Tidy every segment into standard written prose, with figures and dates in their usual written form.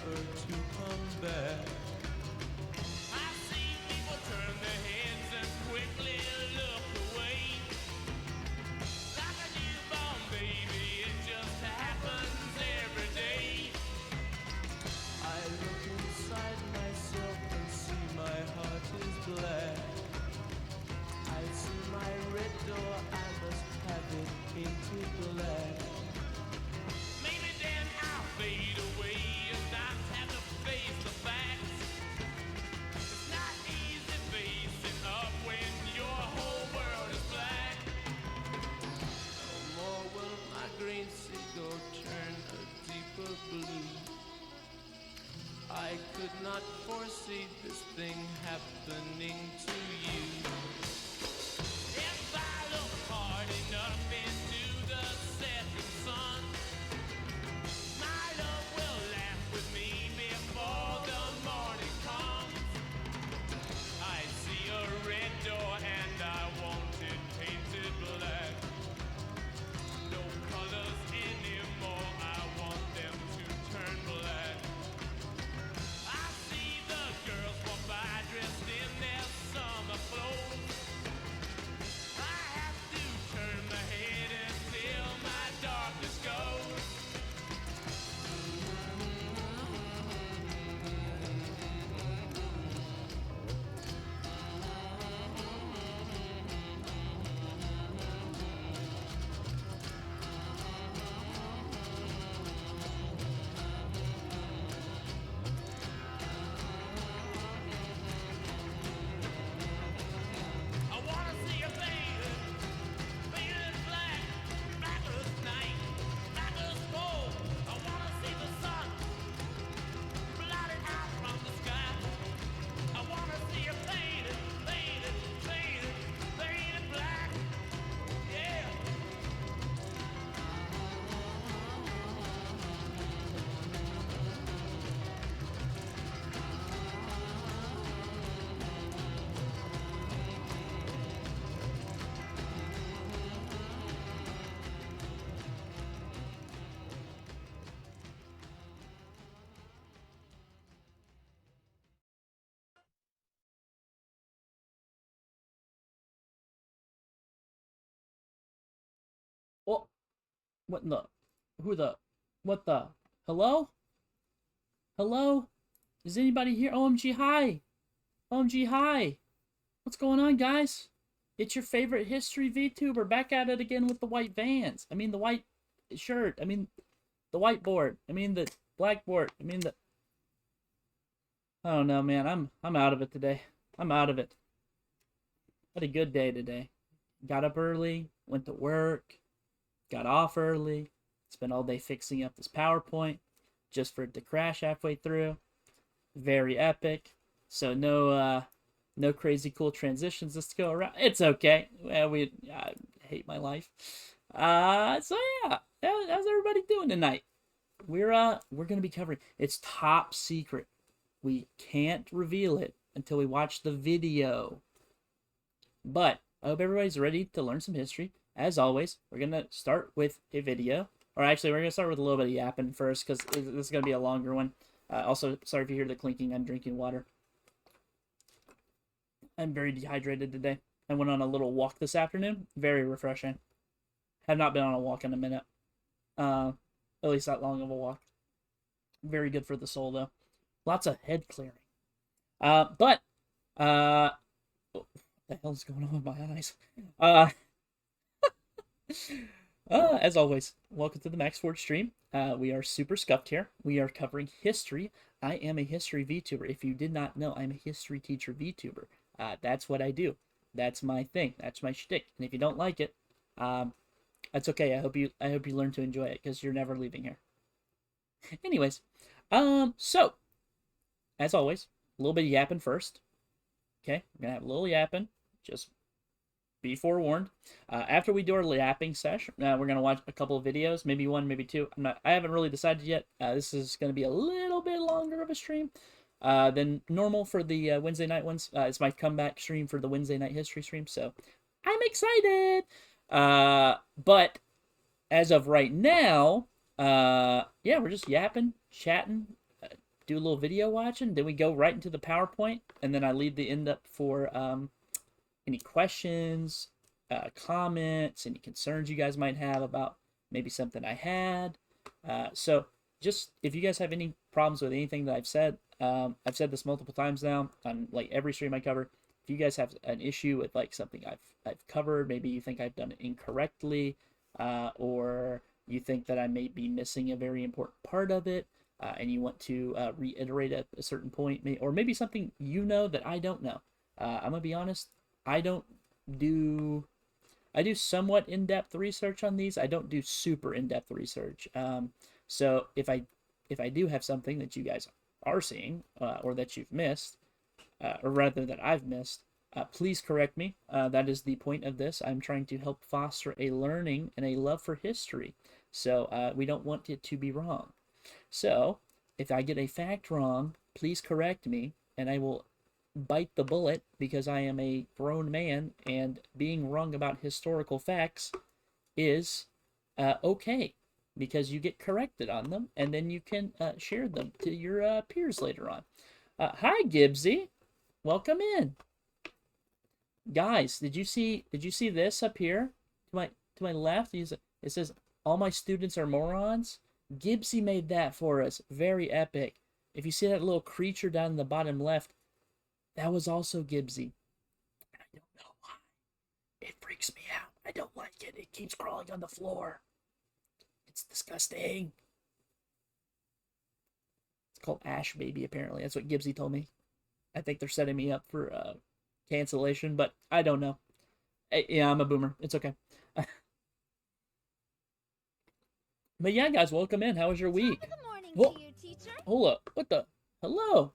never to come back. I see people turn their heads and quickly look away. Like a newborn baby, it just happens every day. I look inside myself and see my heart is black. I see my red door, I must have it into black. Maybe then I'll fade away and not have to face the facts. It's not easy facing up when your whole world is black. No more will my green seagull turn a deeper blue. I could not foresee this thing happening to you. If I look hard enough into the setting sun, my love will laugh with me before the morning comes. I see a red door and I want it painted black. No colors anymore, I want them to turn black. I see the girls walk by dressed in their summer clothes. I have to turn my head until my darkness goes. I wanna see a faded, faded black, black as night, black as coal. I wanna see the sun blotted out from the sky. I wanna see a faded, faded, faded, faded black. Yeah. Oh, what in the? Who the? What the? Hello? Hello? Is anybody here? OMG, hi! OMG, hi! What's going on, guys? It's your favorite history VTuber back at it again with the white vans. I mean, the white shirt. I mean, the whiteboard. I mean, the blackboard. I mean, the... I don't know, man. I'm out of it today. I'm out of it. Had a good day today. Got up early, went to work, got off early, spent all day fixing up this PowerPoint just for it to crash halfway through. Very epic. So no crazy cool transitions this go around. It's okay. Well, I hate my life. So yeah, how's everybody doing tonight? We're gonna be covering. It's top secret. We can't reveal it until we watch the video. But I hope everybody's ready to learn some history. As always, we're gonna start with a video. Or actually, we're gonna start with a little bit of yapping first, because this is gonna be a longer one. Also, sorry if you hear the clinking. I'm drinking water. I'm very dehydrated today. I went on a little walk this afternoon. Very refreshing. Have not been on a walk in a minute. At least that long of a walk. Very good for the soul, though. Lots of head clearing. What the hell is going on with my eyes? As always, welcome to the MaxForge stream. We are super scuffed here. We are covering history. I am a history VTuber. If you did not know, I'm a history teacher VTuber. That's what I do. That's my thing. That's my shtick. And if you don't like it, that's okay. I hope you learn to enjoy it, because you're never leaving here. Anyways, so as always, a little bit of yapping first. Okay, we're gonna have a little yapping. Just be forewarned. After we do our yapping session, we're gonna watch a couple of videos, maybe one, maybe two. I haven't really decided yet. This is gonna be a little bit longer of a stream than normal for the Wednesday night ones. It's my comeback stream for the Wednesday night history stream, so I'm excited. But as of right now, yeah, we're just yapping, chatting, do a little video watching, then we go right into the PowerPoint, and then I leave the end up for any questions, comments, any concerns you guys might have about maybe something I had. So just if you guys have any problems with anything that I've said this multiple times now on like every stream I cover. If you guys have an issue with like something I've covered, maybe you think I've done it incorrectly, or you think that I may be missing a very important part of it, and you want to reiterate at a certain point, or maybe something you know that I don't know. I'm gonna be honest, I do somewhat in-depth research on these. I don't do super in-depth research. So if I do have something that you guys are seeing, or that you've missed, or rather that I've missed, please correct me. That is the point of this. I'm trying to help foster a learning and a love for history. So we don't want it to be wrong. So if I get a fact wrong, please correct me, and I will bite the bullet, because I am a grown man, and being wrong about historical facts is okay, because you get corrected on them, and then you can share them to your peers later on. Hi, Gibbsy. Welcome in. Guys, did you see this up here to my left? It says all my students are morons. Gibbsy made that for us. Very epic. If you see that little creature down in the bottom left, that was also Gibbsy. I don't know why. It freaks me out. I don't like it. It keeps crawling on the floor. It's disgusting. It's called Ash Baby, apparently. That's what Gibbsy told me. I think they're setting me up for cancellation, but I don't know. Yeah, I'm a boomer. It's okay. But yeah, guys, welcome in. How was your week? Good morning to you, teacher. Hold up. What the? Hello.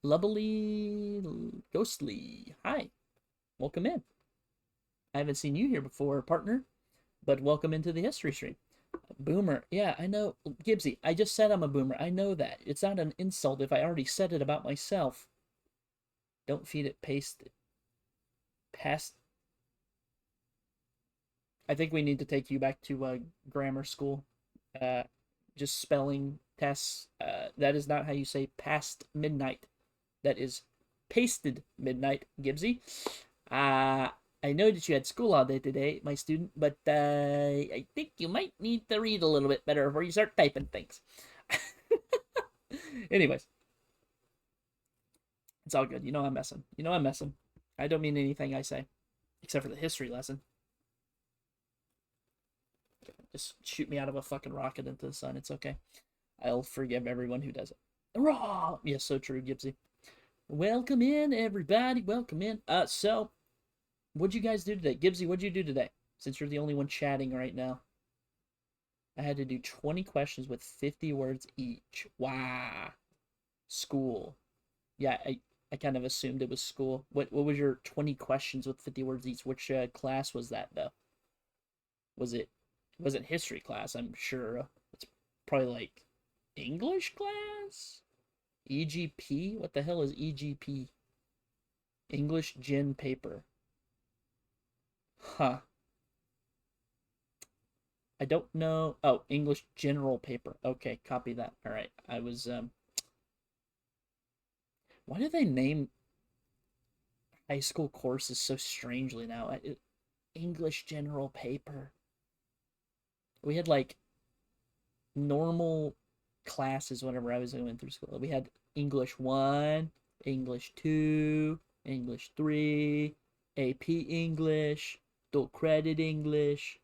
Lubbly Ghostly. Hi. Welcome in. I haven't seen you here before, partner, but welcome into the history stream. Boomer. Yeah, I know. Gibbsy, I just said I'm a boomer. I know that. It's not an insult if I already said it about myself. Don't feed it, paste it. Past. I think we need to take you back to grammar school. Just spelling tests. That is not how you say past midnight. That is pasted midnight, Gibbsy. I know that you had school all day today, my student, but I think you might need to read a little bit better before you start typing things. Anyways. It's all good. You know I'm messing. I don't mean anything I say, except for the history lesson. Just shoot me out of a fucking rocket into the sun. It's okay. I'll forgive everyone who does it. Raw! Yes, so true, Gibbsy. Welcome in, everybody. Welcome in. So, what'd you guys do today? Gibbsy, what'd you do today? Since you're the only one chatting right now. I had to do 20 questions with 50 words each. Wow. School. Yeah, I kind of assumed it was school. What was your 20 questions with 50 words each? Which class was that, though? It wasn't history class, I'm sure. It's probably like English class? EGP? What the hell is EGP? English Gen Paper. Huh. I don't know. Oh, English General Paper. Okay, copy that. All right. I was, why do they name high school courses so strangely now? English General Paper. We had like normal classes whenever I was going through school. We had English 1, English 2, English 3, AP English, dual credit English,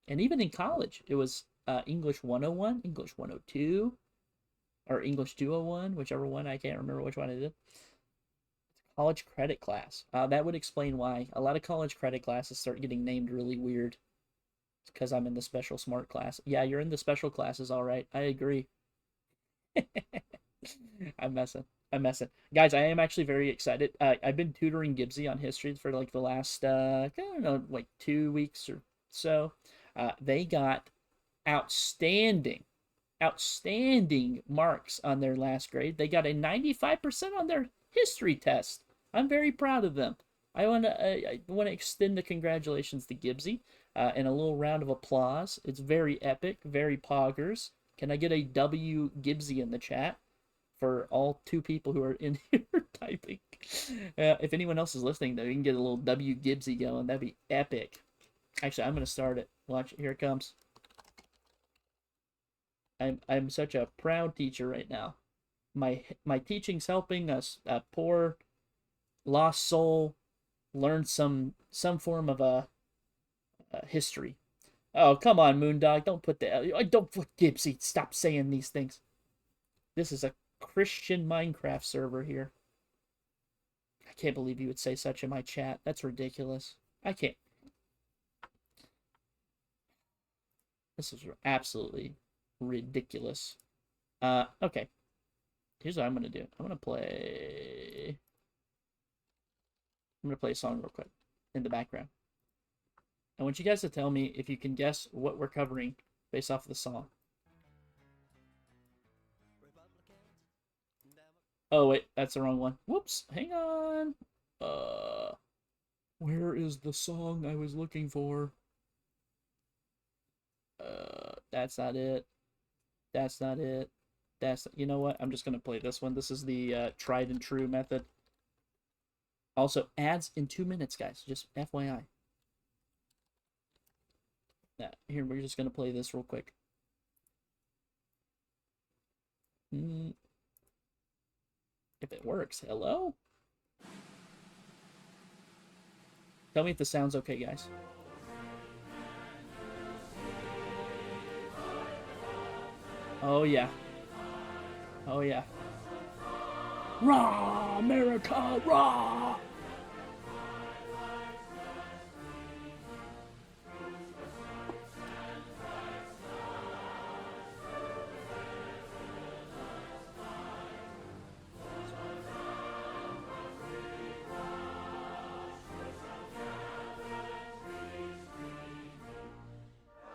and even in college it was English 101, English 102, or English 201, whichever one. I can't remember which one it is. College credit class. That would explain why a lot of college credit classes start getting named really weird. It's because I'm in the special smart class. Yeah, you're in the special classes, all right. I agree. I'm messing. Guys, I am actually very excited. I've been tutoring Gibbsy on history for like the last, I don't know, like 2 weeks or so. They got outstanding marks on their last grade. They got a 95% on their history test. I'm very proud of them. I want to extend the congratulations to Gibbsy and a little round of applause. It's very epic, very poggers. Can I get a W Gibbsy in the chat for all 2 people who are in here typing? If anyone else is listening, though, you can get a little W Gibbsy going. That'd be epic. Actually, I'm gonna start it. Watch it. Here it comes. I'm such a proud teacher right now. My teaching's helping a poor lost soul learn some form of a history. Oh, come on, Moondog. Don't put the... Don't put Gibbsy. Stop saying these things. This is a Christian Minecraft server here. I can't believe you would say such in my chat. That's ridiculous. I can't. This is absolutely ridiculous. Okay. Here's what I'm going to do. I'm going to play a song real quick in the background. I want you guys to tell me if you can guess what we're covering based off of the song. Oh, wait, that's the wrong one. Whoops, hang on. Where is the song I was looking for? That's not it. That's not it. You know what? I'm just going to play this one. This is the tried and true method. Also, ads in 2 minutes, guys. Just FYI. Here, we're just going to play this real quick. If it works. Hello? Tell me if the sound's okay, guys. Oh, yeah. Oh, yeah. Rah, America, rah!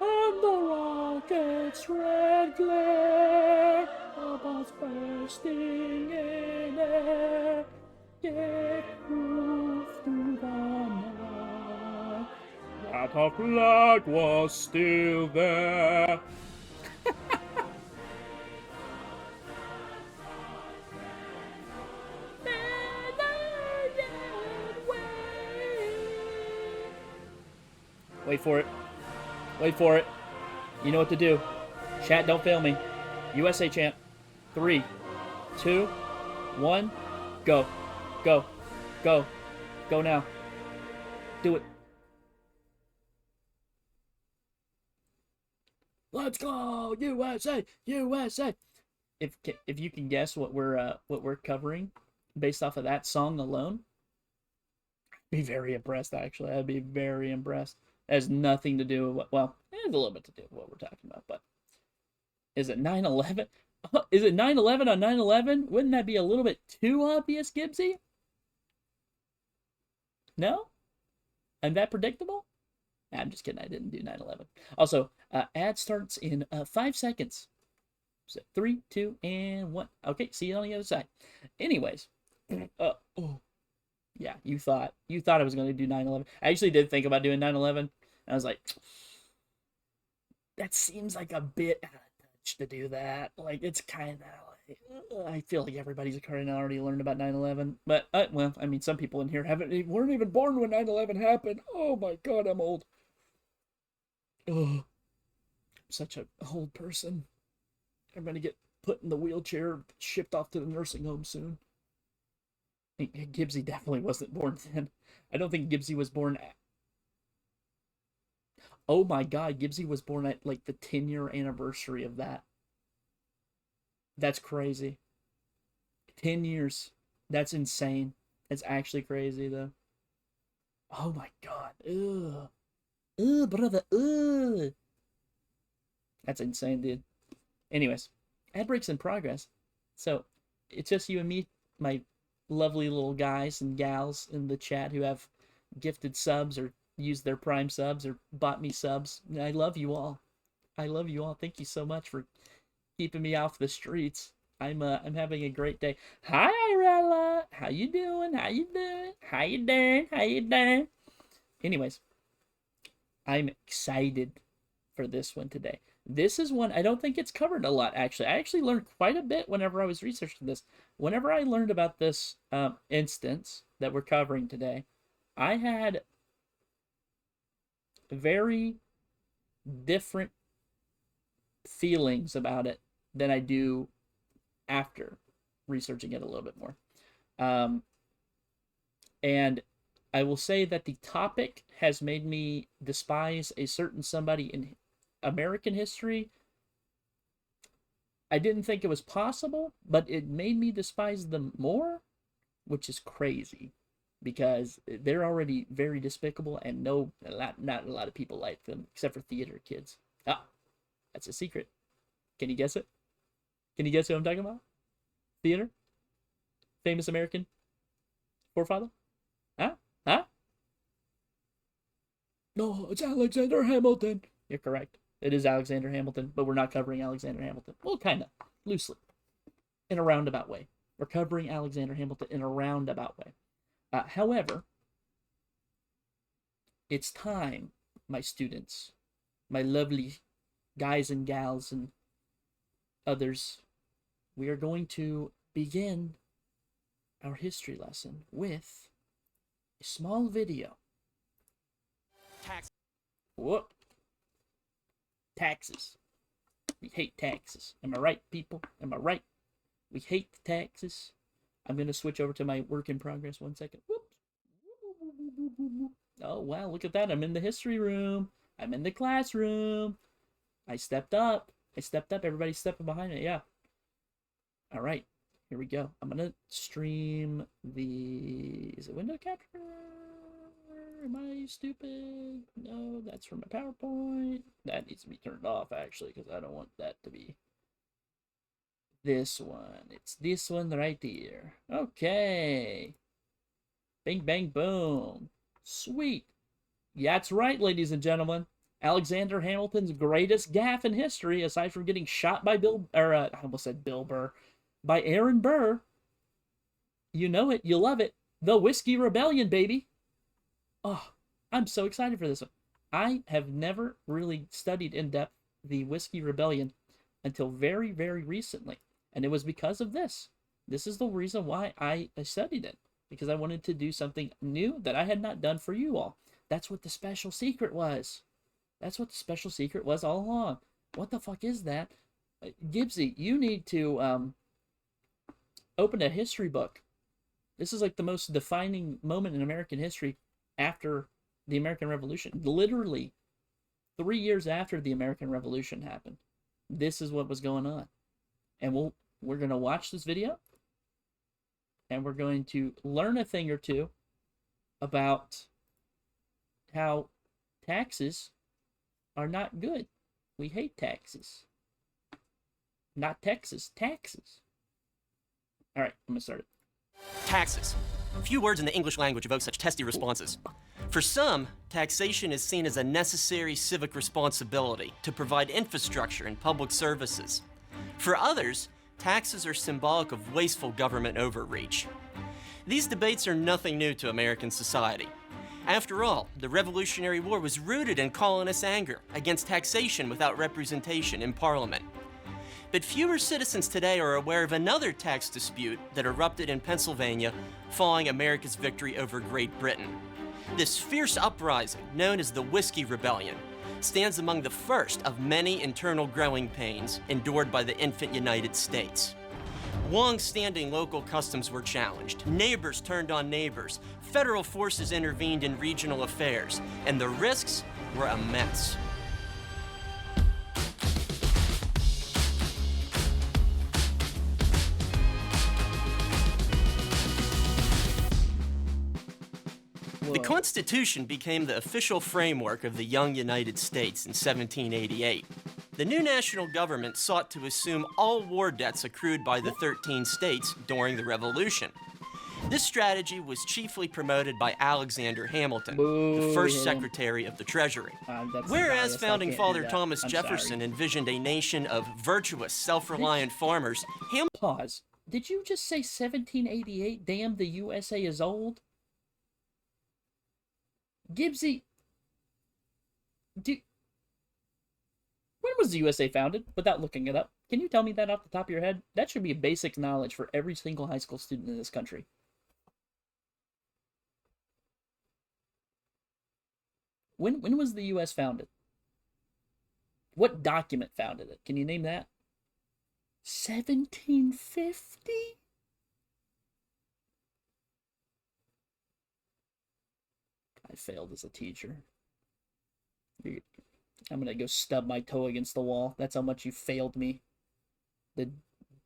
And the rocket's red glare, bombs bursting in air, get proof through the night that our flag was still there. Wait for it. Wait for it. You know what to do. Chat, don't fail me. USA chant. 3, 2, 1, go. Go. Go. Go now. Do it. Let's go, USA, USA. If you can guess what we're covering based off of that song alone, I'd be very impressed. Actually, I'd be very impressed. It has nothing to do with what, well, it has a little bit to do with what we're talking about, but is it 9/11? Is it 9/11 on 9/11? Wouldn't that be a little bit too obvious, Gibbsy? No? I'm that predictable? Nah, I'm just kidding. I didn't do 9/11. Also, ad starts in 5 seconds. So 3, 2, and 1. Okay, see you on the other side. Anyways, oh, yeah, you thought I was going to do 9/11. I actually did think about doing 9/11. I was like, that seems like a bit out of touch to do that. Like, it's kind of like, I feel like everybody's kind of already learned about 9/11. But, well, I mean, some people in here weren't even born when 9/11 happened. Oh my God, I'm old. Oh, I'm such an old person. I'm going to get put in the wheelchair, shipped off to the nursing home soon. Gibbsy definitely wasn't born then. I don't think Gibbsy was born at... Oh my God, Gibbsy was born at like the 10-year anniversary of that. That's crazy. 10 years. That's insane. It's actually crazy though. Oh my God. Ugh. Ugh, brother. Ugh. That's insane, dude. Anyways, ad breaks in progress. So it's just you and me, my lovely little guys and gals in the chat who have gifted subs or used their Prime subs or bought me subs. I love you all. I love you all. Thank you so much for keeping me off the streets. I'm having a great day. Hi, Irella. How you doing? How you doing? How you doing? How you doing? Anyways, I'm excited for this one today. This is one I don't think it's covered a lot, actually. I actually learned quite a bit whenever I was researching this. Whenever I learned about this instance that we're covering today, I had very different feelings about it than I do after researching it a little bit more. And I will say that the topic has made me despise a certain somebody in American history. I didn't think it was possible, but it made me despise them more, which is crazy because they're already very despicable and not a lot of people like them except for theater kids. Ah, that's a secret. Can you guess it? Can you guess who I'm talking about? Theater? Famous American forefather? Huh? Huh? No, it's Alexander Hamilton. You're correct. It is Alexander Hamilton, but we're not covering Alexander Hamilton. Well, kind of. Loosely. In a roundabout way. We're covering Alexander Hamilton in a roundabout way. However, it's time, my students, my lovely guys and gals and others, we are going to begin our history lesson with a small video. Whoop. Taxes. We hate taxes. Am I right, people? Am I right? We hate taxes. I'm going to switch over to my work in progress 1 second. Whoops. Oh, wow, look at that. I'm in the history room. I'm in the classroom. I stepped up. Everybody's stepping behind me. Yeah. All right. Here we go. I'm going to stream the... Is it window capture? Am I stupid? No, that's from my PowerPoint. That needs to be turned off, actually, because I don't want that to be this one. It's this one right here. Okay. Bing, bang, boom. Sweet. Yeah, that's right, ladies and gentlemen. Alexander Hamilton's greatest gaffe in history, aside from getting shot by I almost said Bill Burr, by Aaron Burr. You know it, you love it. The Whiskey Rebellion, baby. Oh, I'm so excited for this one. I have never really studied in depth the Whiskey Rebellion until very, very recently. And it was because of this. This is the reason why I studied it. Because I wanted to do something new that I had not done for you all. That's what the special secret was. That's what the special secret was all along. What the fuck is that? Gibbsy, you need to open a history book. This is like the most defining moment in American history after the American Revolution. Literally 3 years after the American Revolution happened. This is what was going on. And we're going to watch this video. And we're going to learn a thing or two about how taxes are not good. We hate taxes. Not Texas, taxes. All right, I'm going to start it. Taxes. Few words in the English language evoke such testy responses. For some, taxation is seen as a necessary civic responsibility to provide infrastructure and public services. For others, taxes are symbolic of wasteful government overreach. These debates are nothing new to American society. After all, the Revolutionary War was rooted in colonist anger against taxation without representation in Parliament. But fewer citizens today are aware of another tax dispute that erupted in Pennsylvania following America's victory over Great Britain. This fierce uprising, known as the Whiskey Rebellion, stands among the first of many internal growing pains endured by the infant United States. Long-standing local customs were challenged, neighbors turned on neighbors, federal forces intervened in regional affairs, and the risks were immense. The Constitution became the official framework of the young United States in 1788. The new national government sought to assume all war debts accrued by the 13 states during the Revolution. This strategy was chiefly promoted by Alexander Hamilton, the first Secretary of the Treasury. Whereas founding father Thomas Jefferson envisioned a nation of virtuous, self-reliant farmers, Pause. Did you just say 1788? Damn, the USA is old? Gibbsy, When was the USA founded? Without looking it up. Can you tell me that off the top of your head? That should be basic knowledge for every single high school student in this country. When was the US founded? What document founded it? Can you name that? 1750? I failed as a teacher. I'm gonna go stub my toe against the wall. That's how much you failed me. The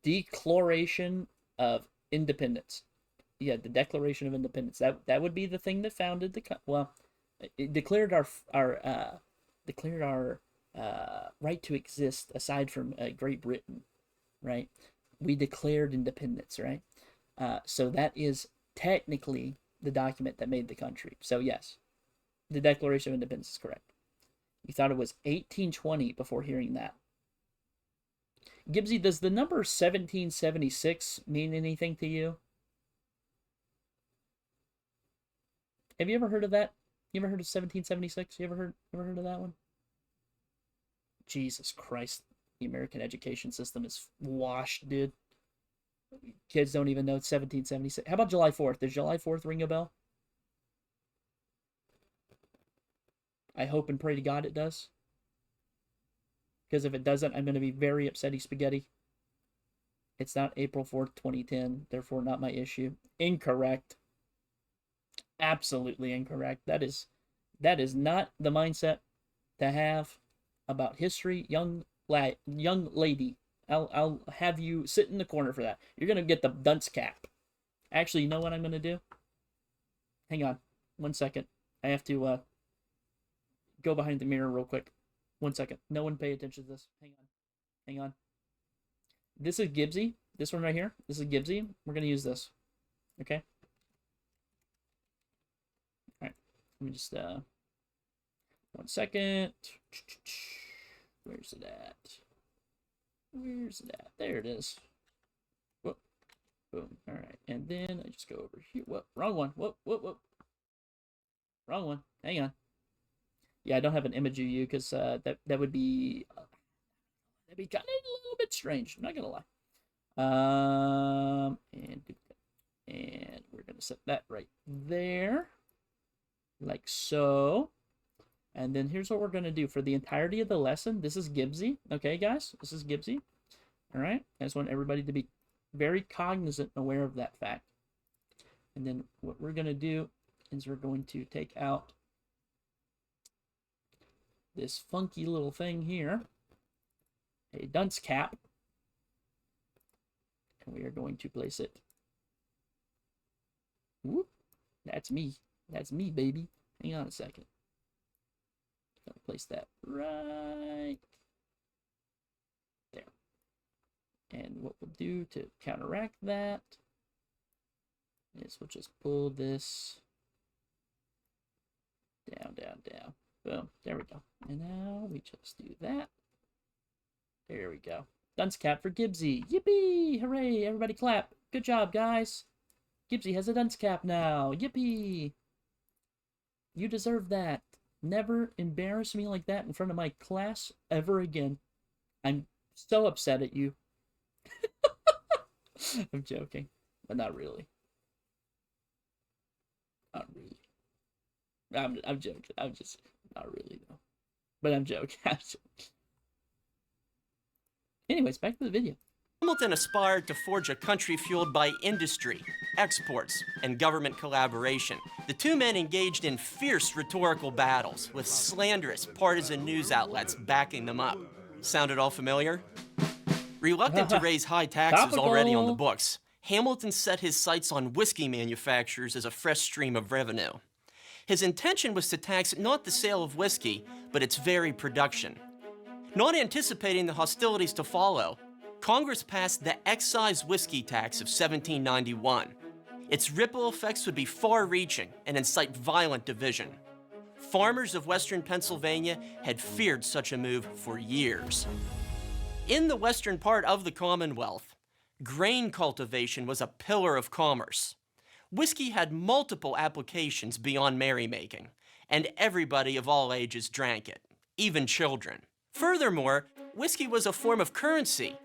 Declaration of Independence. Yeah, the Declaration of Independence. That would be the thing that founded the it declared our right to exist aside from Great Britain, right? We declared independence, right? So that is technically the document that made the country. So yes, the Declaration of Independence is correct. You thought it was 1820 before hearing that. Gibbsy, does the number 1776 mean anything to you? Have you ever heard of that? You ever heard of 1776? You ever heard of that one? Jesus Christ, the American education system is washed, dude. Kids don't even know it's 1776. How about July 4th? Does July 4th ring a bell? I hope and pray to God it does. Because if it doesn't, I'm going to be very upsetty spaghetti. It's not April 4th, 2010. Therefore, not my issue. Incorrect. Absolutely incorrect. That is not the mindset to have about history. Young lady, I'll have you sit in the corner for that. You're going to get the dunce cap. Actually, you know what I'm going to do? Hang on. 1 second. I have to go behind the mirror real quick. 1 second. No one pay attention to this. Hang on. This is Gibbsy. This one right here. This is Gibbsy. We're going to use this. Okay? All right. Let me just 1 second. Where's it at? Where's it at? There it is. Whoop. Boom. All right. And then I just go over here. Whoop. Wrong one. Whoop. Wrong one. Hang on. Yeah, I don't have an image of you because that would be kind of a little bit strange. I'm not gonna lie. And we're gonna set that right there, like so. And then here's what we're gonna do for the entirety of the lesson. This is Gibbsy, okay, guys. This is Gibbsy. All right. I just want everybody to be very cognizant and aware of that fact. And then what we're gonna do is we're going to take out this funky little thing here, a dunce cap, and we are going to place it. Whoop, that's me. That's me, baby. Hang on a second. Gonna place that right there. And what we'll do to counteract that is we'll just pull this down. Boom. There we go. And now we just do that. There we go. Dunce cap for Gibbsy. Yippee! Hooray! Everybody clap. Good job, guys. Gibbsy has a dunce cap now. Yippee! You deserve that. Never embarrass me like that in front of my class ever again. I'm so upset at you. I'm joking, but not really. Not really. I'm joking. I'm just not really though. But I'm joking. Anyways, back to the video. Hamilton aspired to forge a country fueled by industry, exports, and government collaboration. The two men engaged in fierce rhetorical battles with slanderous partisan news outlets backing them up. Sound at all familiar? Reluctant to raise high taxes already on the books, Hamilton set his sights on whiskey manufacturers as a fresh stream of revenue. His intention was to tax not the sale of whiskey, but its very production. Not anticipating the hostilities to follow, Congress passed the excise whiskey tax of 1791. Its ripple effects would be far-reaching and incite violent division. Farmers of western Pennsylvania had feared such a move for years. In the western part of the Commonwealth, grain cultivation was a pillar of commerce. Whiskey had multiple applications beyond merrymaking, and everybody of all ages drank it, even children. Furthermore, whiskey was a form of currency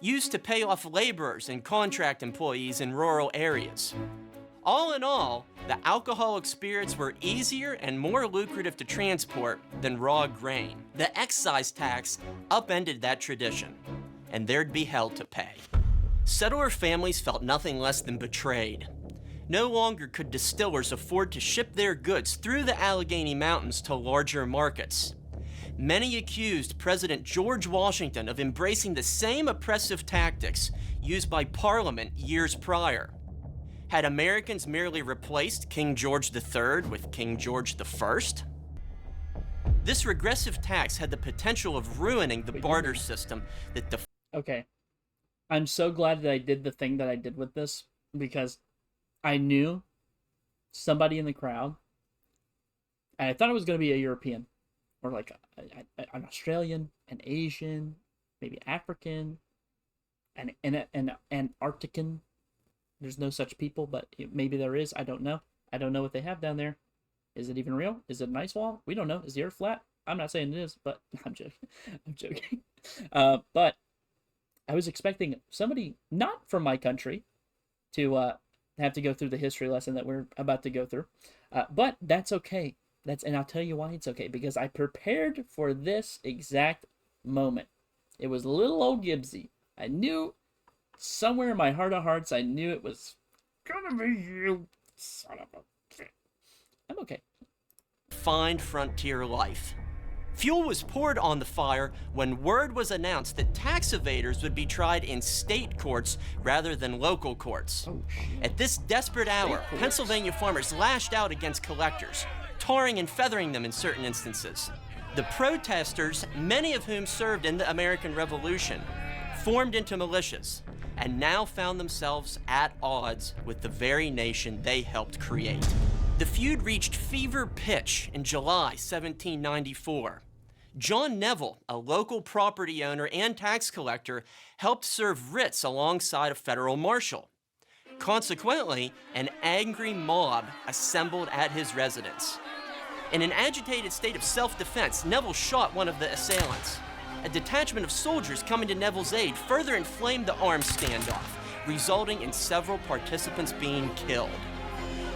used to pay off laborers and contract employees in rural areas. All in all, the alcoholic spirits were easier and more lucrative to transport than raw grain. The excise tax upended that tradition, and there'd be hell to pay. Settler families felt nothing less than betrayed. No longer could distillers afford to ship their goods through the Allegheny Mountains to larger markets. Many accused President George Washington of embracing the same oppressive tactics used by Parliament years prior. Had Americans merely replaced King George III with King George I? This regressive tax had the potential of ruining the barter system that Okay. I'm so glad that I did the thing that I did with this, because I knew somebody in the crowd, and I thought it was going to be a European, or like an Australian, an Asian, maybe African, an Antarctican. There's no such people, but maybe there is. I don't know. I don't know what they have down there. Is it even real? Is it an ice wall? We don't know. Is the earth flat? I'm not saying it is, but I'm joking. I'm joking. But I was expecting somebody not from my country to have to go through the history lesson that we're about to go through. But that's okay. And I'll tell you why it's okay. Because I prepared for this exact moment. It was little old Gibbsy. I knew somewhere in my heart of hearts, I knew it was gonna be you, son of a bitch. I'm okay. defined frontier life. Fuel was poured on the fire when word was announced that tax evaders would be tried in state courts rather than local courts. Oh, shit. At this desperate hour, Pennsylvania farmers lashed out against collectors, tarring and feathering them in certain instances. The protesters, many of whom served in the American Revolution, formed into militias and now found themselves at odds with the very nation they helped create. The feud reached fever pitch in July 1794. John Neville, a local property owner and tax collector, helped serve writs alongside a federal marshal. Consequently, an angry mob assembled at his residence. In an agitated state of self-defense, Neville shot one of the assailants. A detachment of soldiers coming to Neville's aid further inflamed the armed standoff, resulting in several participants being killed.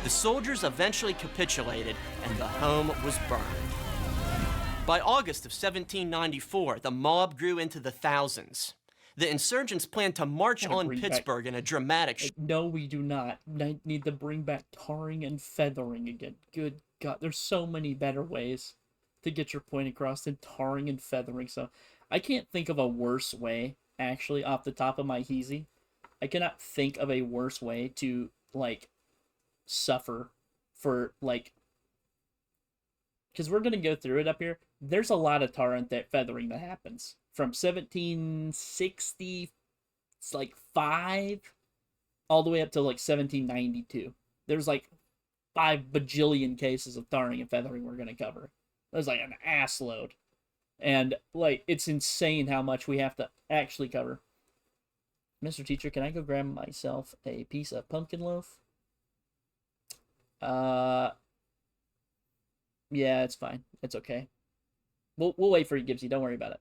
The soldiers eventually capitulated, and the home was burned. By August of 1794, the mob grew into the thousands. The insurgents planned to march on Pittsburgh in a dramatic... No, we do not. I need to bring back tarring and feathering again. Good God, there's so many better ways to get your point across than tarring and feathering. So I can't think of a worse way, actually, off the top of my heezy. I cannot think of a worse way to, like, suffer for, like... Because we're going to go through it up here. There's a lot of tar and feathering that happens. From 1765 all the way up to like 1792. There's like 5 bajillion cases of tarring and feathering we're going to cover. There's like an ass load. And like, it's insane how much we have to actually cover. Mr. Teacher, can I go grab myself a piece of pumpkin loaf? Yeah, it's fine. It's okay. We'll wait for you, Gibbsy. Don't worry about it.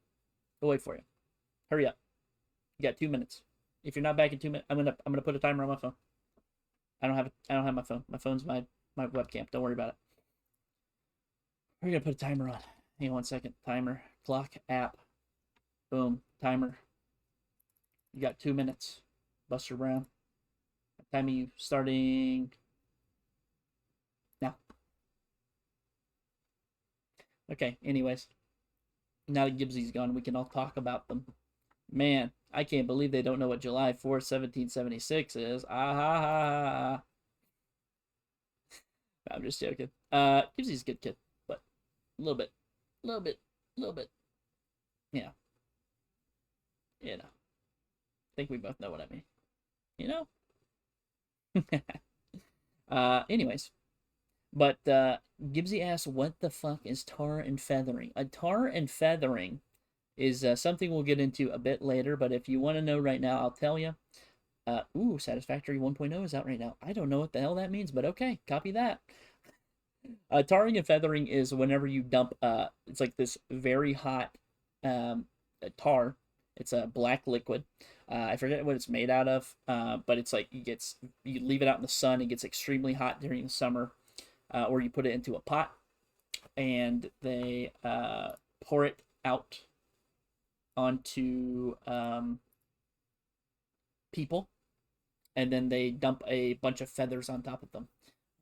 We'll wait for you. Hurry up. You got 2 minutes. If you're not back in 2 minutes, I'm gonna put a timer on my phone. I don't have my phone. My phone's my webcam. Don't worry about it. We're gonna put a timer on. Hang on 1 second. Timer. Clock. App. Boom. Timer. You got 2 minutes. Buster Brown. Time you starting now. Okay, anyways. Now that Gibbsy's gone, we can all talk about them. Man, I can't believe they don't know what July 4th, 1776 is. Ah ha ha ha. I'm just joking. Gibbsy's a good kid, but a little bit. Yeah. You know. I think we both know what I mean. You know? Anyways. But Gibbsy asks, what the fuck is tar and feathering? A tar and feathering is something we'll get into a bit later, but if you want to know right now, I'll tell you. Satisfactory 1.0 is out right now. I don't know what the hell that means, but okay, copy that. Tarring and feathering is whenever you dump, it's like this very hot tar. It's a black liquid. I forget what it's made out of, but it's like you leave it out in the sun. It gets extremely hot during the summer, or you put it into a pot, and they pour it out onto people, and then they dump a bunch of feathers on top of them.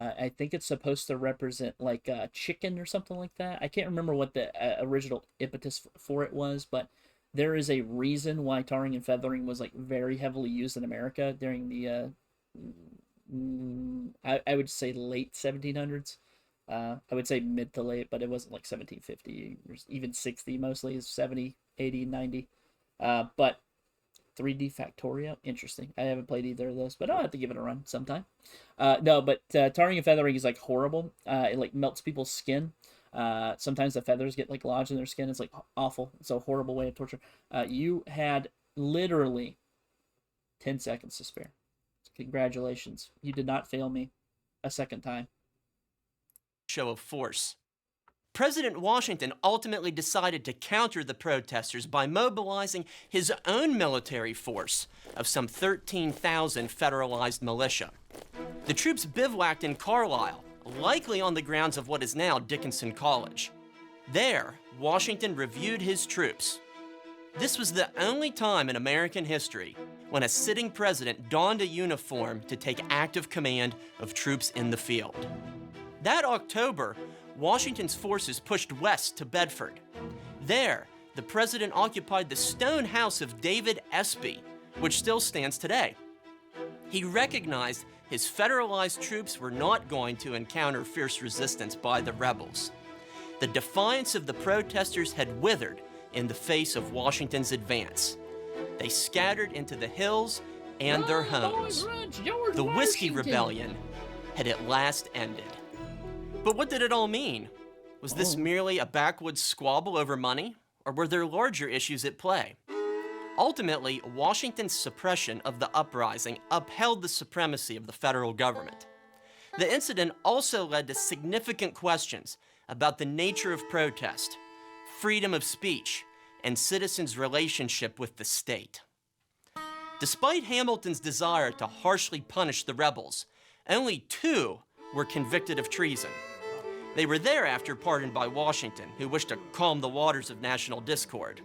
I think it's supposed to represent like a chicken or something like that. I can't remember what the original impetus for it was, but there is a reason why tarring and feathering was like very heavily used in America during the I would say late 1700s. I would say mid to late, but it wasn't like 1750 or even 60, mostly is 70, 80, 90. But 3D Factorio, interesting. I haven't played either of those, but I'll have to give it a run sometime. No, but tarring and feathering is like horrible. It like melts people's skin. Sometimes the feathers get like lodged in their skin. It's like awful. It's a horrible way of torture. You had literally 10 seconds to spare. Congratulations. You did not fail me a second time. Show of force. President Washington ultimately decided to counter the protesters by mobilizing his own military force of some 13,000 federalized militia. The troops bivouacked in Carlisle, likely on the grounds of what is now Dickinson College. There, Washington reviewed his troops. This was the only time in American history when a sitting president donned a uniform to take active command of troops in the field. That October, Washington's forces pushed west to Bedford. There, the president occupied the stone house of David Espy, which still stands today. He recognized his federalized troops were not going to encounter fierce resistance by the rebels. The defiance of the protesters had withered in the face of Washington's advance. They scattered into the hills and their homes. The Whiskey Rebellion had at last ended. But what did it all mean? Was this merely a backwoods squabble over money, or were there larger issues at play? Ultimately, Washington's suppression of the uprising upheld the supremacy of the federal government. The incident also led to significant questions about the nature of protest, freedom of speech, and citizens' relationship with the state. Despite Hamilton's desire to harshly punish the rebels, only 2 were convicted of treason. They were thereafter pardoned by Washington, who wished to calm the waters of national discord.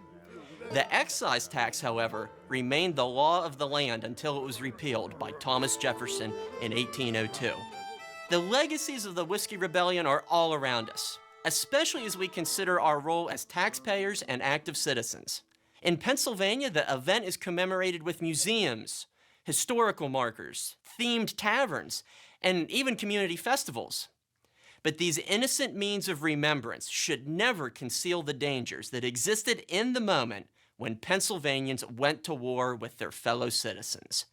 The excise tax, however, remained the law of the land until it was repealed by Thomas Jefferson in 1802. The legacies of the Whiskey Rebellion are all around us, especially as we consider our role as taxpayers and active citizens. In Pennsylvania, the event is commemorated with museums, historical markers, themed taverns, and even community festivals. But these innocent means of remembrance should never conceal the dangers that existed in the moment when Pennsylvanians went to war with their fellow citizens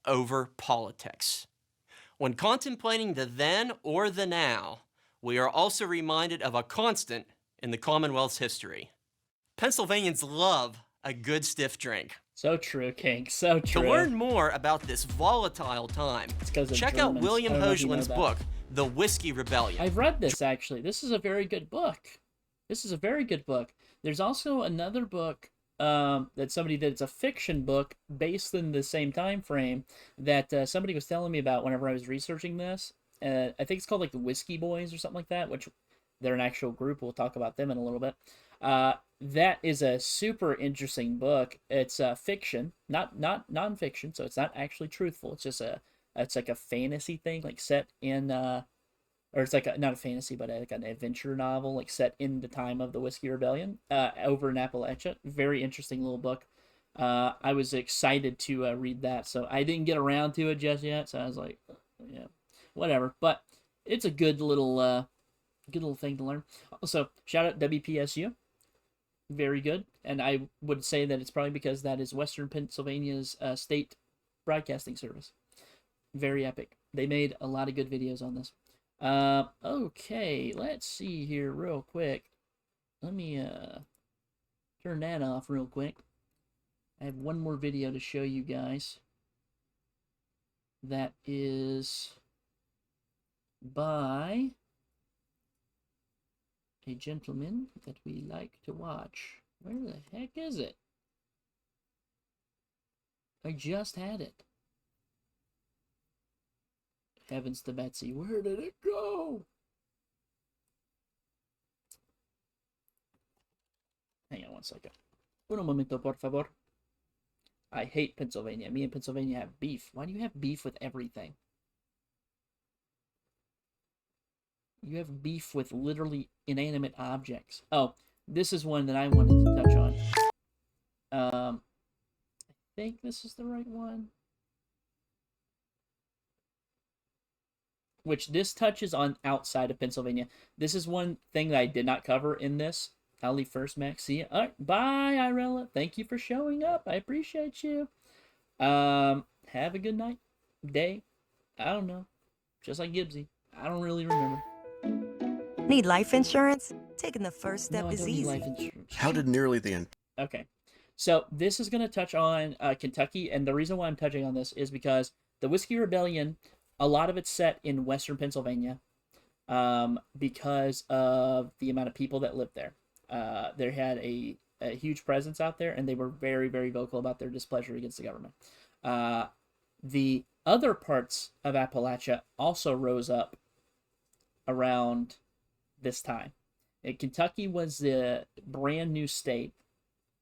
over politics. When contemplating the then or the now, we are also reminded of a constant in the Commonwealth's history. Pennsylvanians love a good stiff drink. So true, King. So true. To learn more about this volatile time, check out William Hoagland's book, The Whiskey Rebellion. I've read this, actually. This is a very good book. There's also another book that somebody did. It's a fiction book based in the same time frame that somebody was telling me about whenever I was researching this. I think it's called like the Whiskey Boys or something like that, which they're an actual group. We'll talk about them in a little bit. That is a super interesting book. It's fiction, not nonfiction, so it's not actually truthful. It's just it's like a fantasy thing, like set in or it's like not a fantasy, but like an adventure novel, like set in the time of the Whiskey Rebellion, over in Appalachia. Very interesting little book. I was excited to read that, so I didn't get around to it just yet. So I was like, yeah, whatever. But it's a good little thing to learn. Also, shout out WPSU. Very good. And I would say that it's probably because that is Western Pennsylvania's state broadcasting service. Very epic. They made a lot of good videos on this. Okay, let's see here real quick. Let me turn that off real quick. I have one more video to show you guys. That is by a gentleman that we like to watch. Where the heck is it? I just had it. Heavens to Betsy, where did it go? Hang on one second. Un momento, por favor. I hate Pennsylvania. Me and Pennsylvania have beef. Why do you have beef with everything? You have beef with literally inanimate objects. Oh, this is one that I wanted to touch on. I think this is the right one. Which this touches on outside of Pennsylvania. This is one thing that I did not cover in this. I'll leave first, Max. See ya. All right, bye, Irella. Thank you for showing up. I appreciate you. Have a good night, day. I don't know. Just like Gibbsy. I don't really remember. Need life insurance? Taking the first step No, I is don't need easy. life insurance. How did nearly the Okay. So this is going to touch on Kentucky, and the reason why I'm touching on this is because the Whiskey Rebellion, a lot of it's set in western Pennsylvania because of the amount of people that lived there. They had a huge presence out there, and they were very, very vocal about their displeasure against the government. The other parts of Appalachia also rose up around this time. And Kentucky was the brand new state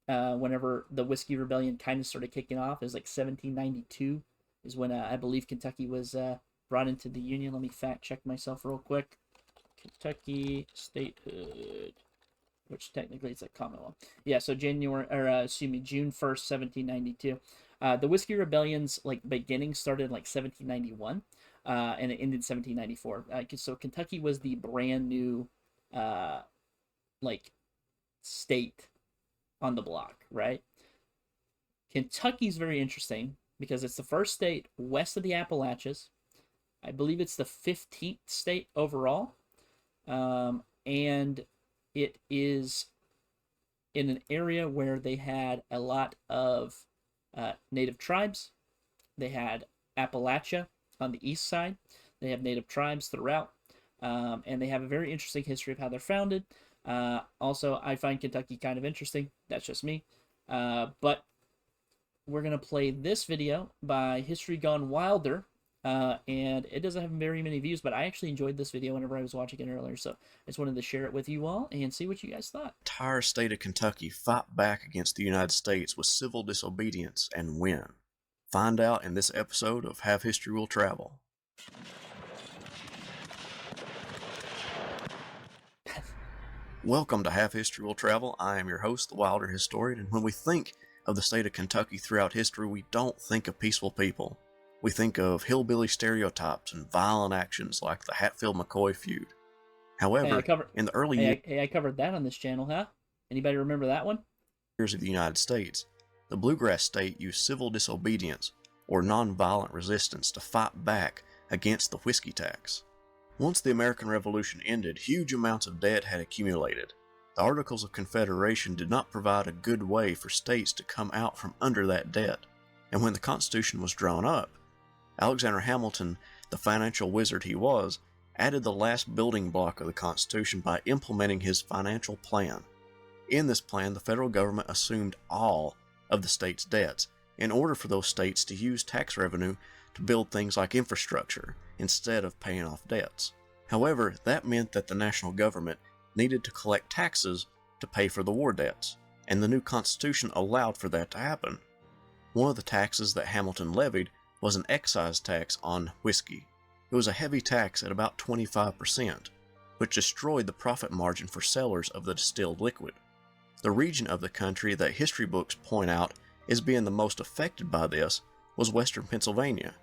whenever the Whiskey Rebellion kind of started kicking off. It was like 1792 is when I believe Kentucky was brought into the Union. Let me fact check myself real quick. Kentucky statehood, which technically it's a Commonwealth. Yeah, so June 1st, 1792. The Whiskey Rebellion's like beginning started in like 1791, and it ended 1794. So Kentucky was the brand new like state on the block, right? Kentucky's very interesting because it's the first state west of the Appalachians. I believe it's the 15th state overall, and it is in an area where they had a lot of native tribes. They had Appalachia on the east side. They have native tribes throughout, and they have a very interesting history of how they're founded. Also, I find Kentucky kind of interesting. That's just me. But we're going to play this video by History Gone Wilder. And it doesn't have very many views, but I actually enjoyed this video whenever I was watching it earlier. So I just wanted to share it with you all and see what you guys thought. entire state of Kentucky fight back against the United States with civil disobedience and win? Find out in this episode of Have History Will Travel. Welcome to Have History Will Travel. I am your host, the Wilder Historian, and when we think of the state of Kentucky throughout history, we don't think of peaceful people. We think of hillbilly stereotypes and violent actions like the Hatfield-McCoy feud. However, in the early years I covered that on this channel, huh? Anybody remember that one? of the United States, the Bluegrass State used civil disobedience or nonviolent resistance to fight back against the whiskey tax. Once the American Revolution ended, huge amounts of debt had accumulated. The Articles of Confederation did not provide a good way for states to come out from under that debt, and when the Constitution was drawn up, Alexander Hamilton, the financial wizard he was, added the last building block of the Constitution by implementing his financial plan. In this plan, the federal government assumed all of the state's debts in order for those states to use tax revenue to build things like infrastructure instead of paying off debts. However, that meant that the national government needed to collect taxes to pay for the war debts, and the new Constitution allowed for that to happen. One of the taxes that Hamilton levied was an excise tax on whiskey. It was a heavy tax at about 25%, which destroyed the profit margin for sellers of the distilled liquid. The region of the country that history books point out as being the most affected by this was western Pennsylvania.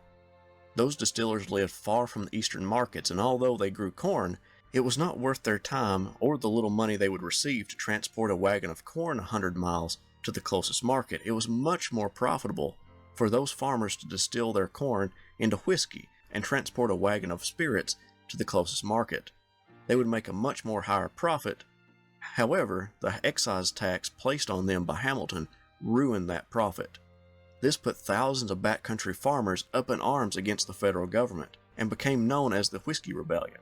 Those distillers lived far from the eastern markets, and although they grew corn, it was not worth their time or the little money they would receive to transport a wagon of corn 100 miles to the closest market. It was much more profitable for those farmers to distill their corn into whiskey and transport a wagon of spirits to the closest market. They would make a much more higher profit. However, the excise tax placed on them by Hamilton ruined that profit. This put thousands of backcountry farmers up in arms against the federal government and became known as the Whiskey Rebellion.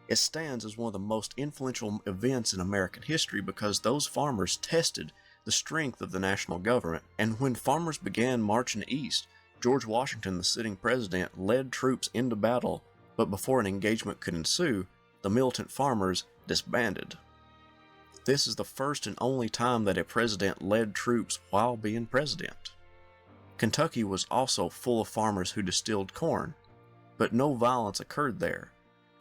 It stands as one of the most influential events in American history because those farmers tested the strength of the national government, and when farmers began marching east, George Washington, the sitting president, led troops into battle, but before an engagement could ensue, the militant farmers disbanded. This is the first and only time that a president led troops while being president. Kentucky was also full of farmers who distilled corn, but no violence occurred there.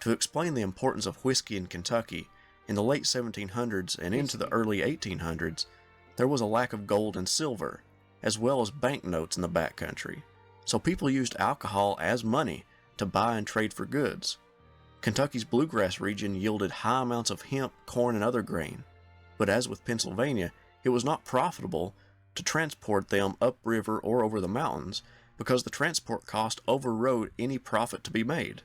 To explain the importance of whiskey in Kentucky, in the late 1700s and into the early 1800s, there was a lack of gold and silver, as well as banknotes in the backcountry, so people used alcohol as money to buy and trade for goods. Kentucky's bluegrass region yielded high amounts of hemp, corn, and other grain, but as with Pennsylvania, it was not profitable to transport them upriver or over the mountains because the transport cost overrode any profit to be made.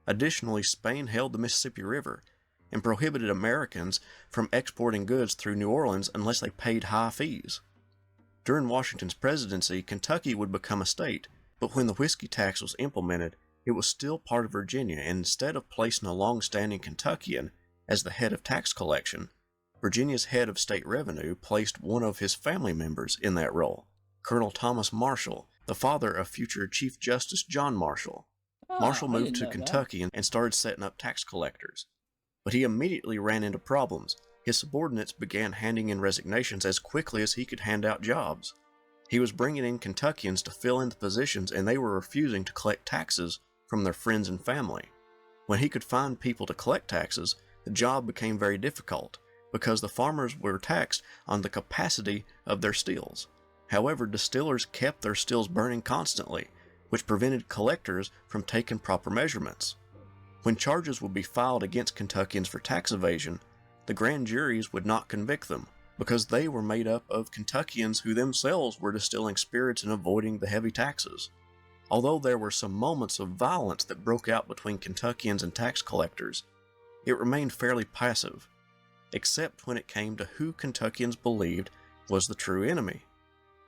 Additionally, Spain held the Mississippi River and prohibited Americans from exporting goods through New Orleans unless they paid high fees. During Washington's presidency, Kentucky would become a state, but when the whiskey tax was implemented, it was still part of Virginia, and instead of placing a long-standing Kentuckian as the head of tax collection, Virginia's head of state revenue placed one of his family members in that role, Colonel Thomas Marshall, the father of future Chief Justice John Marshall. Marshall moved to Kentucky and started setting up tax collectors. But he immediately ran into problems. His subordinates began handing in resignations as quickly as he could hand out jobs. He was bringing in Kentuckians to fill in the positions, and they were refusing to collect taxes from their friends and family. When he could find people to collect taxes, the job became very difficult, because the farmers were taxed on the capacity of their stills. However, distillers kept their stills burning constantly, which prevented collectors from taking proper measurements. When charges would be filed against Kentuckians for tax evasion, the grand juries would not convict them, because they were made up of Kentuckians who themselves were distilling spirits and avoiding the heavy taxes. Although there were some moments of violence that broke out between Kentuckians and tax collectors, it remained fairly passive, except when it came to who Kentuckians believed was the true enemy: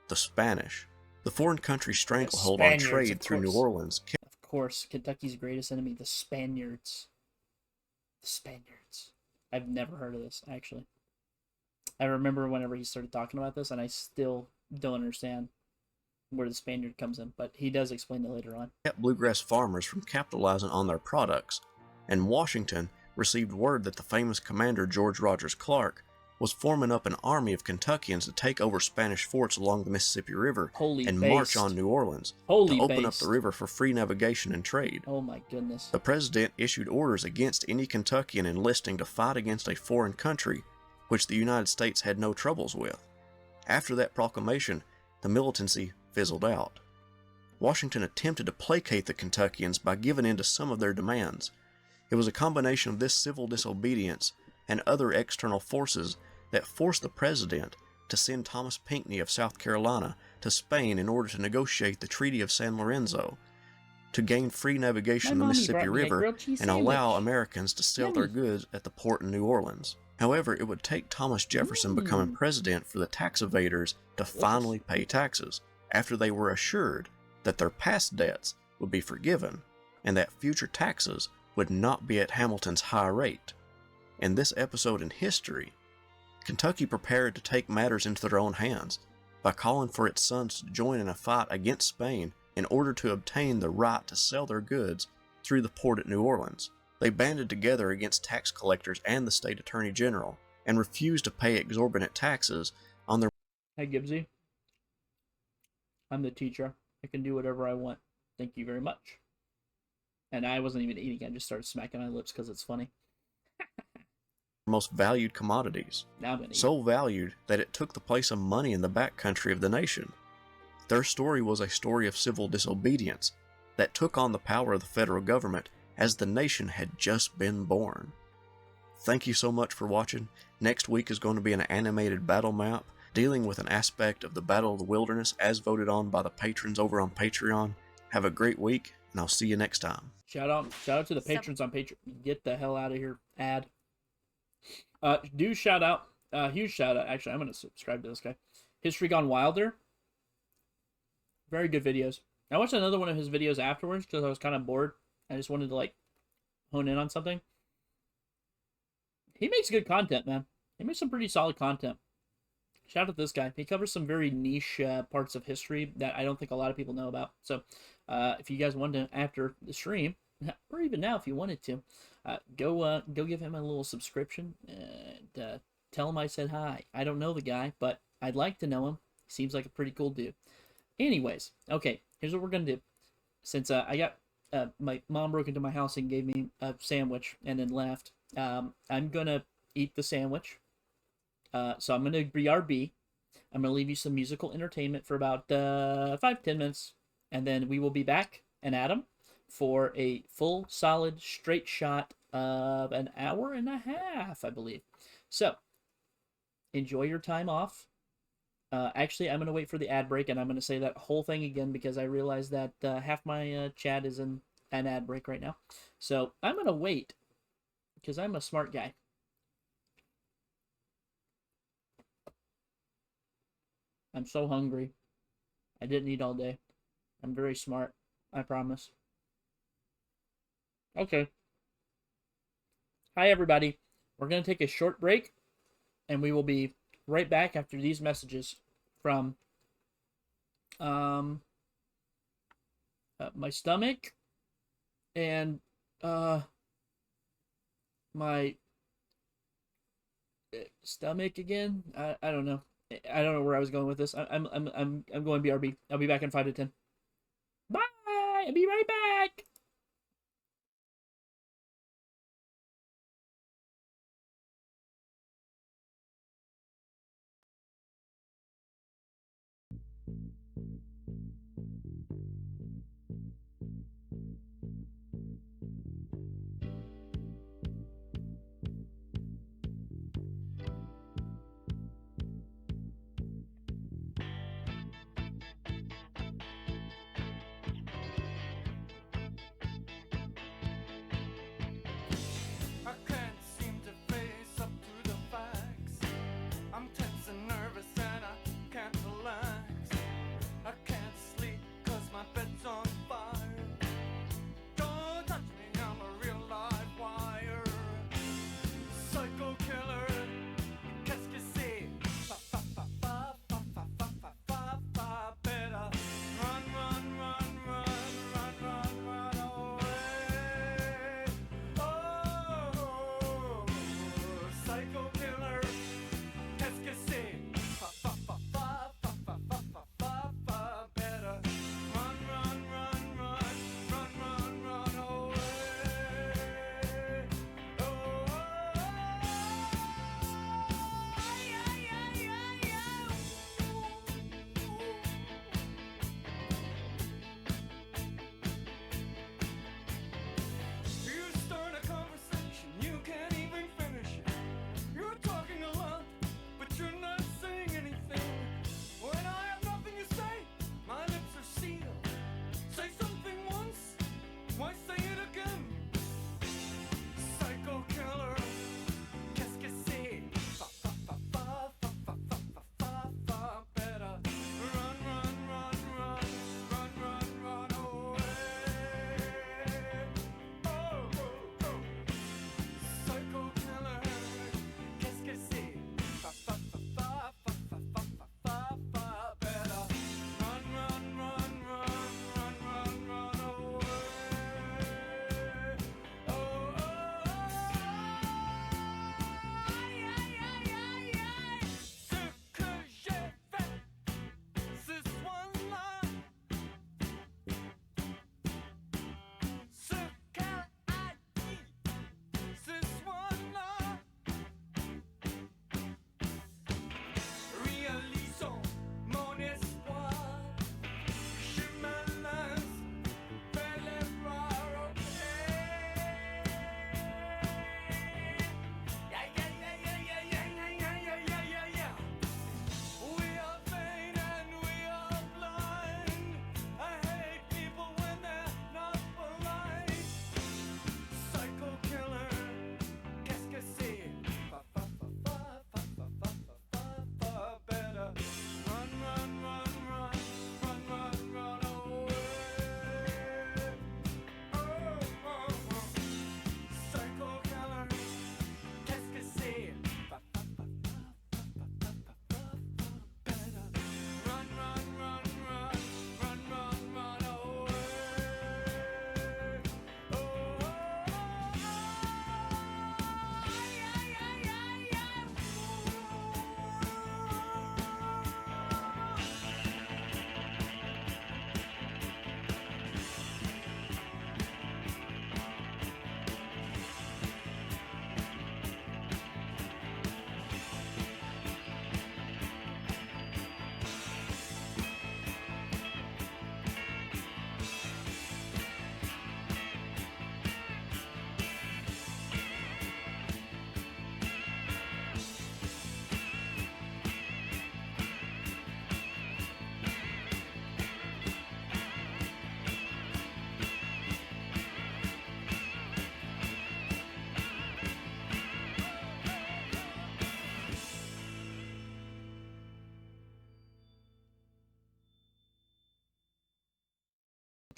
the Spanish. The foreign country stranglehold on trade through New Orleans. Of course, Kentucky's greatest enemy, the Spaniards. The Spaniards. I've never heard of this, actually. I remember whenever he started talking about this, and I still don't understand where the Spaniard comes in, but he does explain it later on. Kept bluegrass farmers from capitalizing on their products, and Washington received word that the famous commander George Rogers Clark was forming up an army of Kentuckians to take over Spanish forts along the Mississippi River and march on New Orleans to open up the river for free navigation and trade. Oh my goodness. The president issued orders against any Kentuckian enlisting to fight against a foreign country, which the United States had no troubles with. After that proclamation, the militancy fizzled out. Washington attempted to placate the Kentuckians by giving in to some of their demands. It was a combination of this civil disobedience and other external forces that forced the president to send Thomas Pinckney of South Carolina to Spain in order to negotiate the Treaty of San Lorenzo to gain free navigation of the Mississippi River and allow Americans to sell their goods at the port in New Orleans. However, it would take Thomas Jefferson becoming president for the tax evaders to finally pay taxes, after they were assured that their past debts would be forgiven and that future taxes would not be at Hamilton's high rate. In this episode in history, Kentucky prepared to take matters into their own hands by calling for its sons to join in a fight against Spain in order to obtain the right to sell their goods through the port at New Orleans. They banded together against tax collectors and the state attorney general and refused to pay exorbitant taxes on their... Hey Gibbsy, I'm the teacher. I can do whatever I want. Thank you very much. And I wasn't even eating. I just started smacking my lips because it's funny. most valued commodities, so valued that it took the place of money in the backcountry of the nation. Their story was a story of civil disobedience that took on the power of the federal government as the nation had just been born. Thank you so much for watching. Next week is going to be an animated battle map dealing with an aspect of the Battle of the Wilderness as voted on by the patrons over on Patreon. Have a great week, and I'll see you next time. Shout out to the patrons on Patreon. Get the hell out of here, ad. Do shout out, huge shout out. Actually, I'm going to subscribe to this guy. History Gone Wilder. Very good videos. I watched another one of his videos afterwards because I was kind of bored. I just wanted to like hone in on something. He makes good content, man. He makes some pretty solid content. shout out to this guy. He covers some very niche parts of history that I don't think a lot of people know about. So if you guys want to, after the stream, or even now if you wanted to, go give him a little subscription and tell him I said hi. I don't know the guy, but I'd like to know him. Seems like a pretty cool dude. Anyways, okay, here's what we're going to do. Since I got my mom broke into my house and gave me a sandwich and then left, I'm going to eat the sandwich. So I'm going to BRB. I'm going to leave you some musical entertainment for about 5-10 minutes. And then we will be back, and Adam, for a full, solid, straight shot of an hour and a half, I believe. So, enjoy your time off. Actually, I'm going to wait for the ad break, and I'm going to say that whole thing again because I realize that half my chat is in an ad break right now. So, I'm going to wait because I'm a smart guy. I'm so hungry. I didn't eat all day. I'm very smart. I promise. Okay. Hi, everybody. We're going to take a short break, and we will be right back after these messages from my stomach and my stomach again. I don't know. I don't know where I was going with this. I'm going BRB. I'll be back in 5 to 10. Bye. I'll be right back.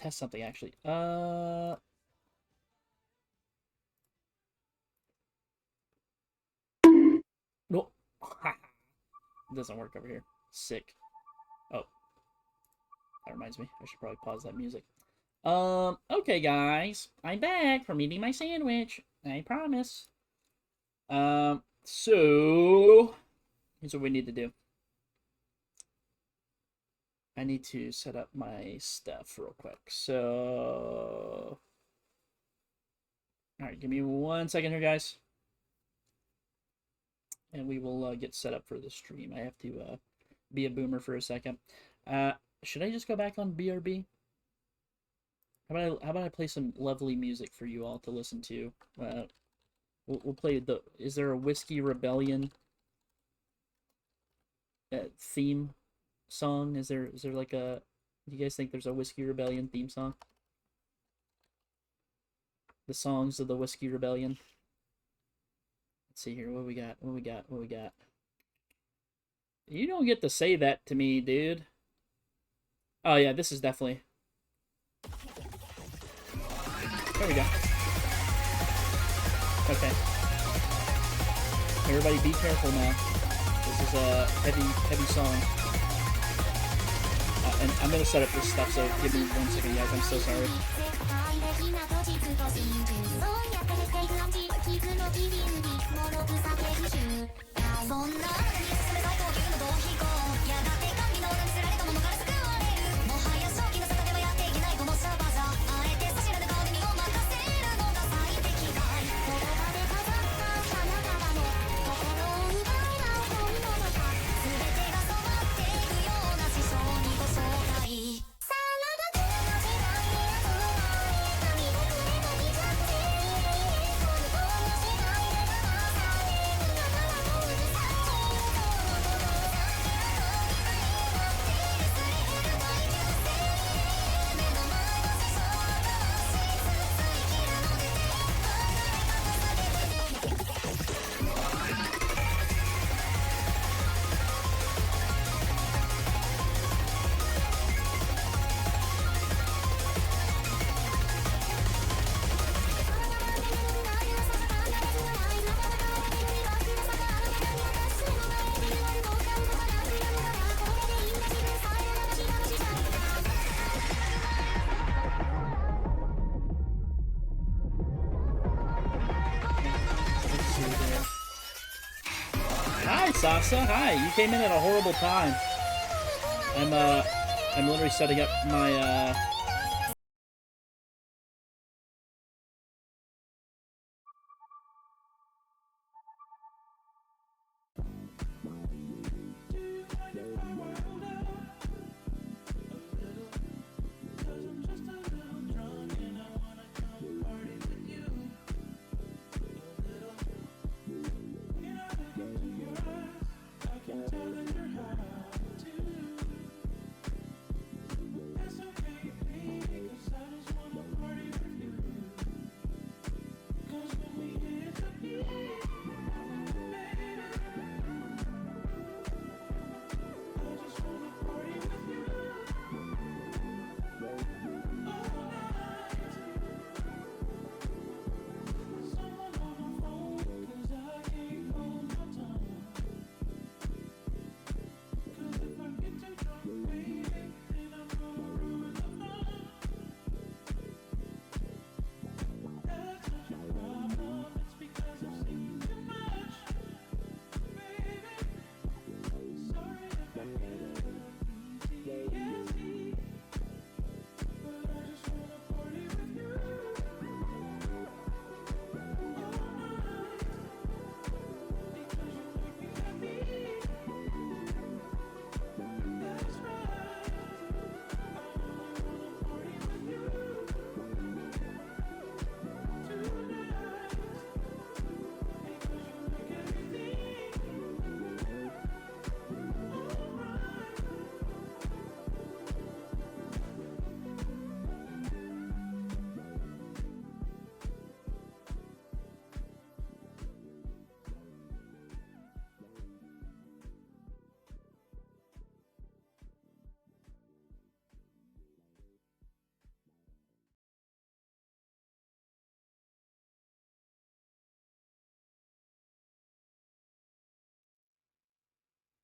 test something actually. No. It doesn't work over here. Sick. Oh. That reminds me. I should probably pause that music. Okay, guys. I'm back from eating my sandwich. I promise. So... Here's what we need to do. I need to set up my stuff real quick. So... Alright, give me 1 second here, guys. And we will get set up for the stream. I have to be a boomer for a second. Should I just go back on BRB? How about I play some lovely music for you all to listen to? We'll play the... Is there a Whiskey Rebellion theme song? Is there like a... Do you guys think there's a Whiskey Rebellion theme song? The songs of the Whiskey Rebellion. Let's see here. What we got? What we got? What we got? You don't get to say that to me, dude. Oh yeah, this is definitely... There we go. Okay. Everybody be careful now. This is a heavy song. And I'm gonna set up this stuff, so give me 1 second, guys. I'm so sorry. Sasa, hi. You came in at a horrible time. I'm literally setting up my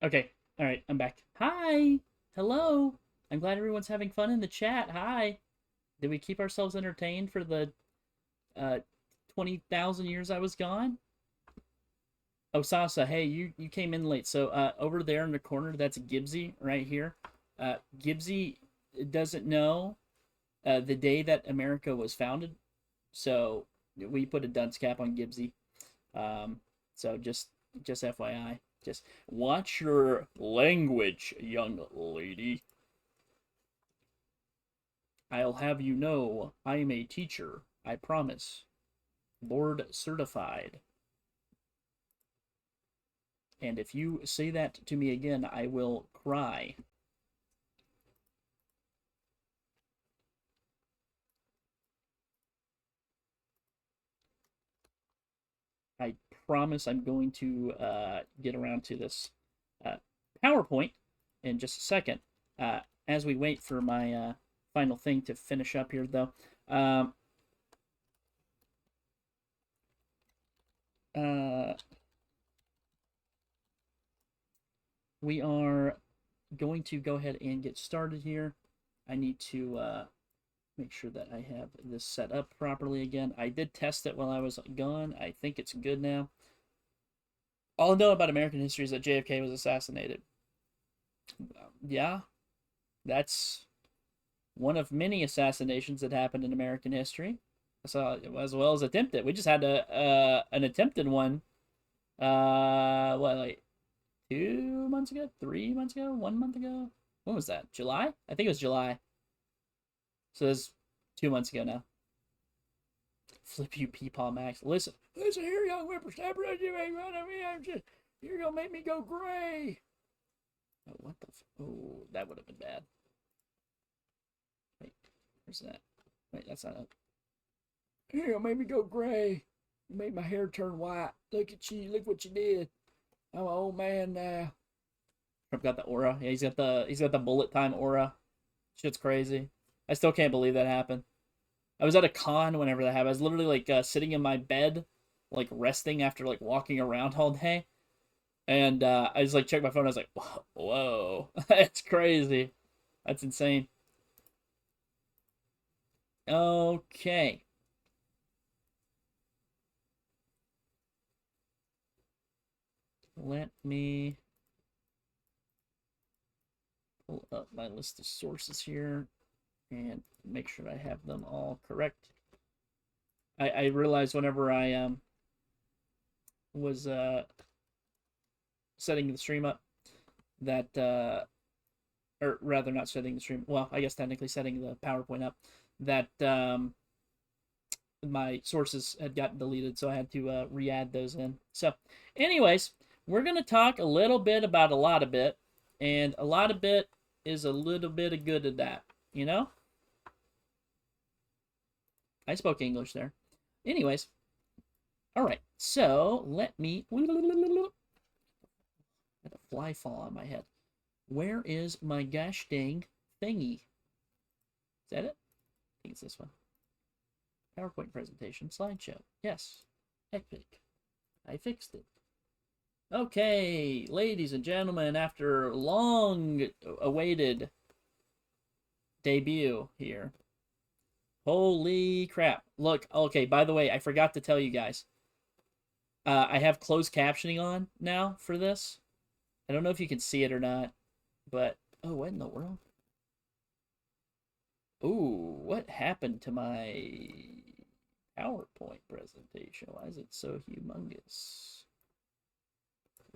Okay. All right. I'm back. Hi. Hello. I'm glad everyone's having fun in the chat. Hi. Did we keep ourselves entertained for the 20,000 years I was gone? Oh, Sasa, hey, you came in late. So over there in the corner, that's Gibbsy right here. Gibbsy doesn't know the day that America was founded, so we put a dunce cap on Gibbsy. So just FYI, just watch your language, young lady. I'll have you know I am a teacher, I promise. Board certified. And if you say that to me again, I will cry. I promise I'm going to get around to this PowerPoint in just a second. As we wait for my final thing to finish up here, though, we are going to go ahead and get started here. I need to make sure that I have this set up properly again. I did test it while I was gone. I think it's good now. All I know about American history is that JFK was assassinated. Yeah, that's one of many assassinations that happened in American history, so as well as attempted. We just had an attempted one. What, like 2 months ago, 3 months ago, 1 month ago? When was that? July? I think it was July. So it's 2 months ago now. Flip you, Peepaw Max. Listen here, young whippersnapper. You make fun of me. You're gonna make me go gray. Oh, what the? Oh, that would have been bad. Wait, where's that? Wait, that's not it. You're gonna make me go gray. You made my hair turn white. Look at you. Look what you did. I'm an old man now. Trump got the aura. Yeah, he's got the bullet time aura. Shit's crazy. I still can't believe that happened. I was at a con whenever that happened. I was literally like sitting in my bed, like resting after like walking around all day, and I just like checked my phone. I was like, whoa, that's crazy. That's insane. Okay. Let me pull up my list of sources here and make sure I have them all correct. I realized whenever I was setting the stream up that or rather not setting the stream, well, I guess technically setting the PowerPoint up, that my sources had gotten deleted, so I had to re-add those in. So anyways, we're going to talk a little bit about a lot of bit, and a lot of bit is a little bit of good at that, you know? I spoke English there. Anyways, all right, so let me... I had a fly fall on my head. Where is my gosh dang thingy? Is that it? I think it's this one. PowerPoint presentation, slideshow. Yes, epic. I fixed it. Okay, ladies and gentlemen, after long awaited debut here. Holy crap. Look, okay, by the way, I forgot to tell you guys. I have closed captioning on now for this. I don't know if you can see it or not, but... Oh, what in the world? Ooh, what happened to my PowerPoint presentation? Why is it so humongous?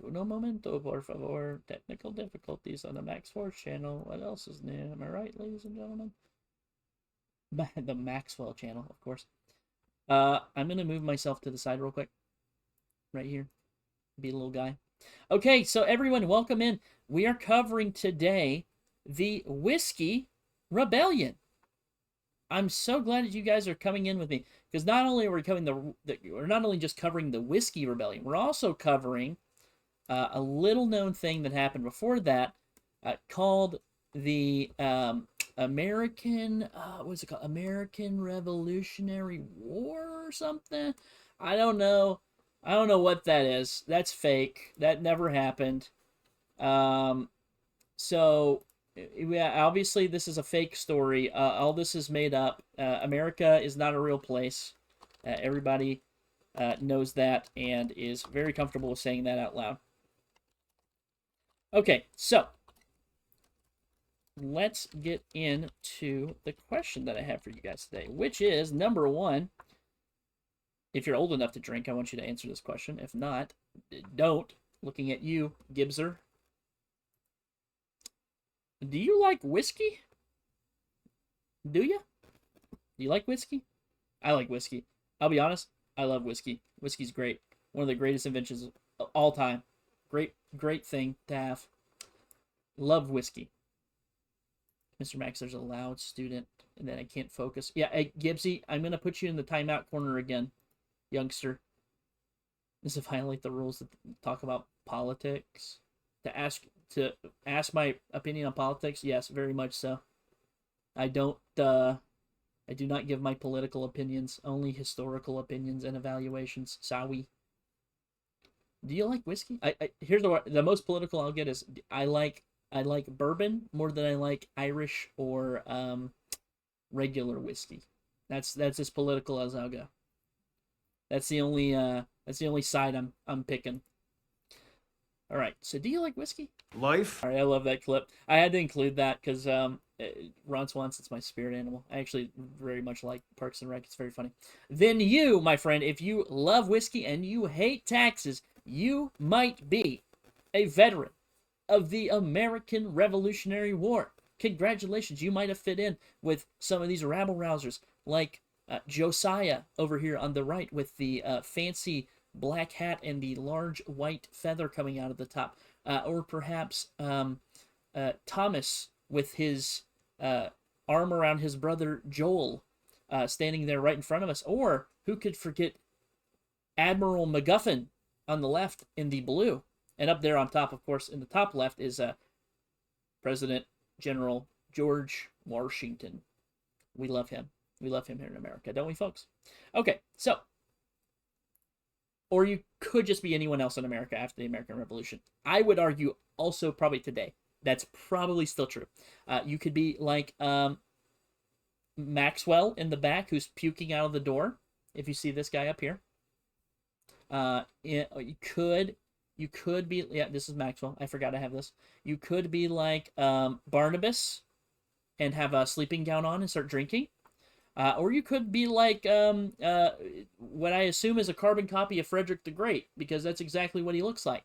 Uno momento, por favor. Technical difficulties on the Max4 channel. What else is new? Am I right, ladies and gentlemen? The Maxwell channel, of course. I'm going to move myself to the side real quick. Right here. Be a little guy. Okay, so everyone, welcome in. We are covering today the Whiskey Rebellion. I'm so glad that you guys are coming in with me, because not only are we covering we're not only just covering the Whiskey Rebellion, we're also covering a little known thing that happened before that, called the American, what's it called? American Revolutionary War or something? I don't know. I don't know what that is. That's fake. That never happened. So, yeah, obviously this is a fake story. All this is made up. America is not a real place. Everybody knows that and is very comfortable with saying that out loud. Okay, so let's get into the question that I have for you guys today, which is number one. If you're old enough to drink, I want you to answer this question. If not, don't. Looking at you, Gibser. Do you like whiskey? Do you? Do you like whiskey? I like whiskey. I'll be honest, I love whiskey. Whiskey's great. One of the greatest inventions of all time. Great thing to have. Love whiskey. Mr. Max, there's a loud student, and then I can't focus. Yeah, hey, Gibbsy, I'm going to put you in the timeout corner again, youngster. This is violate the rules to talk about politics. To ask my opinion on politics, yes, very much so. I do not give my political opinions, only historical opinions and evaluations. Sorry. Do you like whiskey? Here's the most political I'll get is I like bourbon more than I like Irish or regular whiskey. That's as political as I'll go. That's the only side I'm picking. All right. So, do you like whiskey? Life. All right. I love that clip. I had to include that because Ron Swanson, it's my spirit animal. I actually very much like Parks and Rec. It's very funny. Then you, my friend, if you love whiskey and you hate taxes, you might be a veteran of the American Revolutionary War. Congratulations. You might have fit in with some of these rabble-rousers like Josiah over here on the right with the fancy black hat and the large white feather coming out of the top. Or perhaps Thomas with his arm around his brother Joel standing there right in front of us. Or who could forget Admiral MacGuffin on the left in the blue. And up there on top, of course, in the top left is President General George Washington. We love him. We love him here in America, don't we, folks? Okay, so. Or you could just be anyone else in America after the American Revolution. I would argue also probably today. That's probably still true. You could be like Maxwell in the back who's puking out of the door. If you see this guy up here. You could be, yeah, this is Maxwell. I forgot I have this. You could be like Barnabas and have a sleeping gown on and start drinking. Or you could be like what I assume is a carbon copy of Frederick the Great, because that's exactly what he looks like.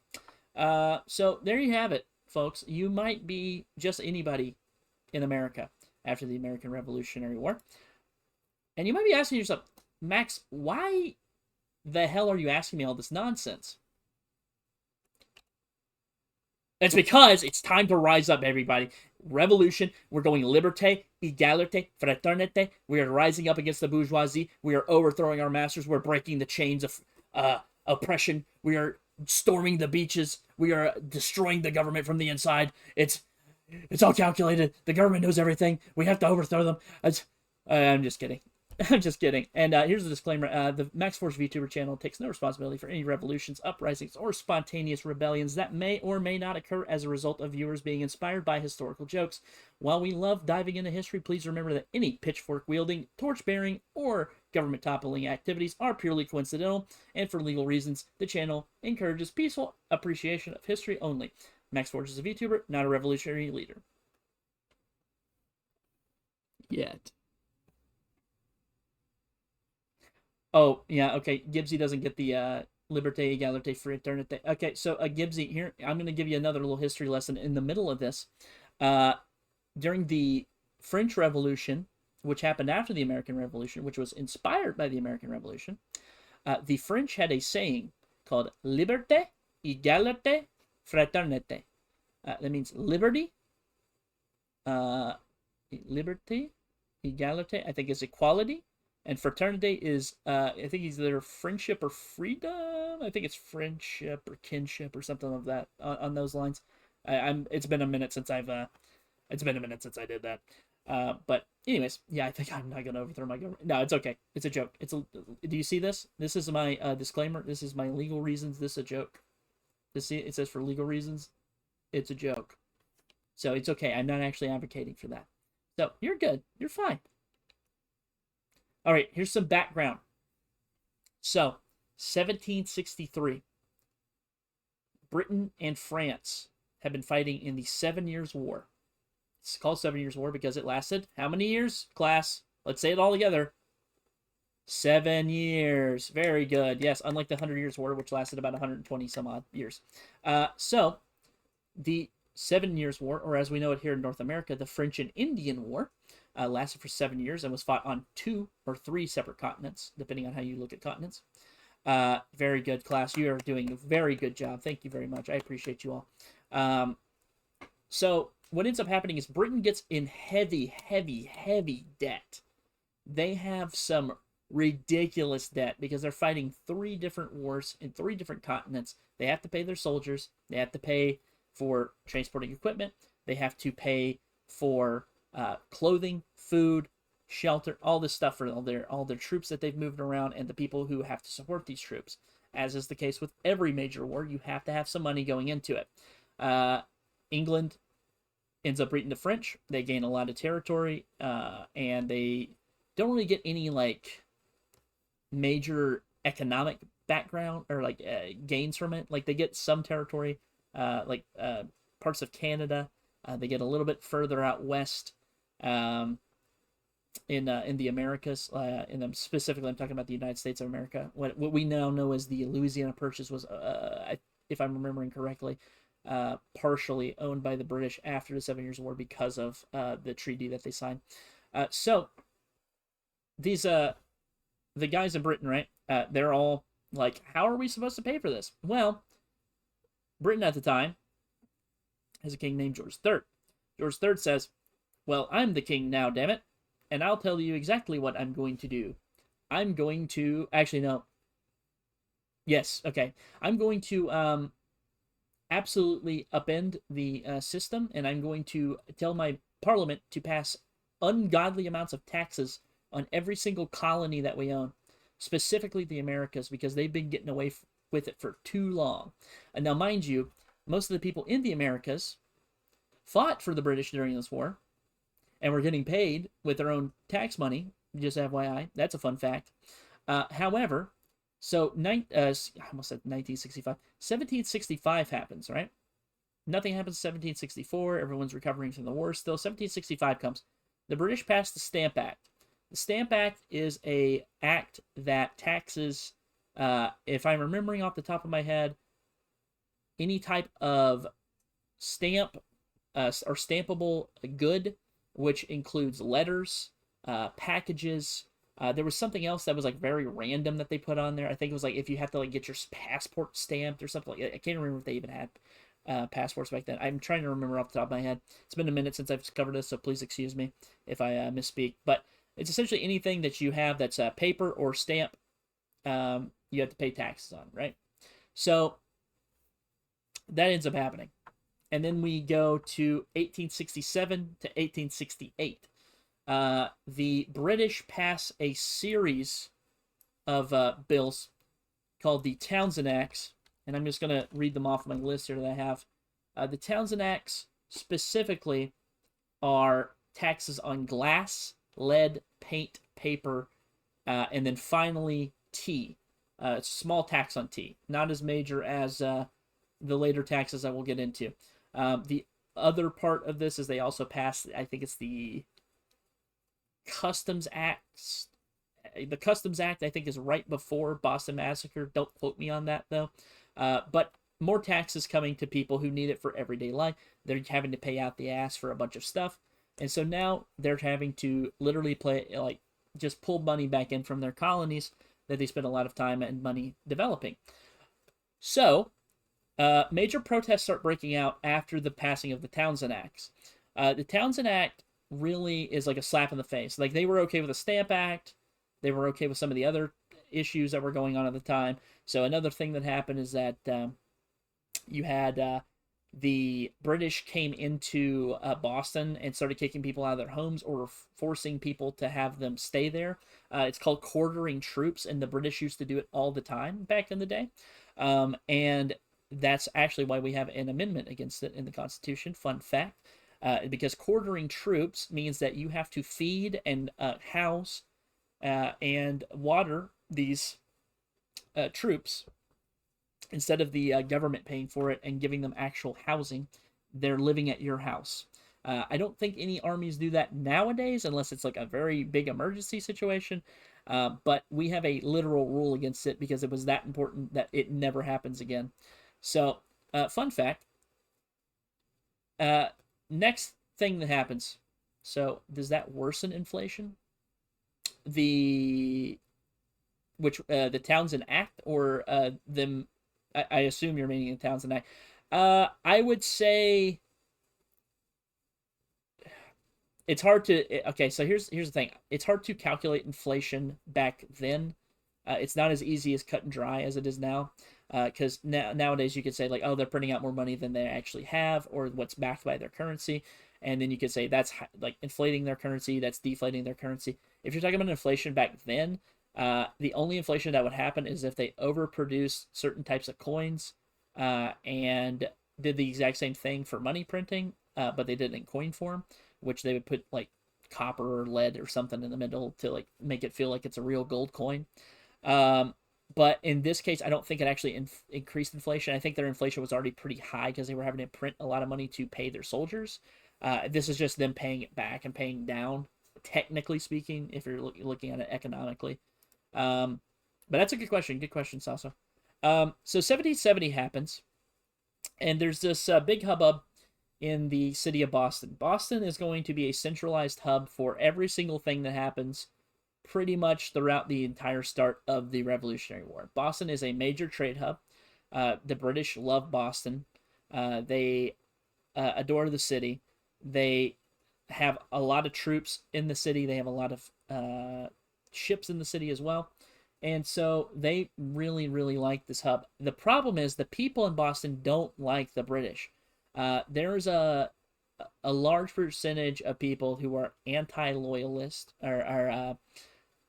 So there you have it, folks. You might be just anybody in America after the American Revolutionary War. And you might be asking yourself, Max, why the hell are you asking me all this nonsense? It's because it's time to rise up, everybody. Revolution. We're going liberté, égalité, fraternité. We are rising up against the bourgeoisie. We are overthrowing our masters. We're breaking the chains of oppression. We are storming the beaches. We are destroying the government from the inside. It's all calculated. The government knows everything. We have to overthrow them. I'm just kidding. I'm just kidding. And here's the disclaimer. The Max Forge VTuber channel takes no responsibility for any revolutions, uprisings, or spontaneous rebellions that may or may not occur as a result of viewers being inspired by historical jokes. While we love diving into history, please remember that any pitchfork-wielding, torch-bearing, or government-toppling activities are purely coincidental, and for legal reasons, the channel encourages peaceful appreciation of history only. Max Forge is a VTuber, not a revolutionary leader. Yet. Oh, yeah, okay. Gibbsy doesn't get the Liberté, Égalité, Fraternité. Okay, so Gibbsy, here, I'm going to give you another little history lesson in the middle of this. During the French Revolution, which happened after the American Revolution, which was inspired by the American Revolution, the French had a saying called Liberté, Égalité, Fraternité. That means liberty, liberty, égalité, I think is equality, and fraternity is, I think it's either friendship or freedom. I think it's friendship or kinship or something of that on those lines. It's been a minute since I did that. But anyways, yeah, I think I'm not gonna overthrow my government. No, it's okay. It's a joke. Do you see this? This is my disclaimer. This is my legal reasons. This is a joke. See, it says for legal reasons. It's a joke. So it's okay. I'm not actually advocating for that. So you're good. You're fine. All right, here's some background. So, 1763. Britain and France have been fighting in the 7 Years' War. It's called 7 Years' War because it lasted how many years, class? Let's say it all together. 7 years. Very good. Yes, unlike the 100 Years' War, which lasted about 120 some odd years. So, the 7 Years' War, or as we know it here in North America, the French and Indian War, lasted for 7 years and was fought on 2 or 3 separate continents, depending on how you look at continents. Very good, class. You are doing a very good job. Thank you very much. I appreciate you all. So what ends up happening is Britain gets in heavy debt. They have some ridiculous debt because they're fighting 3 different wars in 3 different continents. They have to pay their soldiers. They have to pay for transporting equipment. They have to pay for clothing, food, shelter, all this stuff for all their troops that they've moved around and the people who have to support these troops. As is the case with every major war, you have to have some money going into it. England ends up beating the French. They gain a lot of territory, and they don't really get any like major economic background or like gains from it. Like they get some territory, like parts of Canada. They get a little bit further out west. In the Americas, and specifically I'm talking about the United States of America. What we now know as the Louisiana Purchase was, if I'm remembering correctly, partially owned by the British after the 7 Years' War because of the treaty that they signed. So these the guys in Britain, right? They're all like, how are we supposed to pay for this? Well, Britain at the time has a king named George III. George III says, well, I'm the king now, damn it. And I'll tell you exactly what I'm going to do. I'm going to... Actually, no. Yes, okay. I'm going to absolutely upend the system, and I'm going to tell my parliament to pass ungodly amounts of taxes on every single colony that we own, specifically the Americas, because they've been getting away with it for too long. And now, mind you, most of the people in the Americas fought for the British during this war, and were getting paid with their own tax money, just FYI. That's a fun fact. However, so I almost said 1965. 1765 happens, right? Nothing happens in 1764. Everyone's recovering from the war still. 1765 comes. The British passed the Stamp Act. The Stamp Act is a act that taxes, if I'm remembering off the top of my head, any type of stamp or stampable good, which includes letters, packages. There was something else that was like very random that they put on there. I think it was like if you have to like get your passport stamped or something like that. I can't remember if they even had passports back then. I'm trying to remember off the top of my head. It's been a minute since I've covered this, so please excuse me if I misspeak. But it's essentially anything that you have that's paper or stamp, you have to pay taxes on, right? So that ends up happening. And then we go to 1867 to 1868. The British pass a series of bills called the Townshend Acts, and I'm just going to read them off my list here that I have. The Townshend Acts specifically are taxes on glass, lead, paint, paper, and then finally tea. It's a small tax on tea, not as major as the later taxes I will get into. The other part of this is they also passed, I think it's the Customs Act. The Customs Act, I think, is right before Boston Massacre. Don't quote me on that, though. But more taxes coming to people who need it for everyday life. They're having to pay out the ass for a bunch of stuff. And so now they're having to literally just pull money back in from their colonies that they spent a lot of time and money developing. So major protests start breaking out after the passing of the Townshend Acts. The Townshend Act really is like a slap in the face. Like, they were okay with the Stamp Act. They were okay with some of the other issues that were going on at the time. So another thing that happened is that you had the British came into Boston and started kicking people out of their homes or forcing people to have them stay there. It's called quartering troops, and the British used to do it all the time back in the day. And that's actually why we have an amendment against it in the Constitution. Fun fact. Because quartering troops means that you have to feed and house and water these troops instead of the government paying for it and giving them actual housing. They're living at your house. I don't think any armies do that nowadays unless it's like a very big emergency situation. But we have a literal rule against it because it was that important that it never happens again. So, fun fact. Next thing that happens. So, does that worsen inflation? The Townsend Act or them? I assume you're meaning the Townsend Act. I would say it's hard to. Okay, so here's the thing. It's hard to calculate inflation back then. It's not as easy as cut and dry as it is now. Because nowadays you could say like, oh, they're printing out more money than they actually have, or what's backed by their currency, and then you could say that's like inflating their currency, that's deflating their currency. If you're talking about inflation back then, the only inflation that would happen is if they overproduced certain types of coins, and did the exact same thing for money printing, but they did it in coin form, which they would put like copper or lead or something in the middle to like make it feel like it's a real gold coin. But in this case, I don't think it actually increased inflation. I think their inflation was already pretty high because they were having to print a lot of money to pay their soldiers. This is just them paying it back and paying down, technically speaking, if you're looking at it economically. But that's a good question. Good question, Sasso. So 1770 happens, and there's this big hubbub in the city of Boston. Boston is going to be a centralized hub for every single thing that happens pretty much throughout the entire start of the Revolutionary War. Boston is a major trade hub. The British love Boston. They adore the city. They have a lot of troops in the city. They have a lot of ships in the city as well. And so they really, really like this hub. The problem is the people in Boston don't like the British. There's a large percentage of people who are anti-loyalist, or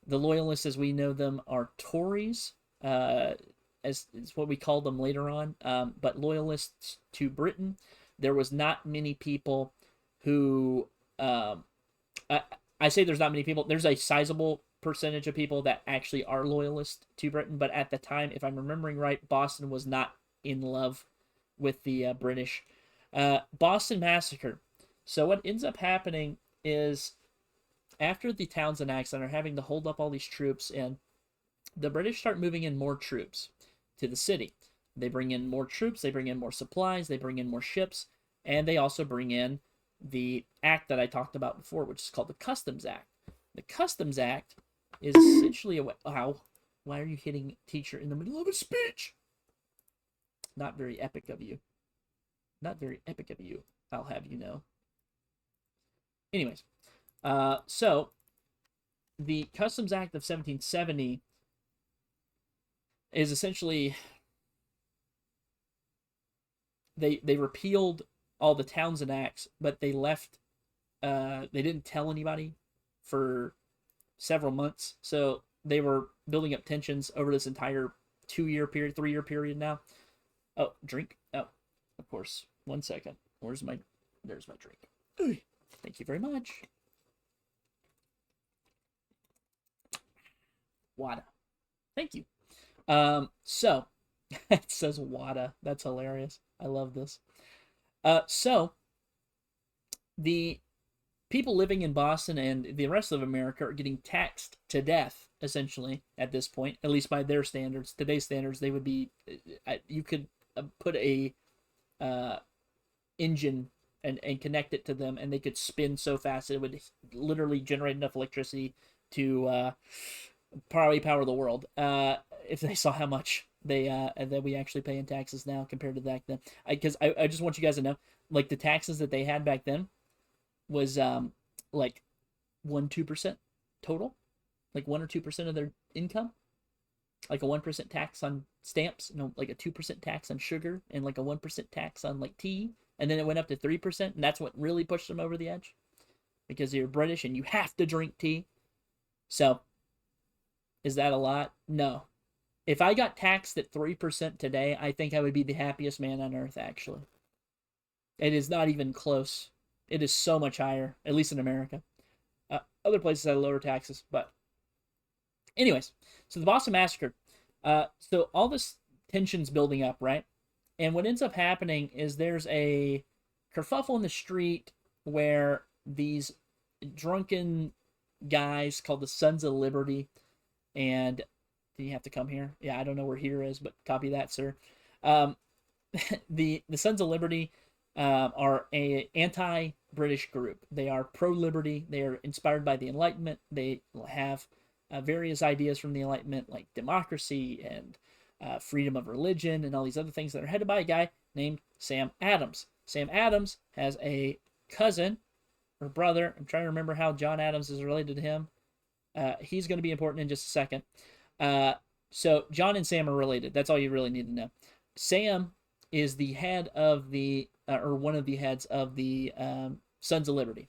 the loyalists as we know them are Tories, as is what we call them later on, but loyalists to Britain. There was not many people who, I say there's not many people, there's a sizable percentage of people that actually are loyalist to Britain, but at the time, if I'm remembering right, Boston was not in love with the British. Boston Massacre. So what ends up happening is after the Townsend Acts and are having to hold up all these troops, and the British start moving in more troops to the city. They bring in more troops, they bring in more supplies, they bring in more ships, and they also bring in the act that I talked about before, which is called the Customs Act. The Customs Act is essentially a way... Wow. Why are you hitting teacher in the middle of a speech? Not very epic of you. Not very epic of you, I'll have you know. Anyways. So, the Customs Act of 1770 is essentially... They repealed all the Townsend Acts, but they left... they didn't tell anybody for several months. So, they were building up tensions over this entire 2-year period, 3-year period now. Oh, drink? Oh, of course. 1 second. There's my drink. Ooh, thank you very much. Wada. Thank you. So, it says Wada. That's hilarious. I love this. So, the people living in Boston and the rest of America are getting taxed to death, essentially, at this point, at least by their standards. Today's standards, they would be, you could put a engine and connect it to them, and they could spin so fast that it would literally generate enough electricity to probably power the world, if they saw how much that we actually pay in taxes now compared to back then. Because I just want you guys to know, like, the taxes that they had back then was like 1-2% total, like 1 or 2% of their income, like a 1% tax on stamps, like a 2% tax on sugar, and like a 1% tax on like tea, and then it went up to 3%, and that's what really pushed them over the edge, because you're British and you have to drink tea. So, is that a lot? No. If I got taxed at 3% today, I think I would be the happiest man on earth, actually. It is not even close. It is so much higher, at least in America. Other places have lower taxes, but anyways, so the Boston Massacre. So all this tension's building up, right? And what ends up happening is there's a kerfuffle in the street where these drunken guys called the Sons of Liberty, and do you have to come here? Yeah, I don't know where here is, but copy that, sir. The Sons of Liberty are a anti-British group. They are pro-liberty. They are inspired by the Enlightenment. They have various ideas from the Enlightenment, like democracy and freedom of religion and all these other things that are headed by a guy named Sam Adams. Sam Adams has a cousin or brother. I'm trying to remember how John Adams is related to him. He's going to be important in just a second. So John and Sam are related. That's all you really need to know. Sam is the head of the, or one of the heads of the Sons of Liberty.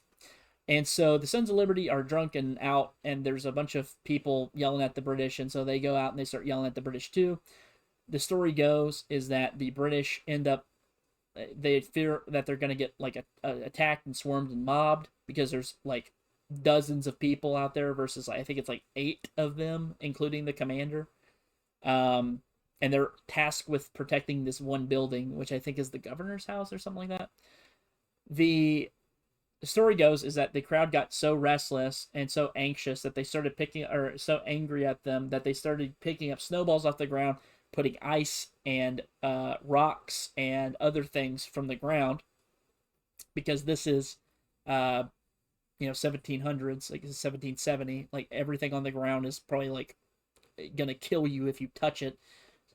And so the Sons of Liberty are drunk and out, and there's a bunch of people yelling at the British, and so they go out and they start yelling at the British too. The story goes is that the British end up, they fear that they're going to get like attacked and swarmed and mobbed because there's like dozens of people out there versus I think it's like 8 of them, including the commander. And they're tasked with protecting this one building, which I think is the governor's house or something like that. The story goes is that the crowd got so restless and so anxious that they started so angry at them that they started picking up snowballs off the ground, putting ice and rocks and other things from the ground, because this is 1700s, like 1770, like everything on the ground is probably like gonna kill you if you touch it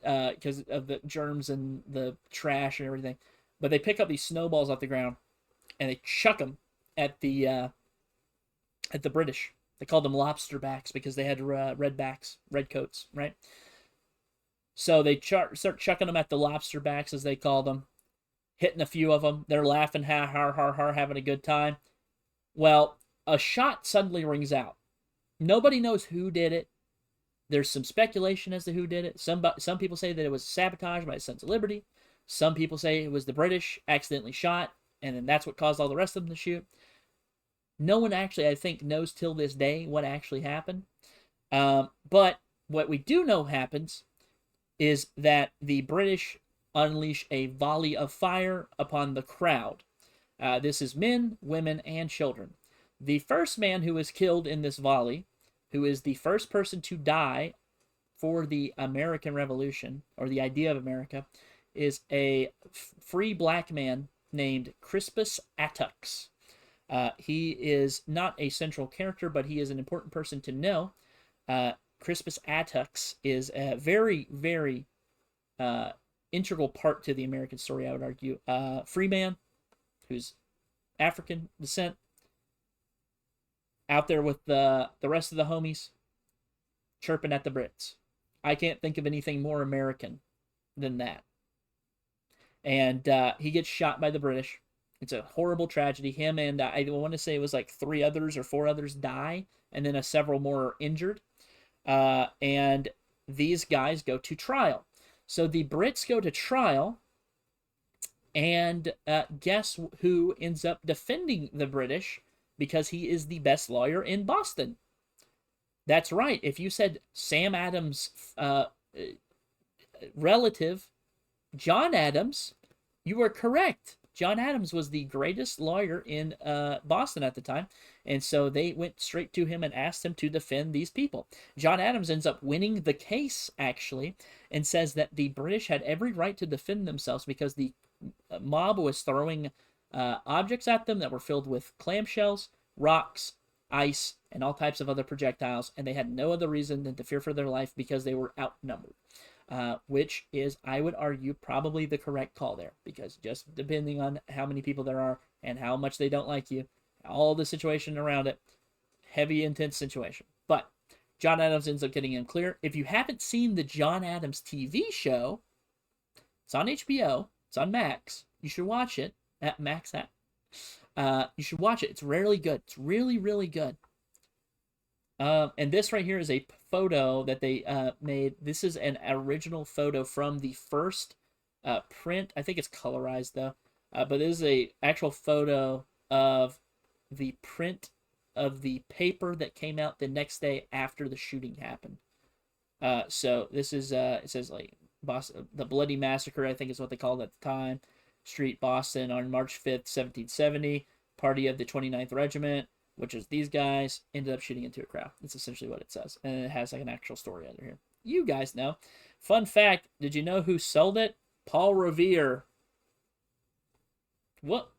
because of the germs and the trash and everything. But they pick up these snowballs off the ground and they chuck them at the British. They called them lobster backs because they had red coats, right? So they start chucking them at the lobster backs, as they call them, hitting a few of them. They're laughing, having a good time. Well, a shot suddenly rings out. Nobody knows who did it. There's some speculation as to who did it. Some people say that it was sabotage by the Sons of Liberty. Some people say it was the British accidentally shot, and then that's what caused all the rest of them to shoot. No one actually, I think, knows till this day what actually happened. But what we do know happens is that the British unleash a volley of fire upon the crowd. This is men, women, and children. The first man who was killed in this volley, who is the first person to die for the American Revolution, or the idea of America, is a free black man named Crispus Attucks. He is not a central character, but he is an important person to know. Crispus Attucks is a very, very integral part to the American story, I would argue. Free man who's African descent, out there with the rest of the homies, chirping at the Brits. I can't think of anything more American than that. And he gets shot by the British. It's a horrible tragedy. Him and I want to say it was like 3 others or 4 others die, and then several more are injured. And these guys go to trial. So the Brits go to trial, and guess who ends up defending the British? Because he is the best lawyer in Boston. That's right. If you said Sam Adams' relative, John Adams, you were correct. John Adams was the greatest lawyer in Boston at the time, and so they went straight to him and asked him to defend these people. John Adams ends up winning the case, actually, and says that the British had every right to defend themselves because the mob was throwing objects at them that were filled with clamshells, rocks, ice, and all types of other projectiles, and they had no other reason than to fear for their life because they were outnumbered. Which is, I would argue, probably the correct call there, because just depending on how many people there are and how much they don't like you, all the situation around it, heavy, intense situation. But John Adams ends up getting in clear. If you haven't seen the John Adams TV show, it's on HBO, it's on Max, you should watch it, at Max app. You should watch it, it's rarely good, it's really, really good. And this right here is a photo that they made. This is an original photo from the first print. I think it's colorized though, but this is a actual photo of the print of the paper that came out the next day after the shooting happened. So this is it says like Boston, the Bloody Massacre, I think is what they called it at the time. Street, Boston, on March 5th, 1770. Party of the 29th Regiment, which is these guys, ended up shooting into a crowd. That's essentially what it says. And it has like an actual story under here. You guys know. Fun fact, did you know who sold it? Paul Revere. What?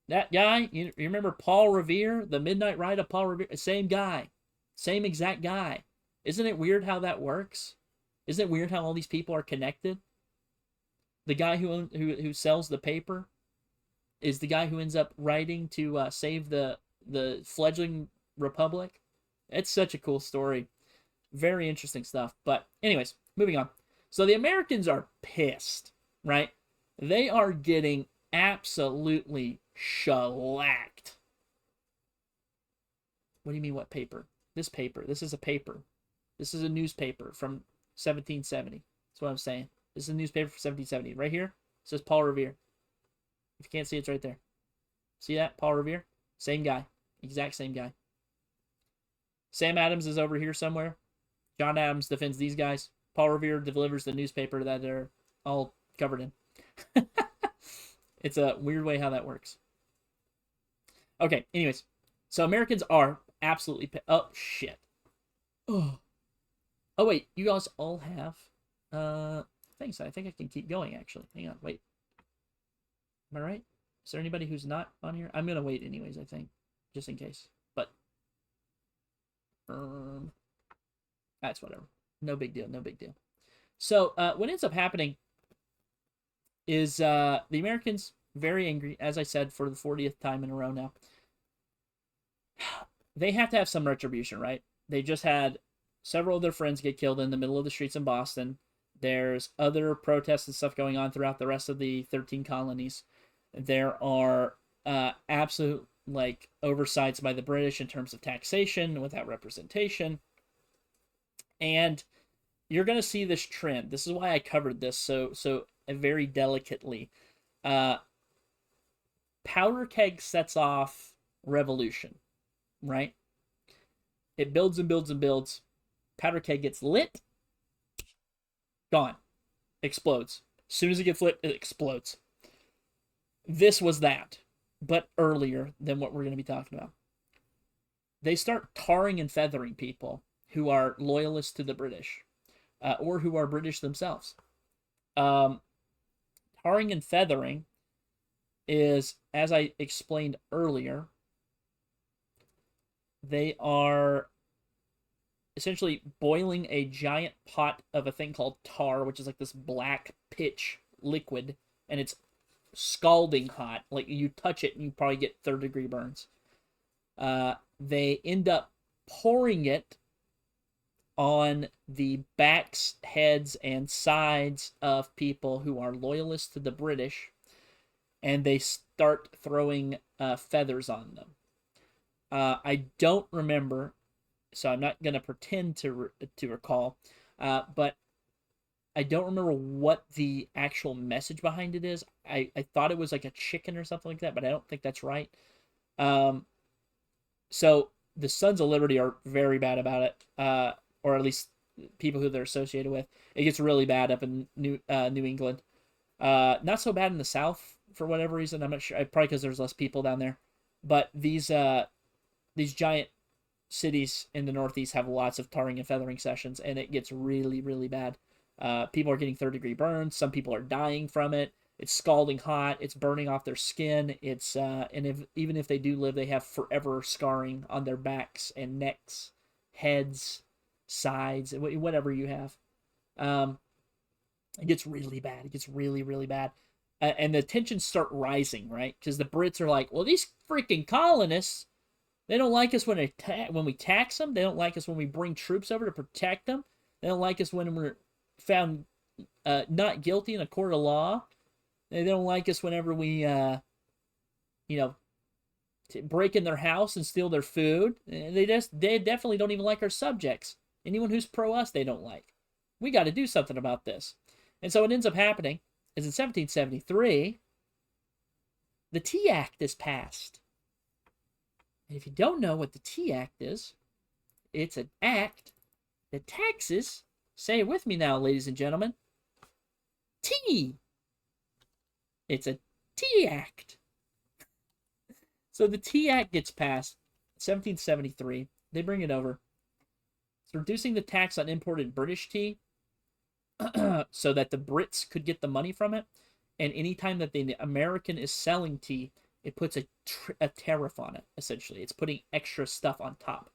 That guy? You remember Paul Revere? The Midnight Ride of Paul Revere? Same guy. Same exact guy. Isn't it weird how that works? Isn't it weird how all these people are connected? The guy who sells the paper is the guy who ends up writing to save the fledgling republic. It's such a cool story. Very interesting stuff. But anyways, moving on. So the Americans are pissed, right? They are getting absolutely shellacked. What do you mean what paper? This paper. This is a paper. This is a newspaper from 1770. That's what I'm saying. This is a newspaper from 1770. Right here, it says Paul Revere. If you can't see, it's right there. See that? Paul Revere? Same guy. Exact same guy. Sam Adams is over here somewhere. John Adams defends these guys. Paul Revere delivers the newspaper that they're all covered in. It's a weird way how that works. Okay, anyways. So Americans are absolutely... Oh, shit. Oh, wait. You guys all have... Thanks. I think I can keep going, actually. Hang on. Wait. Am I right? Is there anybody who's not on here? I'm going to wait anyways, I think. Just in case. But, that's whatever. No big deal. No big deal. So, what ends up happening is the Americans, very angry, as I said, for the 40th time in a row now. They have to have some retribution, right? They just had several of their friends get killed in the middle of the streets in Boston. There's other protests and stuff going on throughout the rest of the 13 colonies. There are absolute like oversights by the British in terms of taxation without representation. And you're going to see this trend. This is why I covered this so very delicately. Powder keg sets off revolution, right? It builds and builds and builds. Powder keg gets lit. Gone. Explodes. As soon as it gets lit, it explodes. This was that, but earlier than what we're going to be talking about. They start tarring and feathering people who are loyalists to the British, or who are British themselves. Tarring and feathering is, as I explained earlier, they are essentially boiling a giant pot of a thing called tar, which is like this black pitch liquid, and it's scalding hot. Like, you touch it and you probably get third-degree burns. They end up pouring it on the backs, heads, and sides of people who are loyalists to the British, and they start throwing feathers on them. I don't remember, so I'm not going to pretend to recall, but I don't remember what the actual message behind it is. I thought it was like a chicken or something like that, but I don't think that's right. So the Sons of Liberty are very bad about it, or at least people who they're associated with. It gets really bad up in New England. Not so bad in the South for whatever reason. I'm not sure. Probably because there's less people down there. But these giant cities in the Northeast have lots of tarring and feathering sessions, and it gets really, really bad. People are getting third-degree burns. Some people are dying from it. It's scalding hot. It's burning off their skin. It's even if they do live, they have forever scarring on their backs and necks, heads, sides, whatever you have. It gets really bad. It gets really, really bad. And the tensions start rising, right? Because the Brits are like, well, these freaking colonists, they don't like us when we tax them. They don't like us when we bring troops over to protect them. They don't like us when we're found not guilty in a court of law. They don't like us whenever we, break in their house and steal their food. They definitely don't even like our subjects. Anyone who's pro us, they don't like. We got to do something about this. And so what ends up happening is in 1773, the Tea Act is passed. And if you don't know what the Tea Act is, it's an act that taxes, say it with me now, ladies and gentlemen, tea. It's a Tea Act. So the Tea Act gets passed, 1773. They bring it over. It's reducing the tax on imported British tea so that the Brits could get the money from it. And anytime that the American is selling tea, it puts a tariff on it, essentially. It's putting extra stuff on top.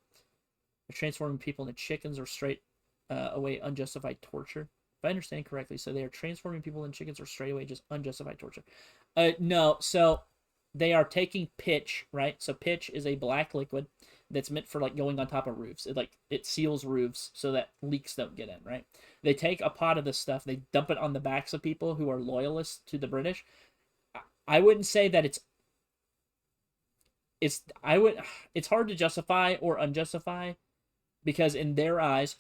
They're transforming people into chickens or straight away unjustified torture. If I understand correctly, so they are transforming people into chickens or straight away just unjustified torture. No, so they are taking pitch, right? So pitch is a black liquid that's meant for like going on top of roofs. It seals roofs so that leaks don't get in, right? They take a pot of this stuff, they dump it on the backs of people who are loyalists to the British. I wouldn't say that it's hard to justify or unjustify, because in their eyes,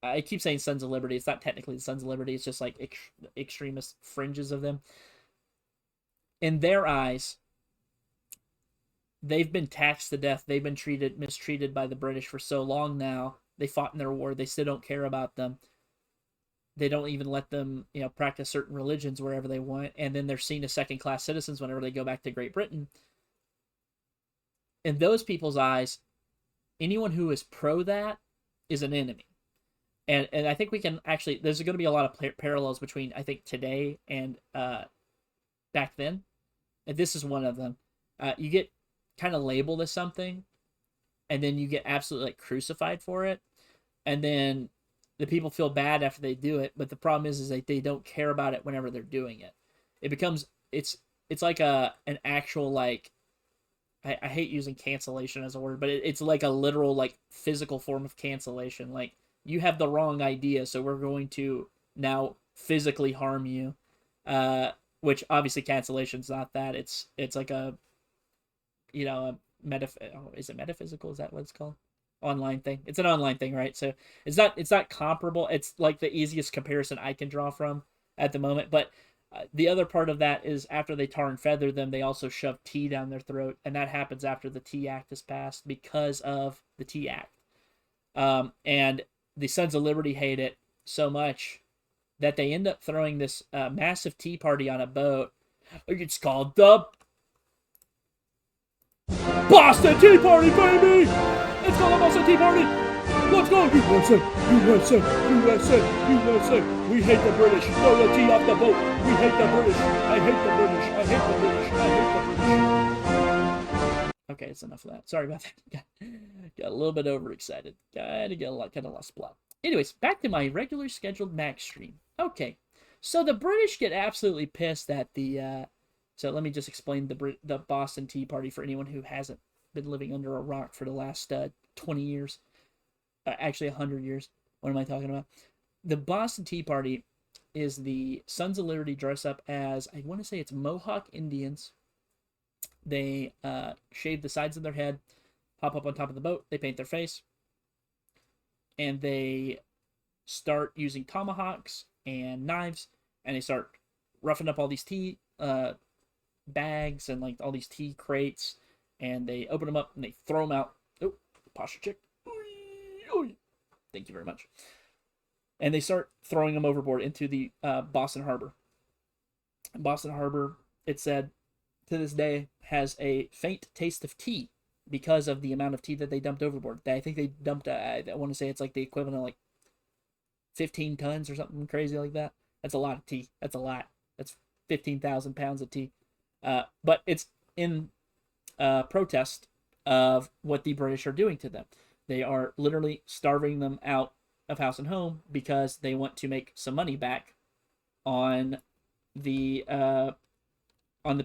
I keep saying Sons of Liberty, it's not technically the Sons of Liberty, it's just like extremist fringes of them. In their eyes, they've been taxed to death. They've been mistreated by the British for so long now. They fought in their war. They still don't care about them. They don't even let them, practice certain religions wherever they want. And then they're seen as second-class citizens whenever they go back to Great Britain. In those people's eyes, anyone who is pro that is an enemy. And I think we can actually, there's going to be a lot of parallels between, I think, today and back then. And this is one of them. You get kind of labeled as something, and then you get absolutely crucified for it. And then the people feel bad after they do it, but the problem is that they don't care about it whenever they're doing it. It becomes, it's like an actual, I hate using cancellation as a word, but it's like a literal, physical form of cancellation. Like, you have the wrong idea, so we're going to now physically harm you. Which obviously cancellation's not that. It's like a, is it metaphysical? Is that what it's called? Online thing. It's an online thing, right? So it's not comparable. It's like the easiest comparison I can draw from at the moment. But the other part of that is after they tar and feather them, they also shove tea down their throat, and that happens after the Tea Act is passed because of the Tea Act. And the Sons of Liberty hate it so much that they end up throwing this massive tea party on a boat. It's called the Boston Tea Party, baby! It's called the Boston Tea Party! Let's go! USA! USA! USA! USA! We hate the British! Throw the tea off the boat! We hate the British! I hate the British! I hate the British! I hate the British! Okay, it's enough of that. Sorry about that. Got a little bit overexcited. Kind of lost plot. Anyways, back to my regular scheduled Mac stream. Okay, so the British get absolutely pissed at the, so let me just explain the Boston Tea Party for anyone who hasn't been living under a rock for the last 20 years. Actually, 100 years. What am I talking about? The Boston Tea Party is the Sons of Liberty dress up as, I want to say it's Mohawk Indians. They shave the sides of their head, hop up on top of the boat, they paint their face, and they start using tomahawks and knives, and they start roughing up all these tea bags and all these tea crates, and they open them up and they throw them out. Oh, posture check. Thank you very much. And they start throwing them overboard into the Boston Harbor. Boston Harbor, it said, to this day, has a faint taste of tea because of the amount of tea that they dumped overboard. I think they dumped, I want to say it's the equivalent of 15 tons or something crazy like that. That's a lot of tea. That's a lot. That's 15,000 pounds of tea. But it's in protest of what the British are doing to them. They are literally starving them out of house and home because they want to make some money back on the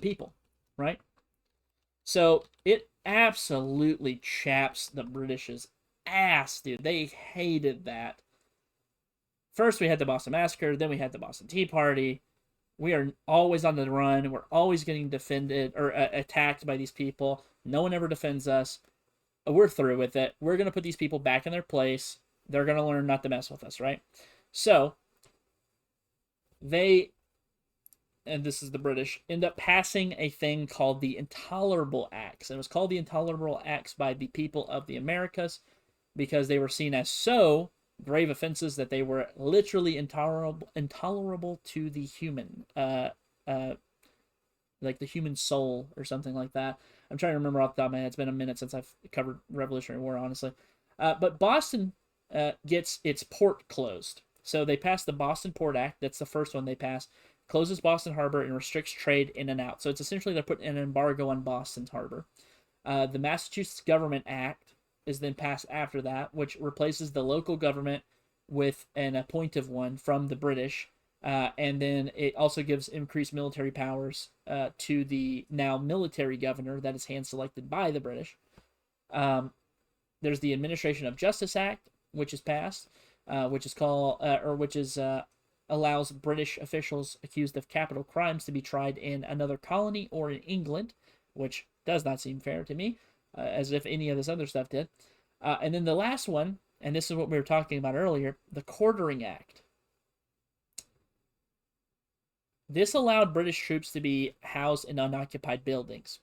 people, right? So it absolutely chaps the British's ass, dude. They hated that. First we had the Boston Massacre, then we had the Boston Tea Party. We are always on the run. We're always getting defended or attacked by these people. No one ever defends us. We're through with it. We're going to put these people back in their place. They're going to learn not to mess with us, right? So, they, and this is the British, end up passing a thing called the Intolerable Acts. It was called the Intolerable Acts by the people of the Americas because they were seen as so grave offenses that they were literally intolerable to the human, like the human soul or something like that. I'm trying to remember off the top of my head. It's been a minute since I've covered Revolutionary War, honestly. But Boston gets its port closed. So they passed the Boston Port Act. That's the first one they passed. Closes Boston Harbor and restricts trade in and out. So it's essentially they're putting an embargo on Boston's harbor. The Massachusetts Government Act is then passed after that, which replaces the local government with an appointive one from the British. And then it also gives increased military powers to the now military governor that is hand-selected by the British. There's the Administration of Justice Act, which is passed, which allows British officials accused of capital crimes to be tried in another colony or in England, which does not seem fair to me, as if any of this other stuff did. And then the last one, and this is what we were talking about earlier, the Quartering Act. This allowed British troops to be housed in unoccupied buildings.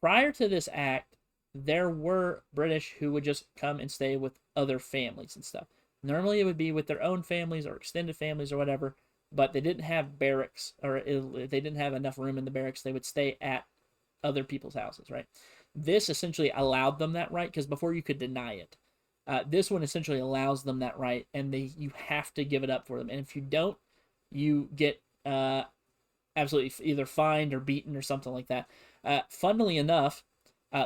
Prior to this act, there were British who would just come and stay with other families and stuff. Normally it would be with their own families or extended families or whatever, but they didn't have barracks, or they didn't have enough room in the barracks. They would stay at other people's houses, right? This essentially allowed them that right, because before you could deny it. This one essentially allows them that right, and you have to give it up for them. And if you don't, you get absolutely either fined or beaten or something like that. Funnily enough,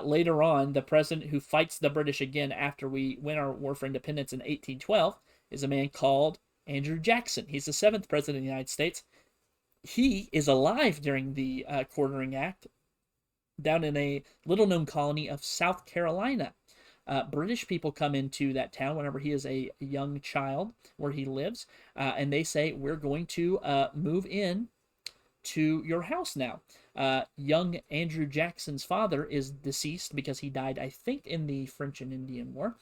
later on, the president who fights the British again after we win our war for independence in 1812 is a man called Andrew Jackson. He's the 7th president of the United States. He is alive during the Quartering Act down in a little-known colony of South Carolina. British people come into that town whenever he is a young child where he lives, and they say, we're going to move in to your house now. Young Andrew Jackson's father is deceased because he died, I think, in the French and Indian War.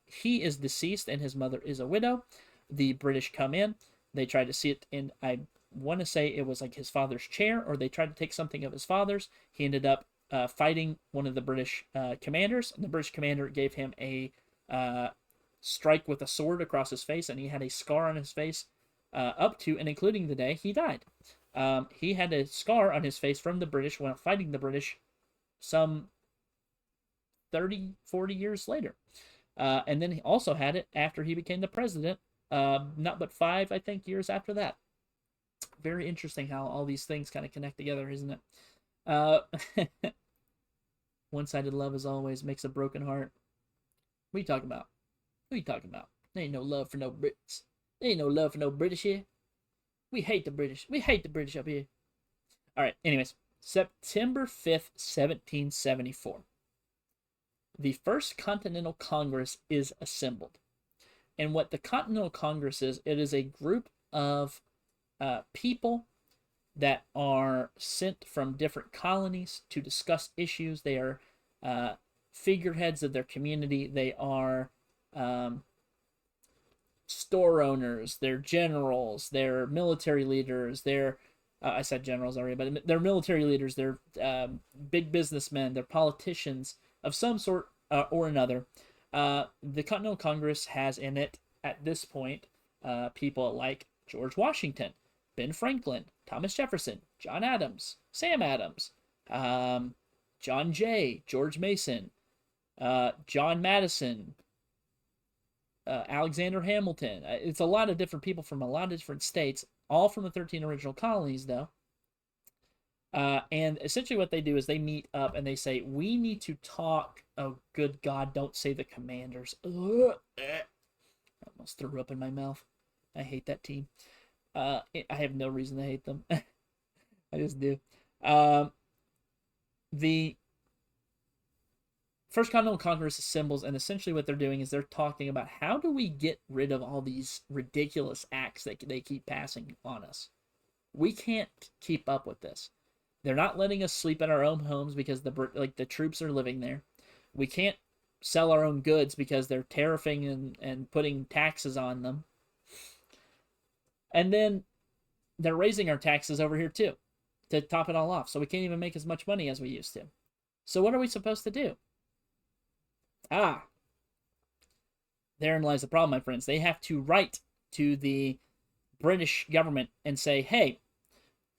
He is deceased and his mother is a widow. The British come in. They try to sit in, I want to say it was like his father's chair, or they tried to take something of his father's. He ended up fighting one of the British commanders, and the British commander gave him a strike with a sword across his face, and he had a scar on his face up to and including the day he died. He had a scar on his face from the British when fighting the British some 30, 40 years later. And then he also had it after he became the president, not but 5, I think, years after that. Very interesting how all these things kind of connect together, isn't it? One-sided love, as always, makes a broken heart. What are you talking about? What are you talking about? There ain't no love for no Brits. There ain't no love for no British here. We hate the British. We hate the British up here. All right, anyways. September 5th, 1774. The First Continental Congress is assembled. And what the Continental Congress is, it is a group of people that are sent from different colonies to discuss issues. They are figureheads of their community. They are store owners. They're generals. They're military leaders. They're I said generals already, but they're military leaders. They're big businessmen. They're politicians of some sort or another. The Continental Congress has in it, at this point, people like George Washington, Ben Franklin, Thomas Jefferson, John Adams, Sam Adams, John Jay, George Mason, John Madison, Alexander Hamilton. It's a lot of different people from a lot of different states, all from the 13 original colonies, though. And essentially what they do is they meet up and they say, we need to talk. Oh, good God, don't say the Commanders. I almost threw up in my mouth. I hate that team. I have no reason to hate them. I just do. The First Continental Congress assembles, and essentially what they're doing is they're talking about how do we get rid of all these ridiculous acts that they keep passing on us. We can't keep up with this. They're not letting us sleep in our own homes because the troops are living there. We can't sell our own goods because they're tariffing and putting taxes on them. And then they're raising our taxes over here too, to top it all off. So we can't even make as much money as we used to. So what are we supposed to do? Therein lies the problem, my friends. They have to write to the British government and say, hey,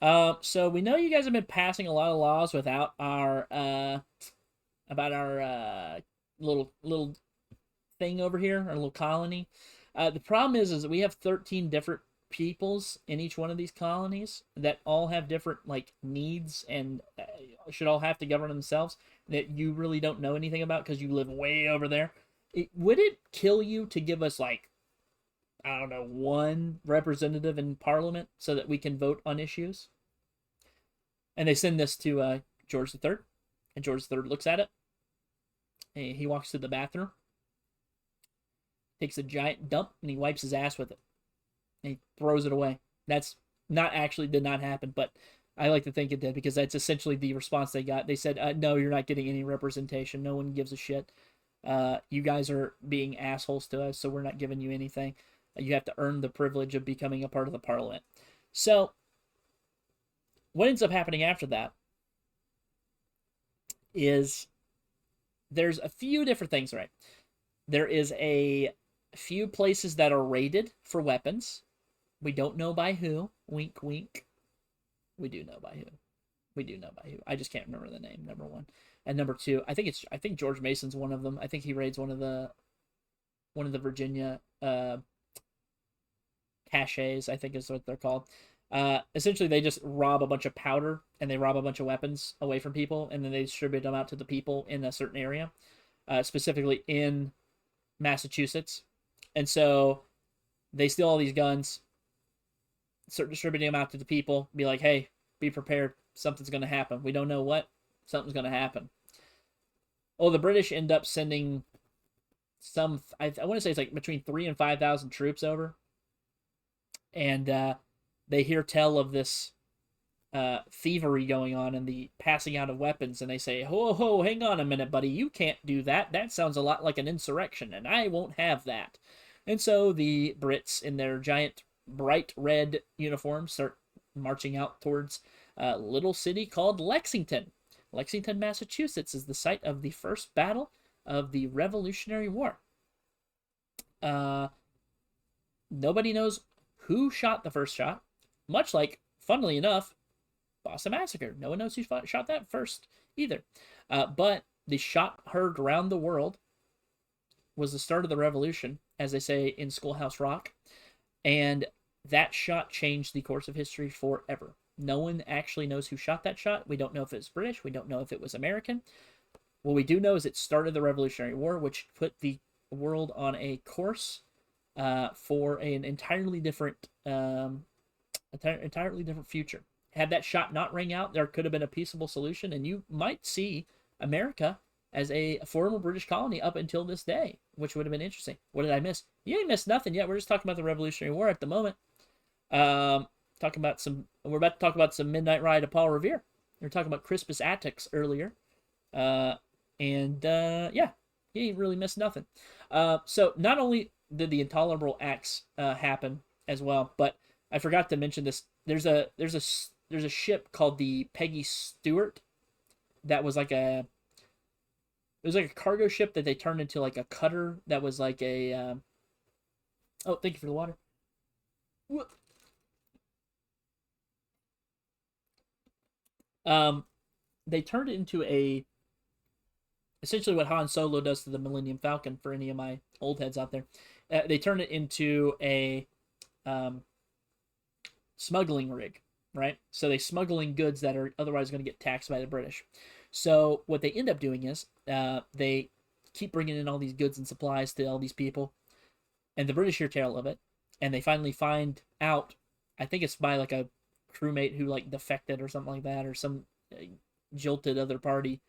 so we know you guys have been passing a lot of laws without our little thing over here, our little colony. The problem is that we have 13 different peoples in each one of these colonies that all have different like needs and should all have to govern themselves that you really don't know anything about because you live way over there. Would it kill you to give us like, I don't know, one representative in Parliament so that we can vote on issues? And they send this to George III, and George III looks at it. And he walks to the bathroom, takes a giant dump, and he wipes his ass with it. And he throws it away. That's did not happen, but I like to think it did because that's essentially the response they got. They said, no, you're not getting any representation. No one gives a shit. You guys are being assholes to us, so we're not giving you anything. You have to earn the privilege of becoming a part of the Parliament. So, what ends up happening after that is there's a few different things, right? There is a few places that are raided for weapons. We don't know by who. Wink, wink. We do know by who. We do know by who. I just can't remember the name, number one. And number two, I think George Mason's one of them. I think he raids one of the Virginia caches, I think is what they're called. Essentially, they just rob a bunch of powder and they rob a bunch of weapons away from people, and then they distribute them out to the people in a certain area, specifically in Massachusetts. And so they steal all these guns, start distributing them out to the people, be like, hey, be prepared. Something's going to happen. We don't know what. Something's going to happen. Oh, the British end up sending some, I want to say it's like between 3,000 and 5,000 troops over. And they hear tell of this thievery going on and the passing out of weapons. And they say, ho, hang on a minute, buddy. You can't do that. That sounds a lot like an insurrection, and I won't have that. And so the Brits, in their giant bright red uniforms, start marching out towards a little city called Lexington. Lexington, Massachusetts is the site of the first battle of the Revolutionary War. Nobody knows who shot the first shot, much like, funnily enough, Boston Massacre. No one knows who shot that first either. But the shot heard around the world was the start of the revolution, as they say in Schoolhouse Rock. And that shot changed the course of history forever. No one actually knows who shot that shot. We don't know if it was British. We don't know if it was American. What we do know is it started the Revolutionary War, which put the world on a course for an entirely different future. Had that shot not ring out, there could have been a peaceable solution, and you might see America as a former British colony up until this day, which would have been interesting. What did I miss? You ain't missed nothing yet. We're just talking about the Revolutionary War at the moment. We're about to talk about some Midnight Ride of Paul Revere. We were talking about Crispus Attucks earlier. Yeah, you ain't really missed nothing. So not only did the intolerable acts happen as well, but I forgot to mention this. There's a ship called the Peggy Stewart that was like a cargo ship that they turned into like a cutter that was like a oh, thank you for the water. They turned it into essentially what Han Solo does to the Millennium Falcon, for any of my old heads out there. They turned it into a smuggling rig, right? So they smuggling goods that are otherwise going to get taxed by the British. So what they end up doing is they keep bringing in all these goods and supplies to all these people, and the British hear tale of it, and they finally find out, I think it's by like a crewmate who like defected or something like that, or some jilted other party.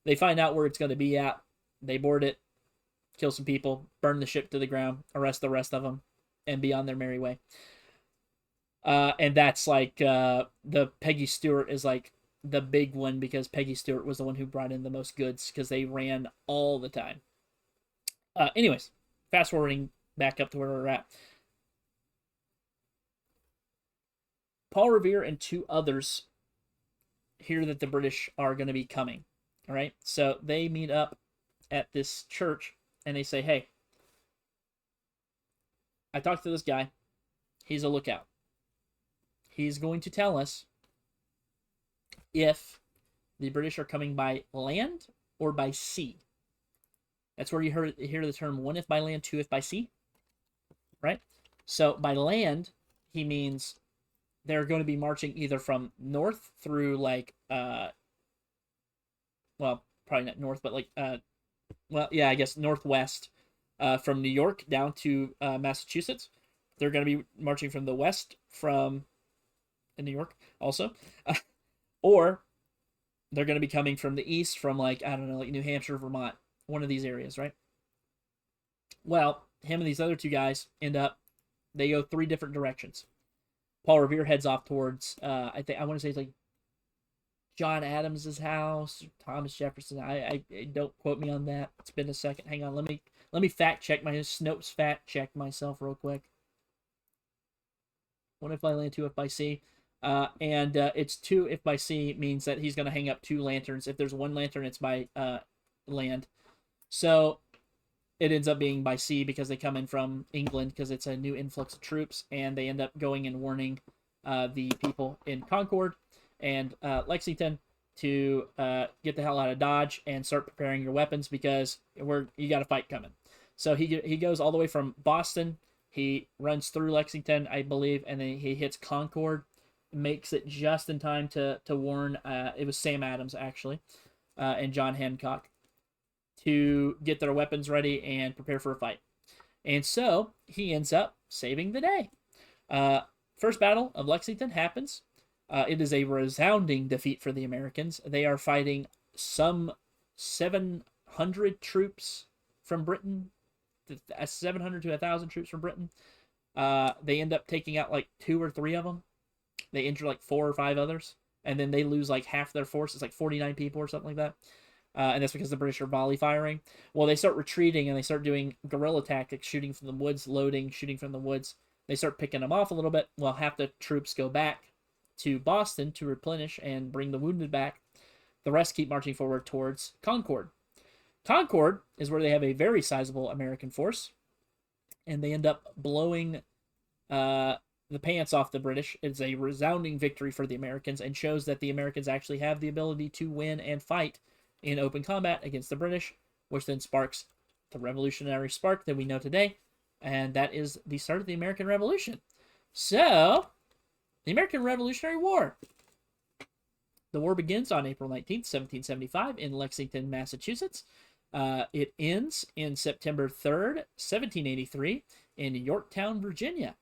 They find out where it's going to be at. They board it, kill some people, burn the ship to the ground, arrest the rest of them, and be on their merry way. And that's like the Peggy Stewart is like the big one because Peggy Stewart was the one who brought in the most goods because they ran all the time. Anyways, fast forwarding back up to where we're at. Paul Revere and 2 others hear that the British are going to be coming. All right, so they meet up at this church and they say, "Hey, I talked to this guy. He's a lookout. He's going to tell us if the British are coming by land or by sea." That's where you hear the term 1 if by land, 2 if by sea, right? So by land, he means they're going to be marching either from north through like, well, probably not north, but like, well, yeah, I guess northwest, from New York down to Massachusetts. They're going to be marching from the west from in New York also, or they're going to be coming from the east from like, I don't know, like New Hampshire, Vermont, one of these areas, right? Well, him and these other 2 guys they go 3 different directions. Paul Revere heads off towards, I want to say it's like John Adams's house, Thomas Jefferson. I don't quote me on that. It's been a second. Hang on, let me fact check my Snopes fact check myself real quick. 1 if by land, 2 if by sea. And it's 2 if by sea means that he's going to hang up 2 lanterns. If there's 1 lantern, it's by land. So it ends up being by sea because they come in from England because it's a new influx of troops, and they end up going and warning the people in Concord and Lexington to get the hell out of Dodge and start preparing your weapons because you got a fight coming. So he goes all the way from Boston. He runs through Lexington, I believe, and then he hits Concord, makes it just in time to warn. It was Sam Adams actually, and John Hancock, to get their weapons ready and prepare for a fight. And so he ends up saving the day. First Battle of Lexington happens. It is a resounding defeat for the Americans. They are fighting some 700 troops from Britain, 700 to 1,000 troops from Britain. They end up taking out like 2 or 3 of them. They injure like 4 or 5 others. And then they lose like half their force. It's like 49 people or something like that. And that's because the British are volley firing. Well, they start retreating and they start doing guerrilla tactics, shooting from the woods, loading, shooting from the woods. They start picking them off a little bit. Well, half the troops go back to Boston to replenish and bring the wounded back. The rest keep marching forward towards Concord. Concord is where they have a very sizable American force, and they end up blowing the pants off the British. It's a resounding victory for the Americans and shows that the Americans actually have the ability to win and fight in open combat against the British, which then sparks the revolutionary spark that we know today, and that is the start of the American Revolution. So, the American Revolutionary War. The war begins on April 19th, 1775 in Lexington, Massachusetts. It ends in September 3rd, 1783 in Yorktown, Virginia.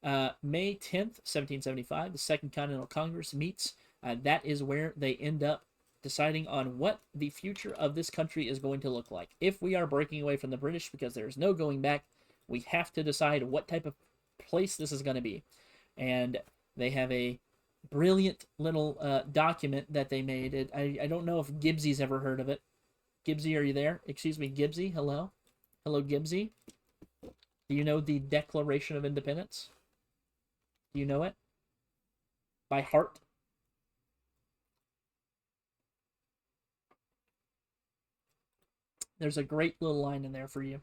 May 10th, 1775, the Second Continental Congress meets. That is where they end up deciding on what the future of this country is going to look like. If we are breaking away from the British because there's no going back, we have to decide what type of place this is going to be. And they have a brilliant little document that they made. I don't know if Gibbsy's ever heard of it. Gibbsy, are you there? Excuse me, Gibbsy, hello? Hello, Gibbsy? Do you know the Declaration of Independence? Do you know it? By heart? There's a great little line in there for you.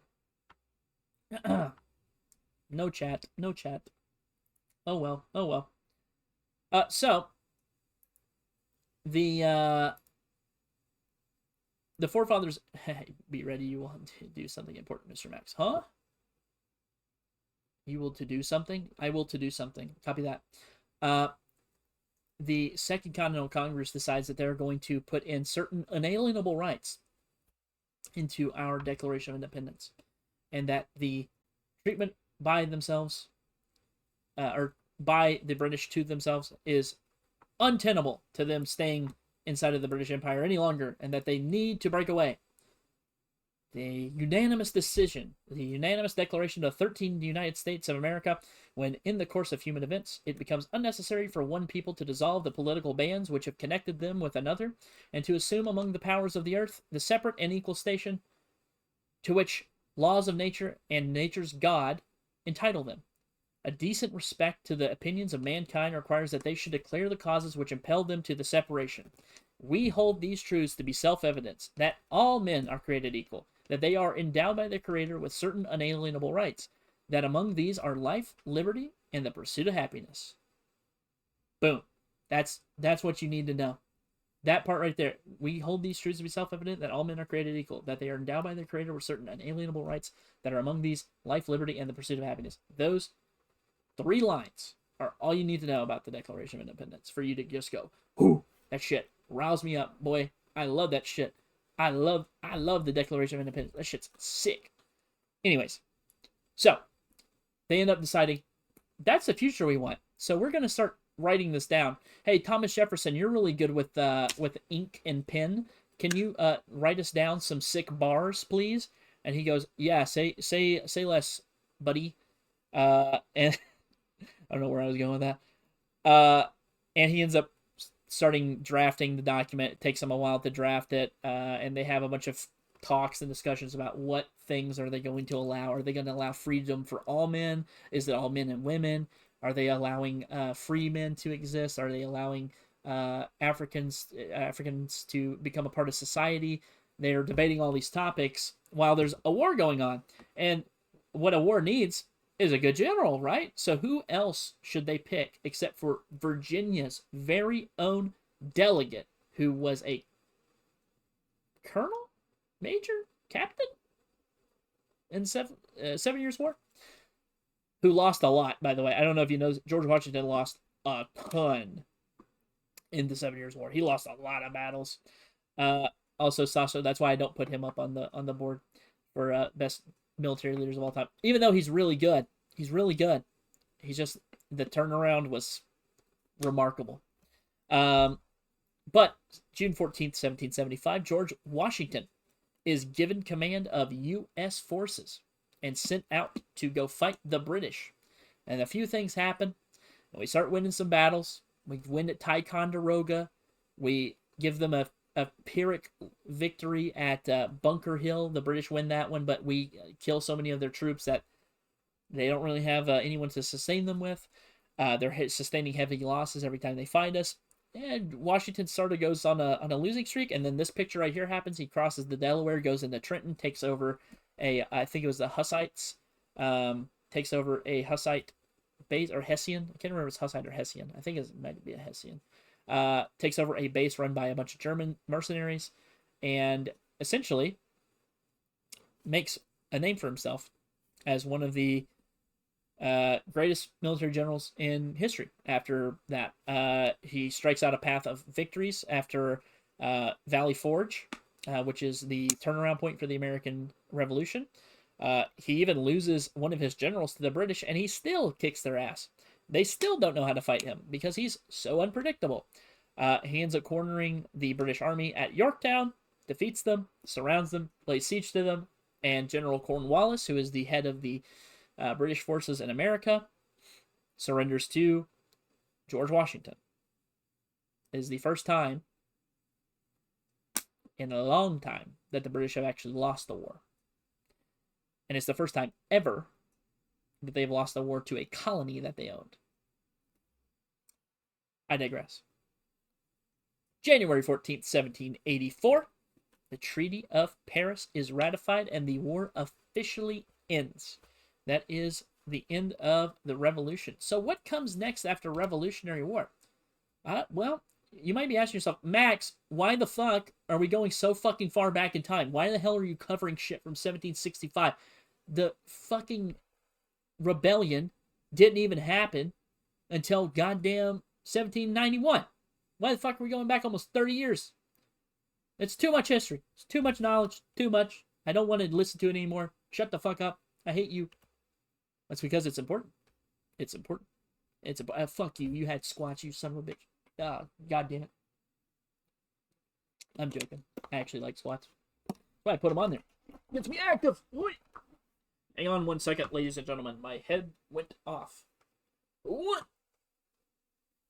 No chat. No chat. Oh well. Oh well. So the forefathers. Be ready. You will to do something important, Mr. Max. Huh? You will to do something? I will to do something. Copy that. The Second Continental Congress decides that they're going to put in certain unalienable rights into our Declaration of Independence, and that the treatment by themselves, or by the British to themselves, is untenable to them staying inside of the British Empire any longer, and that they need to break away. the unanimous decision, the unanimous declaration of the 13 United States of America, when in the course of human events it becomes unnecessary for one people to dissolve the political bands which have connected them with another, and to assume among the powers of the earth the separate and equal station to which laws of nature and nature's God entitle them. A decent respect to the opinions of mankind requires that they should declare the causes which impelled them to the separation. We hold these truths to be self-evident, that all men are created equal, that they are endowed by their Creator with certain unalienable rights, that among these are life, liberty, and the pursuit of happiness. Boom. That's what you need to know. That part right there. We hold these truths to be self-evident, that all men are created equal, that they are endowed by their Creator with certain unalienable rights, that are among these life, liberty, and the pursuit of happiness. Those 3 lines are all you need to know about the Declaration of Independence for you to just go, ooh, that shit rouse me up, boy. I love that shit. I love the Declaration of Independence. That shit's sick. Anyways, so they end up deciding that's the future we want. So we're gonna start writing this down. Hey, Thomas Jefferson, you're really good with ink and pen. Can you write us down some sick bars, please? And he goes, yeah, say less, buddy. And I don't know where I was going with that. And he ends up starting drafting the document. It takes them a while to draft it, and they have a bunch of talks and discussions about what things are they going to allow. Are they going to allow freedom for all men? Is it all men and women? Are they allowing free men to exist? Are they allowing Africans to become a part of society? They're debating all these topics while there's a war going on. And what a war needs is a good general, right? So who else should they pick except for Virginia's very own delegate, who was a colonel, major, captain in the 7 Years' War, who lost a lot, by the way. I don't know if you know, George Washington lost a ton in the 7 Years' War. He lost a lot of battles. Also, Sasso, that's why I don't put him up on the board for best military leaders of all time, even though he's really good. He's really good. He's just, the turnaround was remarkable. But June 14th, 1775, George Washington is given command of U.S. forces and sent out to go fight the British. And a few things happen. And we start winning some battles. We win at Ticonderoga. We give them a Pyrrhic victory at Bunker Hill. The British win that one, but we kill so many of their troops that they don't really have anyone to sustain them with. They're sustaining heavy losses every time they find us. And Washington sort of goes on a losing streak, and then this picture right here happens. He crosses the Delaware, goes into Trenton, takes over I think it was the Hussites, takes over a Hussite base, or Hessian. I can't remember if it's Hussite or Hessian. I think it might be a Hessian. Takes over a base run by a bunch of German mercenaries, and essentially makes a name for himself as one of the greatest military generals in history. After that, he strikes out a path of victories after Valley Forge, which is the turnaround point for the American Revolution. He even loses one of his generals to the British, and he still kicks their ass. They still don't know how to fight him because he's so unpredictable. He ends up cornering the British army at Yorktown, defeats them, surrounds them, lays siege to them, and General Cornwallis, who is the head of the British forces in America, surrenders to George Washington. It is the first time in a long time that the British have actually lost the war. And it's the first time ever that they've lost the war to a colony that they owned. I digress. January 14th, 1784, the Treaty of Paris is ratified and the war officially ends. That is the end of the Revolution. So what comes next after Revolutionary War? Well, you might be asking yourself, Max, why the fuck are we going so fucking far back in time? Why the hell are you covering shit from 1765? The fucking rebellion didn't even happen until goddamn 1791. Why the fuck are we going back almost 30 years? It's too much history. It's too much knowledge. Too much. I don't want to listen to it anymore. Shut the fuck up. I hate you. That's because it's important. It's important. Fuck you. You had squats, you son of a bitch. God damn it. I'm joking. I actually like squats. That's why I put them on there. Gets me active. Oi. Hang on 1 second, ladies and gentlemen. My head went off. 1,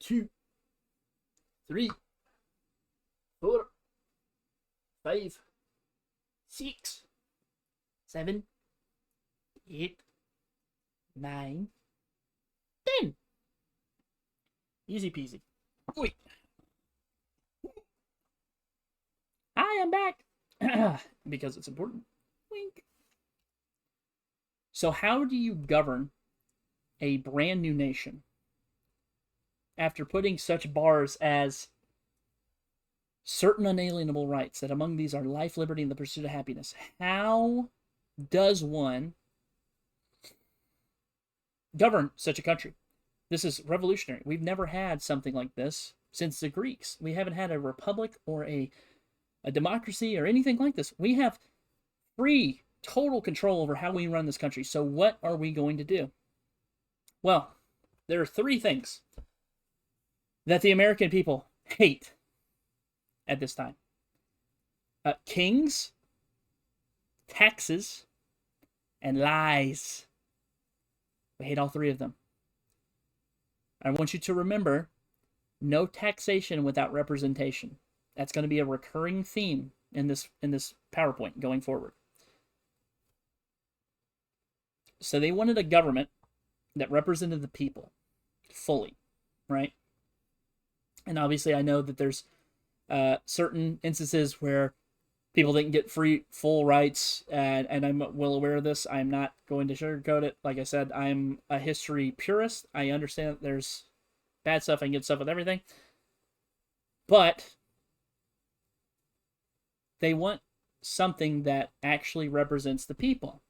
2, 3, 4, 5, 6, 7, 8, 9, 10. Easy peasy. Wait. Hi, I'm back. Because it's important. Wink. So how do you govern a brand new nation after putting such bars as certain unalienable rights, that among these are life, liberty, and the pursuit of happiness? How does one govern such a country? This is revolutionary. We've never had something like this since the Greeks. We haven't had a republic or a democracy or anything like this. We have free, total control over how we run this country. So what are we going to do? Well, there are 3 things that the American people hate at this time. Kings, taxes, and lies. We hate all 3 of them. I want you to remember, no taxation without representation. That's going to be a recurring theme in this PowerPoint going forward. So they wanted a government that represented the people fully, right? And obviously I know that there's certain instances where people didn't get full rights, and I'm well aware of this. I'm not going to sugarcoat it. Like I said, I'm a history purist. I understand that there's bad stuff and good stuff with everything. But they want something that actually represents the people.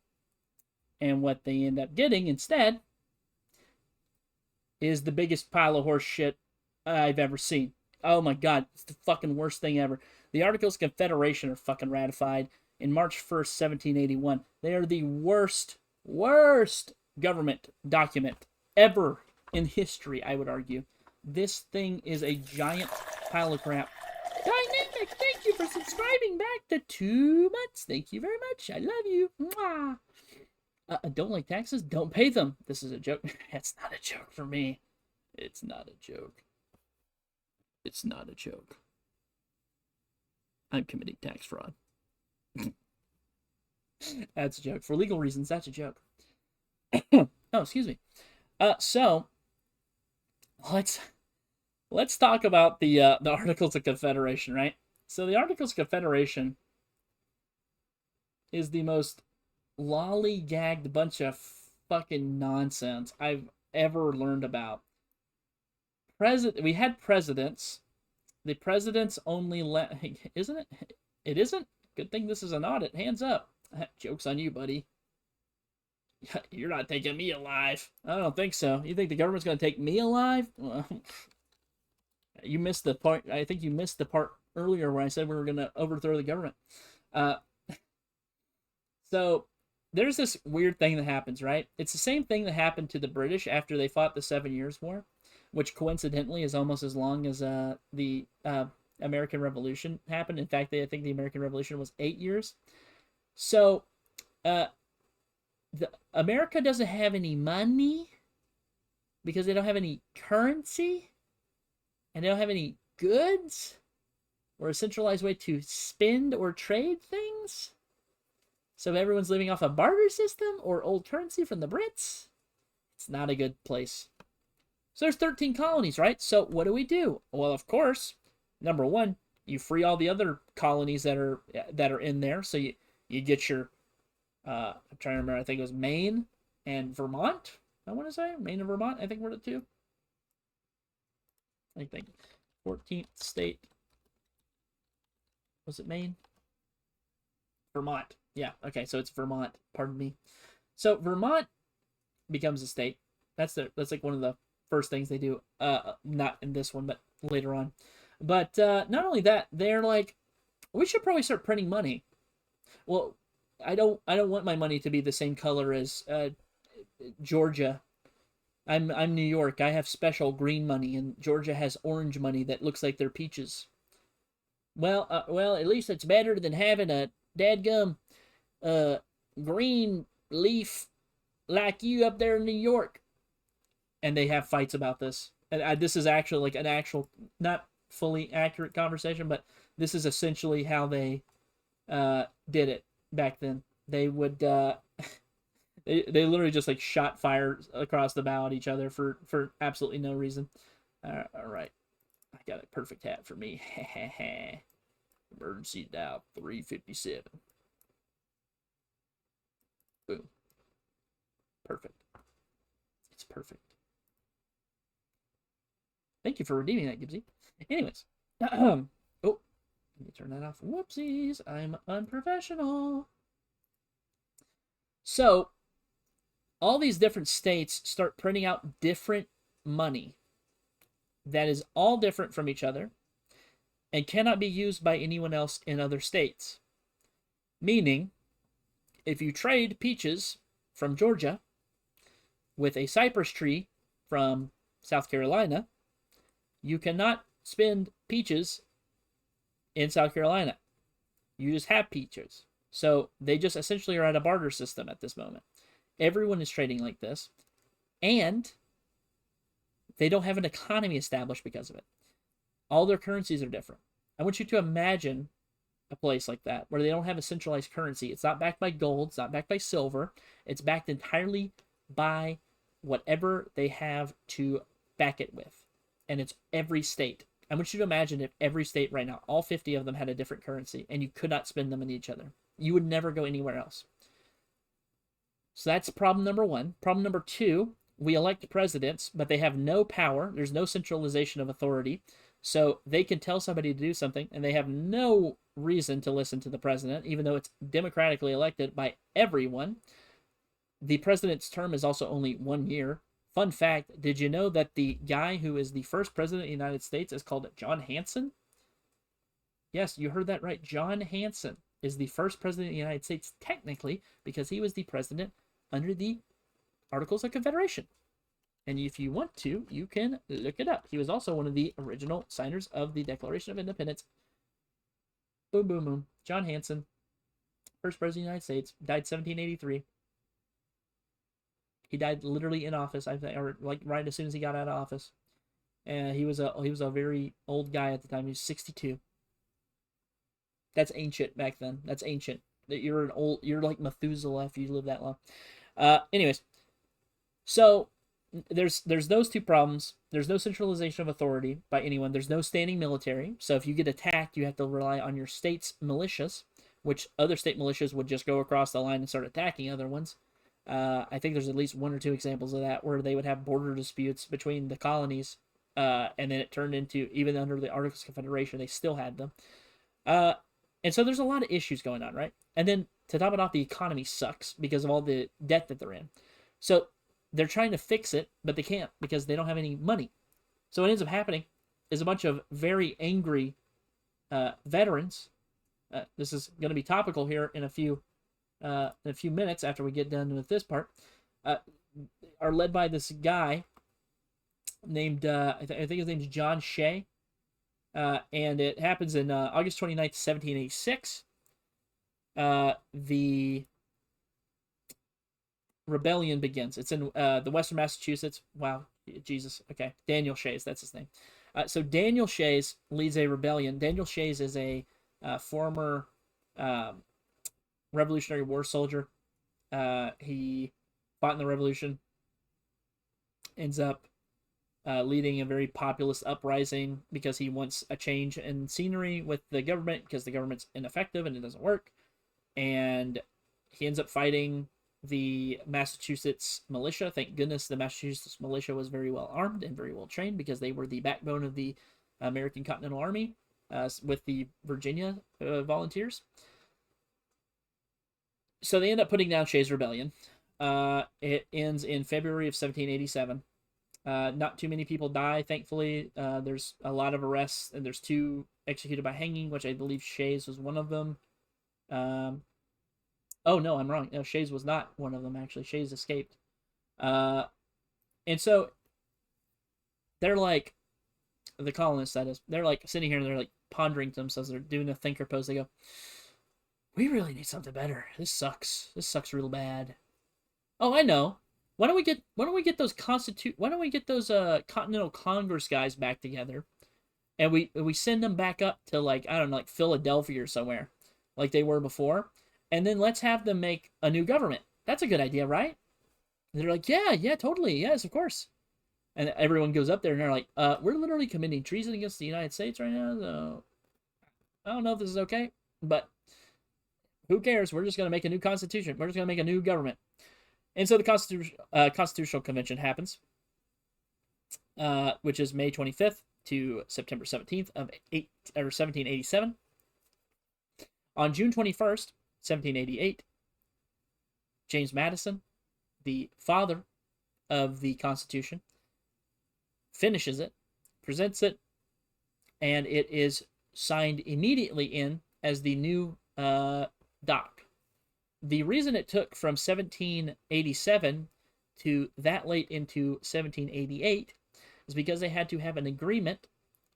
And what they end up getting instead is the biggest pile of horse shit I've ever seen. Oh my God, it's the fucking worst thing ever. The Articles of Confederation are fucking ratified in March 1st, 1781. They are the worst government document ever in history, I would argue. This thing is a giant pile of crap. Dynamic, thank you for subscribing back to 2 months. Thank you very much. I love you. Mwah. Don't like taxes? Don't pay them. This is a joke. It's not a joke for me. It's not a joke. It's not a joke. I'm committing tax fraud. That's a joke. For legal reasons, that's a joke. Oh, excuse me. So let's talk about the Articles of Confederation, right? So the Articles of Confederation is the most lollygagged bunch of fucking nonsense I've ever learned about. We had presidents. The presidents only isn't it? It isn't? Good thing this is an audit. Hands up. Joke's on you, buddy. You're not taking me alive. I don't think so. You think the government's going to take me alive? Well, you missed the part. I think you missed the part earlier where I said we were going to overthrow the government. So there's this weird thing that happens, right? It's the same thing that happened to the British after they fought the 7 Years' War, which coincidentally is almost as long as the American Revolution happened. In fact, I think the American Revolution was 8 years. So America doesn't have any money because they don't have any currency and they don't have any goods or a centralized way to spend or trade things. So everyone's living off a barter system or old currency from the Brits. It's not a good place. So there's 13 colonies, right? So what do? Well, of course, number one, you free all the other colonies that are in there. So you get your, I'm trying to remember, I think it was Maine and Vermont. I want to say Maine and Vermont. I think were the 2. I think 14th state. Was it Maine? Vermont. Yeah. Okay. So it's Vermont. Pardon me. So Vermont becomes a state. That's like one of the first things they do. Not in this one, but later on. But not only that, they're like, we should probably start printing money. Well, I don't want my money to be the same color as Georgia. I'm New York. I have special green money, and Georgia has orange money that looks like they're peaches. Well, at least it's better than having a dadgum green leaf like you up there in New York. And they have fights about this. And this is actually like an actual, not fully accurate conversation, but this is essentially how they did it back then. They would they literally just like shot fire across the bow at each other for absolutely no reason. All right, I got a perfect hat for me. Emergency dial 357. Boom. Perfect. It's perfect. Thank you for redeeming that, Gibbsy. Anyways, oh, let me turn that off. Whoopsies, I'm unprofessional. So, all these different states start printing out different money that is all different from each other and cannot be used by anyone else in other states. Meaning, if you trade peaches from Georgia with a cypress tree from South Carolina, you cannot spend peaches in South Carolina. You just have peaches. So they just essentially are at a barter system at this moment. Everyone is trading like this. And they don't have an economy established because of it. All their currencies are different. I want you to imagine a place like that where they don't have a centralized currency. It's not backed by gold. It's not backed by silver. It's backed entirely by whatever they have to back it with. And it's every state. I want you to imagine if every state right now, all 50 of them had a different currency and you could not spend them in each other. You would never go anywhere else. So that's problem number one. Problem number two, we elect presidents, but they have no power. There's no centralization of authority. So they can tell somebody to do something and they have no reason to listen to the president, even though it's democratically elected by everyone. The president's term is also only 1 year. Fun fact, did you know that the guy who is the first president of the United States is called John Hanson? Yes, you heard that right. John Hanson is the first president of the United States, technically, because he was the president under the Articles of Confederation. And if you want to, you can look it up. He was also one of the original signers of the Declaration of Independence. Boom, boom, boom. John Hanson, first president of the United States, died 1783. He died literally in office, I think, or like right as soon as he got out of office. And he was a very old guy at the time. He was 62. That's ancient back then. That's ancient. You're like Methuselah if you live that long. Anyways, so there's those two problems. There's no centralization of authority by anyone. There's no standing military. So if you get attacked, you have to rely on your state's militias, which other state militias would just go across the line and start attacking other ones. I think there's at least one or two examples of that where they would have border disputes between the colonies, and then it turned into, even under the Articles of Confederation, they still had them. And so there's a lot of issues going on, right? And then to top it off, the economy sucks because of all the debt that they're in. So they're trying to fix it, but they can't because they don't have any money. So what ends up happening is a bunch of very angry veterans. This is going to be topical here in a few minutes after we get done with this part, are led by this guy named, I think his name's John Shea, and it happens in August 29th, 1786. The rebellion begins. It's in the Western Massachusetts. Wow, Jesus. Okay, Daniel Shays, that's his name. So Daniel Shays leads a rebellion. Daniel Shays is a former Revolutionary War soldier. He fought in the Revolution, ends up leading a very populist uprising because he wants a change in scenery with the government because the government's ineffective and it doesn't work. And he ends up fighting the Massachusetts militia. Thank goodness the Massachusetts militia was very well armed and very well trained because they were the backbone of the American Continental Army with the Virginia volunteers. So they end up putting down Shays' Rebellion. It ends in February of 1787. Not too many people die, thankfully. There's a lot of arrests, and there's 2 executed by hanging, which I believe Shays was one of them. Oh, no, I'm wrong. No, Shays was not one of them, actually. Shays escaped. And so they're like, the colonists, that is, they're like sitting here and they're like pondering to themselves. They're doing a thinker pose. They go, We really need something better. This sucks. This sucks real bad. Oh, I know. Why don't we get those Continental Congress guys back together, and we send them back up to, like, I don't know, like Philadelphia or somewhere, like they were before, and then let's have them make a new government. That's a good idea, right? And they're like, yeah, totally, yes, of course. And everyone goes up there and they're like, we're literally committing treason against the United States right now, so I don't know if this is okay, but who cares? We're just going to make a new constitution. We're just going to make a new government. And so the Constitutional Convention happens, which is May 25th to September 17th of 1787. On June 21st, 1788, James Madison, the father of the Constitution, finishes it, presents it, and it is signed immediately in as the new doc. The reason it took from 1787 to that late into 1788 is because they had to have an agreement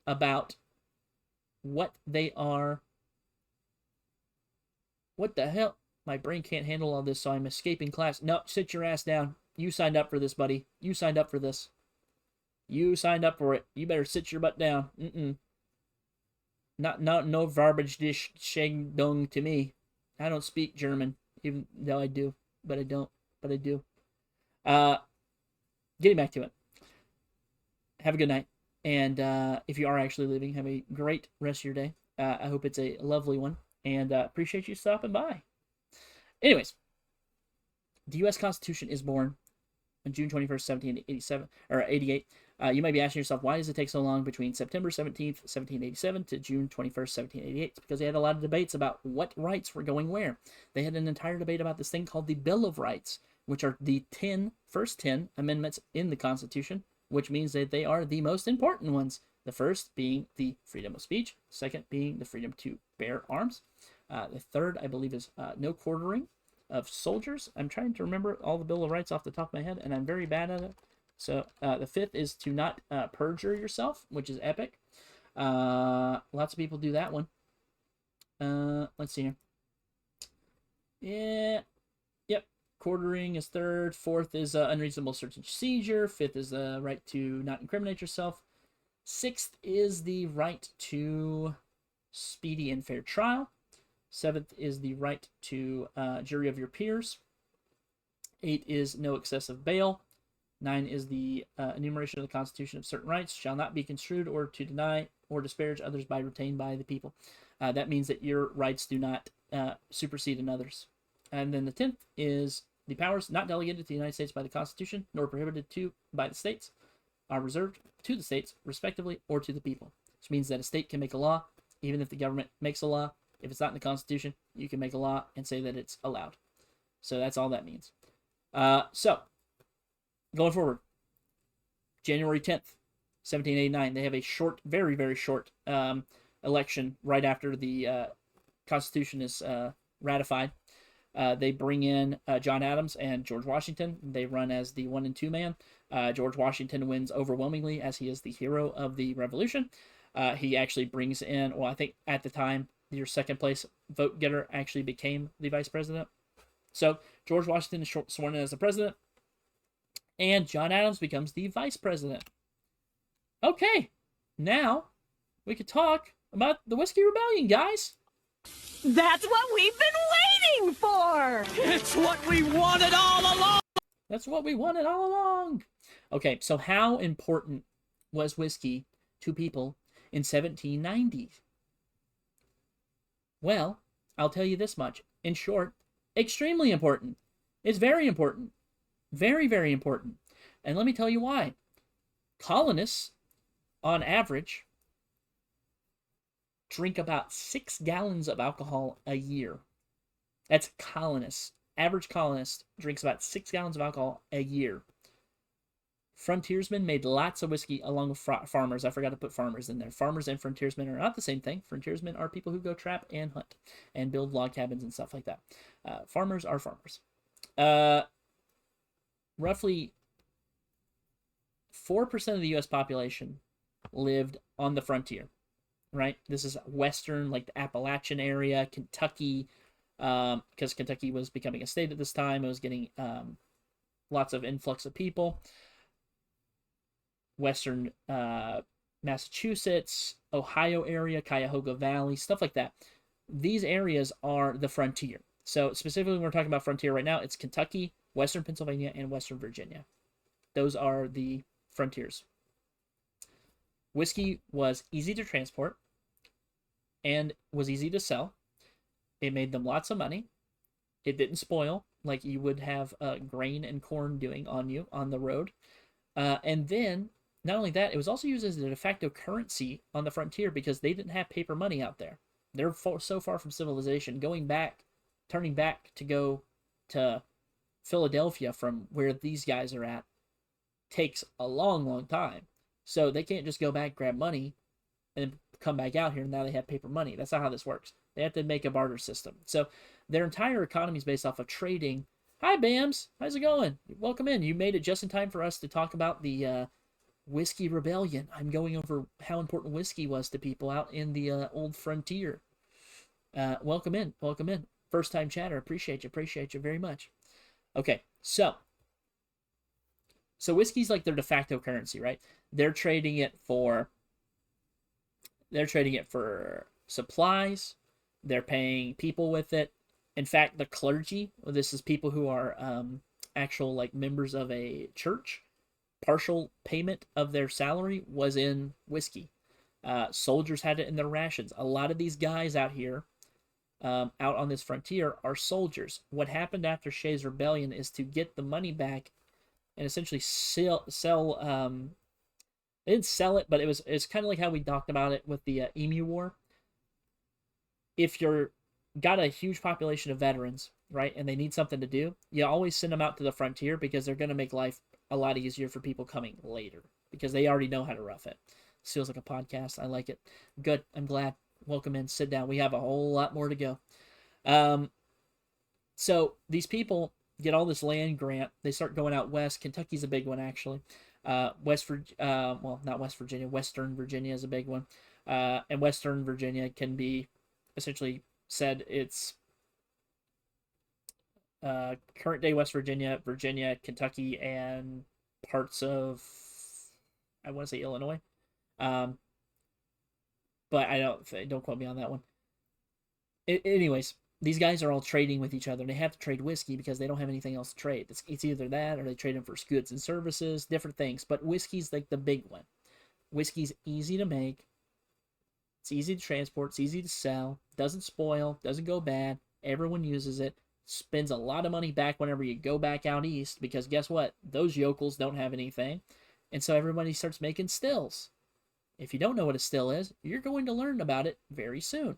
about what they are. What the hell? My brain can't handle all this, so I'm escaping class. No, sit your ass down. You signed up for this, buddy. You signed up for this. You signed up for it. You better sit your butt down. No garbage dish sheng dong to me. I don't speak German, even though I do, but I don't. But I do. Getting back to it. Have a good night, and if you are actually leaving, have a great rest of your day. I hope it's a lovely one, and appreciate you stopping by. Anyways, the U.S. Constitution is born on June 21st, 1787 or 88. You might be asking yourself, why does it take so long between September 17th, 1787 to June 21st, 1788? It's because they had a lot of debates about what rights were going where. They had an entire debate about this thing called the Bill of Rights, which are the first 10 amendments in the Constitution, which means that they are the most important ones. The first being the freedom of speech, second being the freedom to bear arms. The third, I believe, is no quartering of soldiers. I'm trying to remember all the Bill of Rights off the top of my head, and I'm very bad at it. So the fifth is to not perjure yourself, which is epic. Lots of people do that one. Let's see here. Yeah. Yep. Quartering is third. Fourth is unreasonable search and seizure. Fifth is the right to not incriminate yourself. Sixth is the right to speedy and fair trial. Seventh is the right to jury of your peers. 8 is no excessive bail. 9 is the enumeration of the Constitution of certain rights shall not be construed or to deny or disparage others by retained by the people. That means that your rights do not supersede another's. And then the 10th is the powers not delegated to the United States by the Constitution nor prohibited to by the states are reserved to the states, respectively, or to the people. Which means that a state can make a law, even if the government makes a law. If it's not in the Constitution, you can make a law and say that it's allowed. So that's all that means. So, going forward, January 10th, 1789, they have a short, very, very short election right after the Constitution is ratified. They bring in John Adams and George Washington. They run as the 1 and 2 man. George Washington wins overwhelmingly as he is the hero of the Revolution. He actually brings in, well, I think at the time, your second place vote getter actually became the vice president. So George Washington is sworn in as the president, and John Adams becomes the vice president. Okay, now we could talk about the Whiskey Rebellion, guys. That's what we've been waiting for! It's what we wanted all along! That's what we wanted all along. Okay, so how important was whiskey to people in 1790? Well, I'll tell you this much. In short, extremely important. It's very important. Very, very important. And let me tell you why. Colonists, on average, drink about 6 gallons of alcohol a year. That's colonists. Average colonist drinks about 6 gallons of alcohol a year. Frontiersmen made lots of whiskey along with farmers. I forgot to put farmers in there. Farmers and frontiersmen are not the same thing. Frontiersmen are people who go trap and hunt and build log cabins and stuff like that. Farmers are farmers. Roughly 4% of the U.S. population lived on the frontier, right? This is western, like the Appalachian area, Kentucky, because Kentucky was becoming a state at this time. It was getting lots of influx of people. Western Massachusetts, Ohio area, Cuyahoga Valley, stuff like that. These areas are the frontier. So specifically, when we're talking about frontier right now, it's Kentucky, Western Pennsylvania, and Western Virginia. Those are the frontiers. Whiskey was easy to transport and was easy to sell. It made them lots of money. It didn't spoil like you would have grain and corn doing on you on the road. And then, not only that, it was also used as a de facto currency on the frontier because they didn't have paper money out there. They're so far from civilization. Turning back to go to Philadelphia from where these guys are at takes a long, long time. So they can't just go back, grab money, and come back out here, and now they have paper money. That's not how this works. They have to make a barter system. So their entire economy is based off of trading. Hi, Bams. How's it going? Welcome in. You made it just in time for us to talk about the Whiskey Rebellion. I'm going over how important whiskey was to people out in the old frontier. Welcome in. Welcome in. First time chatter. Appreciate you very much. Okay, so whiskey's like their de facto currency, right? They're trading it for supplies. They're paying people with it. In fact, the clergy, this is people who are actual like members of a church, partial payment of their salary was in whiskey. Soldiers had it in their rations. A lot of these guys out here, out on this frontier, are soldiers. What happened after Shays' Rebellion is to get the money back and essentially sell they didn't sell it, but it's kind of like how we talked about it with the Emu War. If you're got a huge population of veterans, right, and they need something to do, you always send them out to the frontier because they're going to make life a lot easier for people coming later because they already know how to rough it. This feels like a podcast. I like it. Good. I'm glad. Welcome in. Sit down. We have a whole lot more to go. So these people get all this land grant. They start going out west. Kentucky's a big one, actually. Not West Virginia. Western Virginia is a big one. And Western Virginia can be essentially said it's current day West Virginia, Kentucky, and parts of, I want to say Illinois. But don't quote me on that one. Anyways, these guys are all trading with each other. They have to trade whiskey because they don't have anything else to trade. It's either that or they trade them for goods and services, different things. But whiskey's like the big one. Whiskey's easy to make. It's easy to transport. It's easy to sell. Doesn't spoil. Doesn't go bad. Everyone uses it. Spends a lot of money back whenever you go back out east because guess what? Those yokels don't have anything. And so everybody starts making stills. If you don't know what a still is, you're going to learn about it very soon.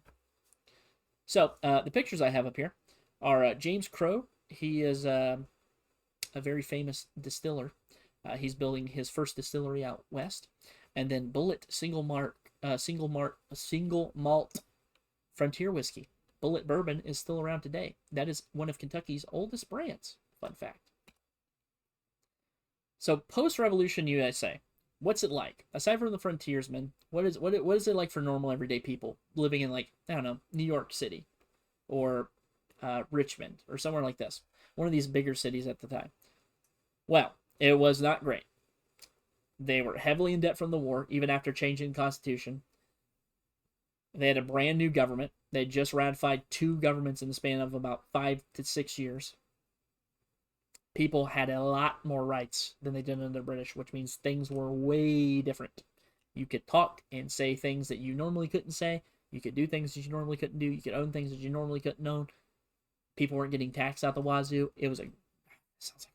So the pictures I have up here are James Crow. He is a very famous distiller. He's building his first distillery out west. And then Bullet single malt frontier whiskey. Bullet bourbon is still around today. That is one of Kentucky's oldest brands. Fun fact. So post-revolution USA, what's it like? Aside from the frontiersmen, what is it like for normal everyday people living in, like, I don't know, New York City or Richmond or somewhere like this, one of these bigger cities at the time? Well, it was not great. They were heavily in debt from the war, even after changing the Constitution. They had a brand new government. They had just ratified 2 governments in the span of about 5 to 6 years. People had a lot more rights than they did under the British, which means things were way different. You could talk and say things that you normally couldn't say. You could do things that you normally couldn't do. You could own things that you normally couldn't own. People weren't getting taxed out the wazoo. Sounds like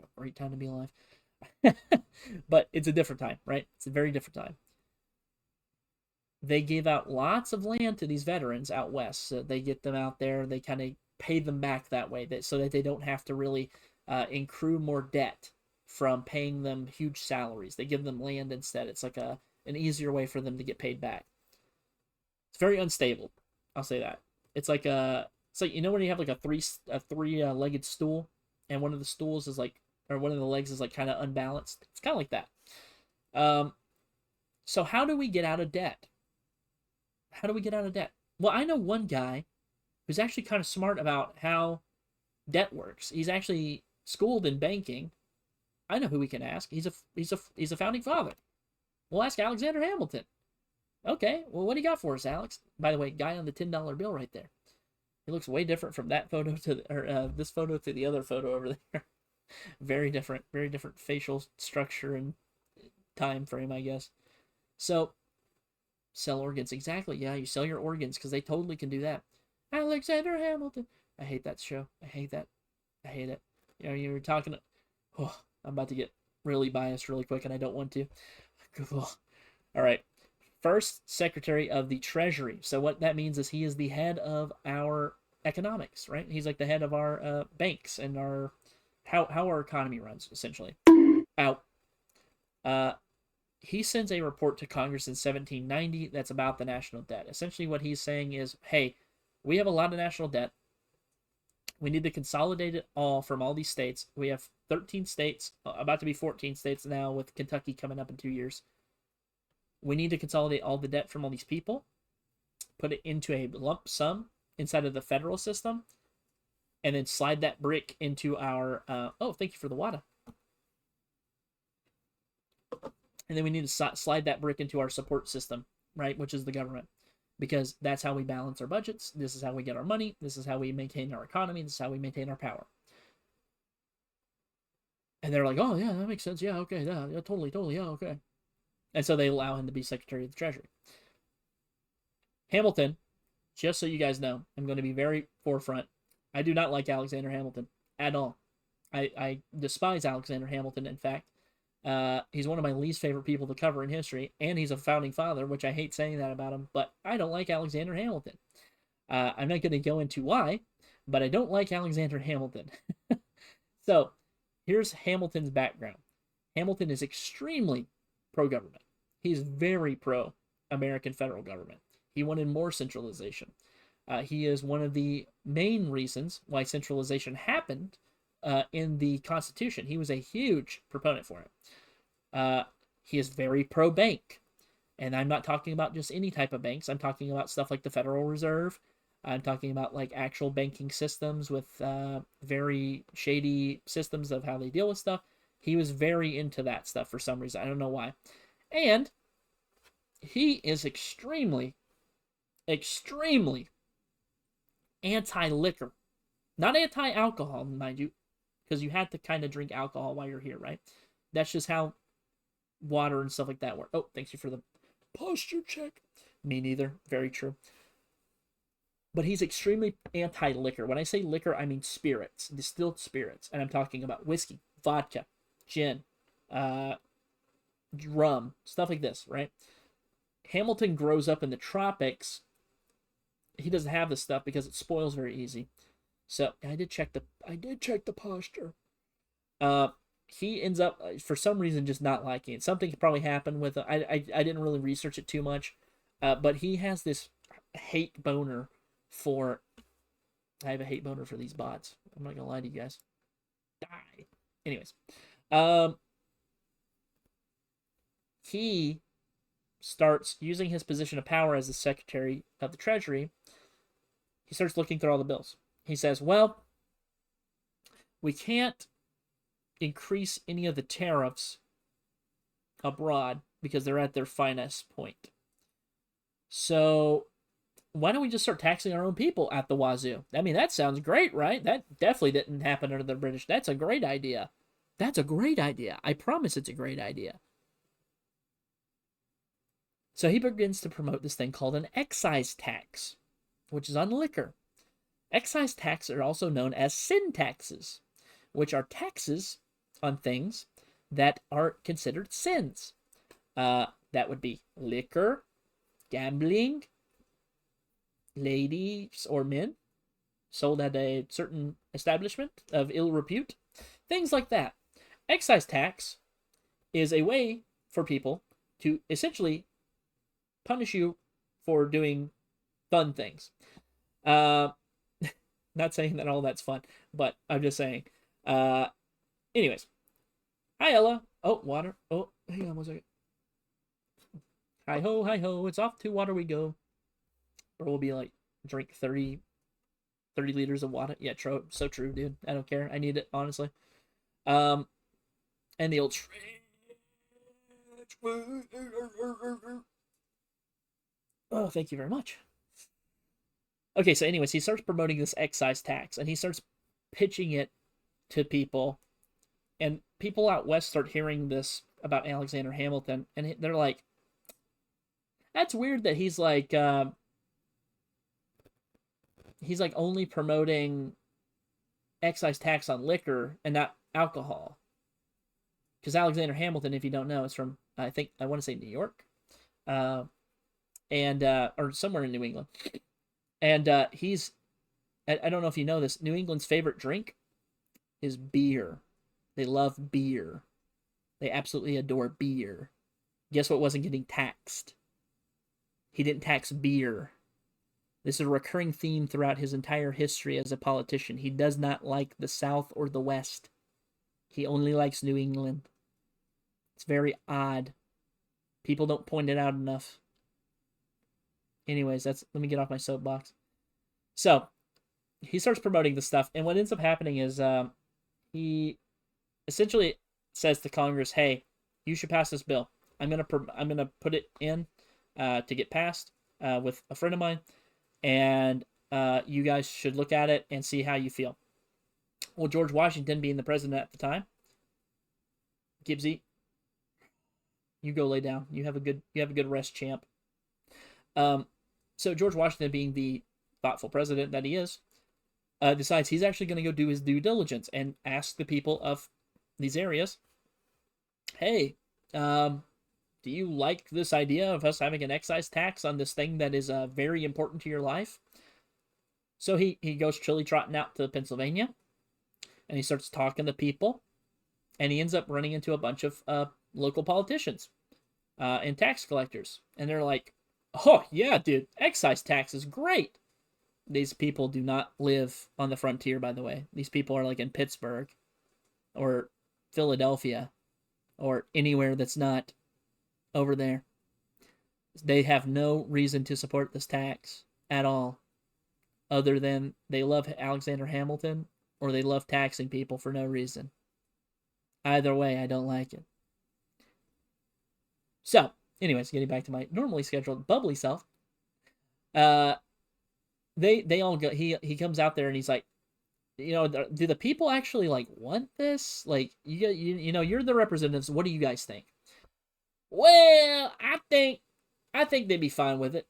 a great time to be alive. But it's a different time, right? It's a very different time. They gave out lots of land to these veterans out west. So they get them out there. They kind of pay them back that way so that they don't have to really accrue more debt from paying them huge salaries. They give them land instead. It's like an easier way for them to get paid back. It's very unstable. I'll say that. It's like you know when you have like a three-legged stool and one of the stools is like, or one of the legs is like kind of unbalanced. It's kind of like that. So how do we get out of debt? Well, I know one guy who's actually kind of smart about how debt works. He's actually schooled in banking. I know who we can ask. He's a founding father. We'll ask Alexander Hamilton. Okay, well, what do you got for us, Alex? By the way, guy on the $10 bill right there. He looks way different from that photo to this photo to the other photo over there. Very different facial structure and time frame, I guess. So, sell organs. Exactly, yeah, you sell your organs because they totally can do that. Alexander Hamilton. I hate that show. I hate that. I hate it. You know, you were talking. Oh, I'm about to get really biased really quick, and I don't want to. All right. First Secretary of the Treasury. So what that means is he is the head of our economics, right? He's like the head of our banks and our how our economy runs, essentially. Out. He sends a report to Congress in 1790 that's about the national debt. Essentially what he's saying is, hey, we have a lot of national debt. We need to consolidate it all from all these states. We have 13 states, about to be 14 states now with Kentucky coming up in 2 years. We need to consolidate all the debt from all these people, put it into a lump sum inside of the federal system, and then slide that brick into our... oh, thank you for the water. And then we need to slide that brick into our support system, right, which is the government. Because that's how we balance our budgets. This is how we get our money. This is how we maintain our economy. This is how we maintain our power. And they're like, oh, yeah, that makes sense. Yeah, okay, yeah, totally, yeah, okay. And so they allow him to be Secretary of the Treasury. Hamilton, just so you guys know, I'm going to be very forefront. I do not like Alexander Hamilton at all. I despise Alexander Hamilton, in fact. He's one of my least favorite people to cover in history, and he's a founding father, which I hate saying that about him, but I don't like Alexander Hamilton. I'm not going to go into why, but I don't like Alexander Hamilton. So, here's Hamilton's background. Hamilton is extremely pro-government. He's very pro-American federal government. He wanted more centralization. He is one of the main reasons why centralization happened in the Constitution. He was a huge proponent for it. He is very pro-bank. And I'm not talking about just any type of banks. I'm talking about stuff like the Federal Reserve. I'm talking about like actual banking systems with very shady systems of how they deal with stuff. He was very into that stuff for some reason. I don't know why. And he is extremely anti-liquor. Not anti-alcohol, mind you, because you have to kind of drink alcohol while you're here, right? That's just how water and stuff like that work. Oh, thanks you for the posture check. Me neither. Very true. But he's extremely anti-liquor. When I say liquor, I mean spirits, distilled spirits. And I'm talking about whiskey, vodka, gin, rum, stuff like this, right? Hamilton grows up in the tropics. He doesn't have this stuff because it spoils very easy. So I did check the posture. He ends up for some reason just not liking it. Something probably happened with it. I didn't really research it too much, but he has this hate boner for. I have a hate boner for these bots. I'm not gonna lie to you guys. Die. Anyways, he starts using his position of power as the Secretary of the Treasury. He starts looking through all the bills. He says, well, we can't increase any of the tariffs abroad because they're at their finest point. So why don't we just start taxing our own people at the wazoo? I mean, that sounds great, right? That definitely didn't happen under the British. That's a great idea. That's a great idea. I promise it's a great idea. So he begins to promote this thing called an excise tax, which is on liquor. Excise taxes are also known as sin taxes, which are taxes on things that are considered sins. That would be liquor, gambling, ladies or men sold at a certain establishment of ill repute, things like that. Excise tax is a way for people to essentially punish you for doing fun things. Not saying that all that's fun, but I'm just saying. Anyways. Hi, Ella. Oh, water. Oh, hang on one second. Hi ho, it's off to water we go. Or we'll be like, drink 30 30 liters of water. Yeah, so true, dude. I don't care. I need it, honestly. And the old oh, thank you very much. Okay, so anyways, he starts promoting this excise tax, and he starts pitching it to people, and people out west start hearing this about Alexander Hamilton, and they're like, that's weird that he's like only promoting excise tax on liquor and not alcohol. Because Alexander Hamilton, if you don't know, is from, I want to say New York, or somewhere in New England. And I don't know if you know this, New England's favorite drink is beer. They love beer. They absolutely adore beer. Guess what wasn't getting taxed? He didn't tax beer. This is a recurring theme throughout his entire history as a politician. He does not like the South or the West. He only likes New England. It's very odd. People don't point it out enough. Anyways, let me get off my soapbox. So, he starts promoting this stuff, and what ends up happening is he essentially says to Congress, "Hey, you should pass this bill. I'm gonna put it in to get passed with a friend of mine, and you guys should look at it and see how you feel." Well, George Washington, being the president at the time, Gibbsy, you go lay down. You have a good rest, champ. So George Washington, being the thoughtful president that he is, decides he's actually going to go do his due diligence and ask the people of these areas, "Hey, do you like this idea of us having an excise tax on this thing that is very important to your life?" So he goes chilly trotting out to Pennsylvania, and he starts talking to people, and he ends up running into a bunch of local politicians and tax collectors, and they're like, "Oh yeah, dude, excise tax is great." These people do not live on the frontier, by the way. These people are like in Pittsburgh or Philadelphia or anywhere that's not over there. They have no reason to support this tax at all, other than they love Alexander Hamilton or they love taxing people for no reason. Either way, I don't like it. So, anyways, getting back to my normally scheduled bubbly self, they all go. He comes out there and he's like, do the people actually like want this? Like, you're the representatives. What do you guys think? Well, I think they'd be fine with it,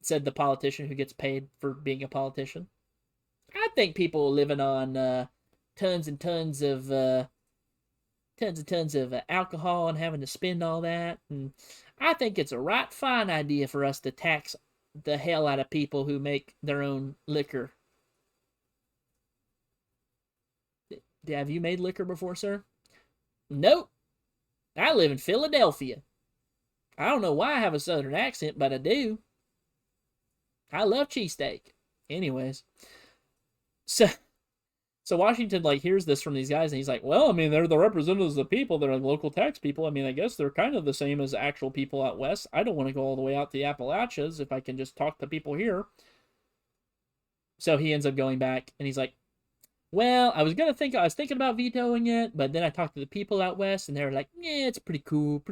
said the politician who gets paid for being a politician. I think people living on tons and tons of alcohol and having to spend all that, and I think it's a right fine idea for us to tax the hell out of people who make their own liquor. Have you made liquor before, sir? Nope. I live in Philadelphia. I don't know why I have a southern accent, but I do. I love cheesesteak. Anyways. So Washington hears this from these guys, and he's like, well, I mean, they're the representatives of the people. They're local tax people. I mean, I guess they're kind of the same as actual people out west. I don't want to go all the way out to the Appalachians if I can just talk to people here. So he ends up going back, and he's like, well, I was thinking about vetoing it, but then I talked to the people out west, and they were like, yeah, it's pretty cool.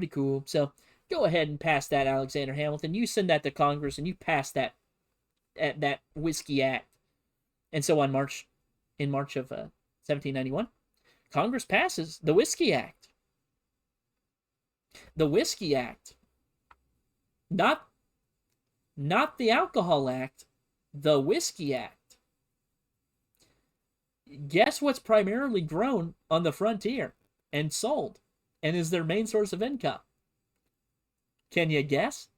So go ahead and pass that, Alexander Hamilton. You send that to Congress, and you pass that Bsky Act. And so in March of 1791, Congress passes the Bsky Act. The Bsky Act. Not the Alcohol Act, the Bsky Act. Guess what's primarily grown on the frontier and sold and is their main source of income? Can you guess?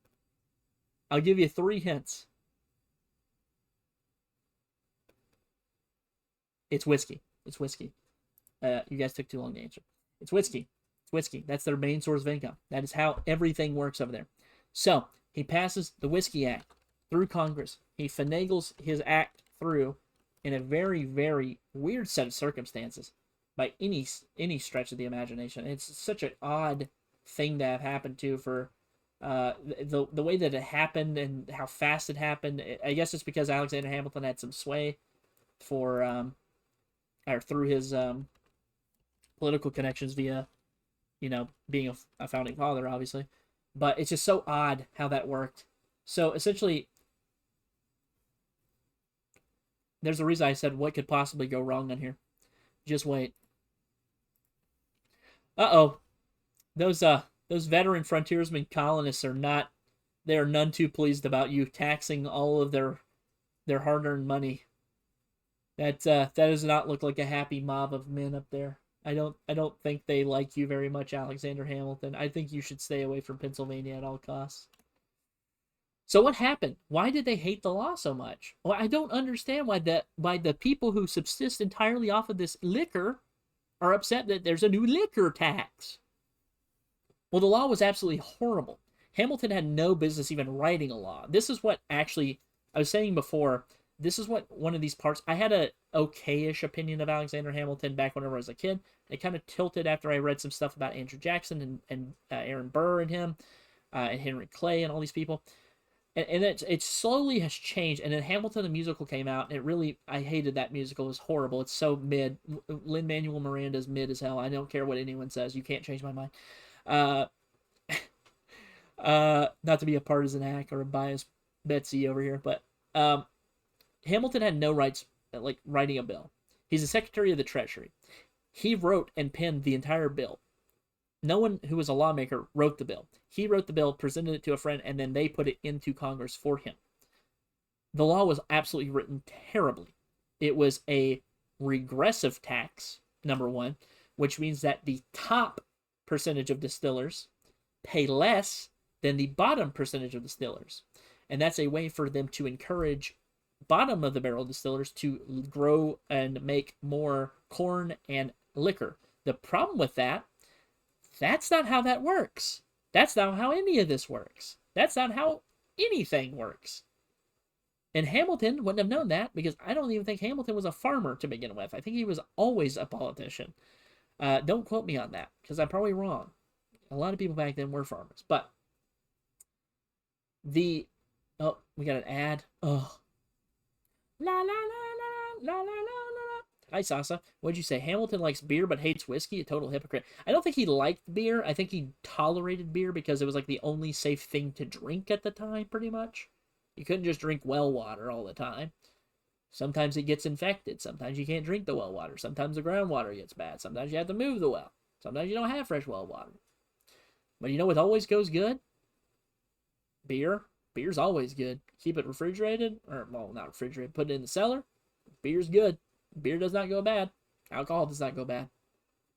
I'll give you 3 hints. It's whiskey. You guys took too long to answer. It's whiskey. That's their main source of income. That is how everything works over there. So, he passes the Bsky Act through Congress. He finagles his act through in a very, very weird set of circumstances by any stretch of the imagination. It's such an odd thing to have happened to for The way that it happened and how fast it happened, I guess it's because Alexander Hamilton had some sway for or through his political connections via, being a founding father, obviously. But it's just so odd how that worked. So essentially, there's a reason I said what could possibly go wrong on here. Just wait. Uh-oh. Those veteran frontiersmen colonists they are none too pleased about you taxing all of their hard-earned money. That does not look like a happy mob of men up there. I don't think they like you very much, Alexander Hamilton. I think you should stay away from Pennsylvania at all costs. So what happened? Why did they hate the law so much? Well, I don't understand why the people who subsist entirely off of this liquor are upset that there's a new liquor tax. Well, the law was absolutely horrible. Hamilton had no business even writing a law. This is what actually, I was saying before, this is what one of these parts, I had a okay-ish opinion of Alexander Hamilton back whenever I was a kid. It kind of tilted after I read some stuff about Andrew Jackson and Aaron Burr and him, and Henry Clay and all these people. And it slowly has changed. And then Hamilton the musical came out, and I hated that musical. It was horrible. It's so mid. Lin-Manuel Miranda's mid as hell. I don't care what anyone says. You can't change my mind. Not to be a partisan hack or a biased Betsy over here, but Hamilton had no rights like writing a bill. He's the Secretary of the Treasury. He wrote and penned the entire bill. No one who was a lawmaker wrote the bill. He wrote the bill, presented it to a friend, and then they put it into Congress for him. The law was absolutely written terribly. It was a regressive tax, number one, which means that the top percentage of distillers pay less than the bottom percentage of distillers. And that's a way for them to encourage bottom of the barrel distillers to grow and make more corn and liquor. The problem with that's not how that works. That's not how any of this works. That's not how anything works. And Hamilton wouldn't have known that because I don't even think Hamilton was a farmer to begin with. I think he was always a politician. Don't quote me on that because I'm probably wrong. A lot of people back then were farmers. But we got an ad. Oh. La la la la la la la la. Hi, Sasa. What'd you say? Hamilton likes beer but hates whiskey? A total hypocrite. I don't think he liked beer. I think he tolerated beer because it was like the only safe thing to drink at the time, pretty much. You couldn't just drink well water all the time. Sometimes it gets infected. Sometimes you can't drink the well water. Sometimes the groundwater gets bad. Sometimes you have to move the well. Sometimes you don't have fresh well water. But you know what always goes good? Beer. Beer's always good. Keep it refrigerated, or, well, not refrigerated, put it in the cellar. Beer's good. Beer does not go bad. Alcohol does not go bad.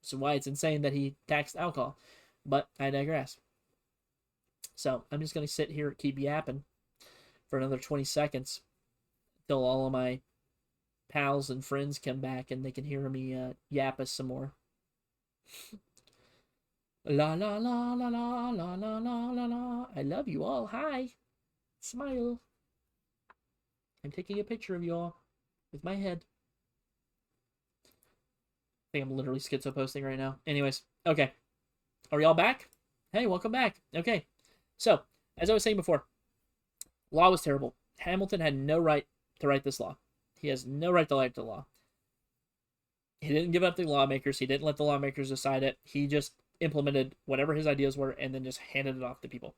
So why it's insane that he taxed alcohol. But I digress. So I'm just going to sit here, keep yapping for another 20 seconds till all of my pals and friends come back and they can hear me yap us some more. La la la la la la la la la la. I love you all. Hi. Smile. I'm taking a picture of you all with my head. I think I'm literally schizo posting right now. Anyways, okay. Are y'all back? Hey, welcome back. Okay. So, as I was saying before, law was terrible. Hamilton had no right to write this law. He has no right to write the law. He didn't give up to the lawmakers. He didn't let the lawmakers decide it. He just implemented whatever his ideas were and then just handed it off to people.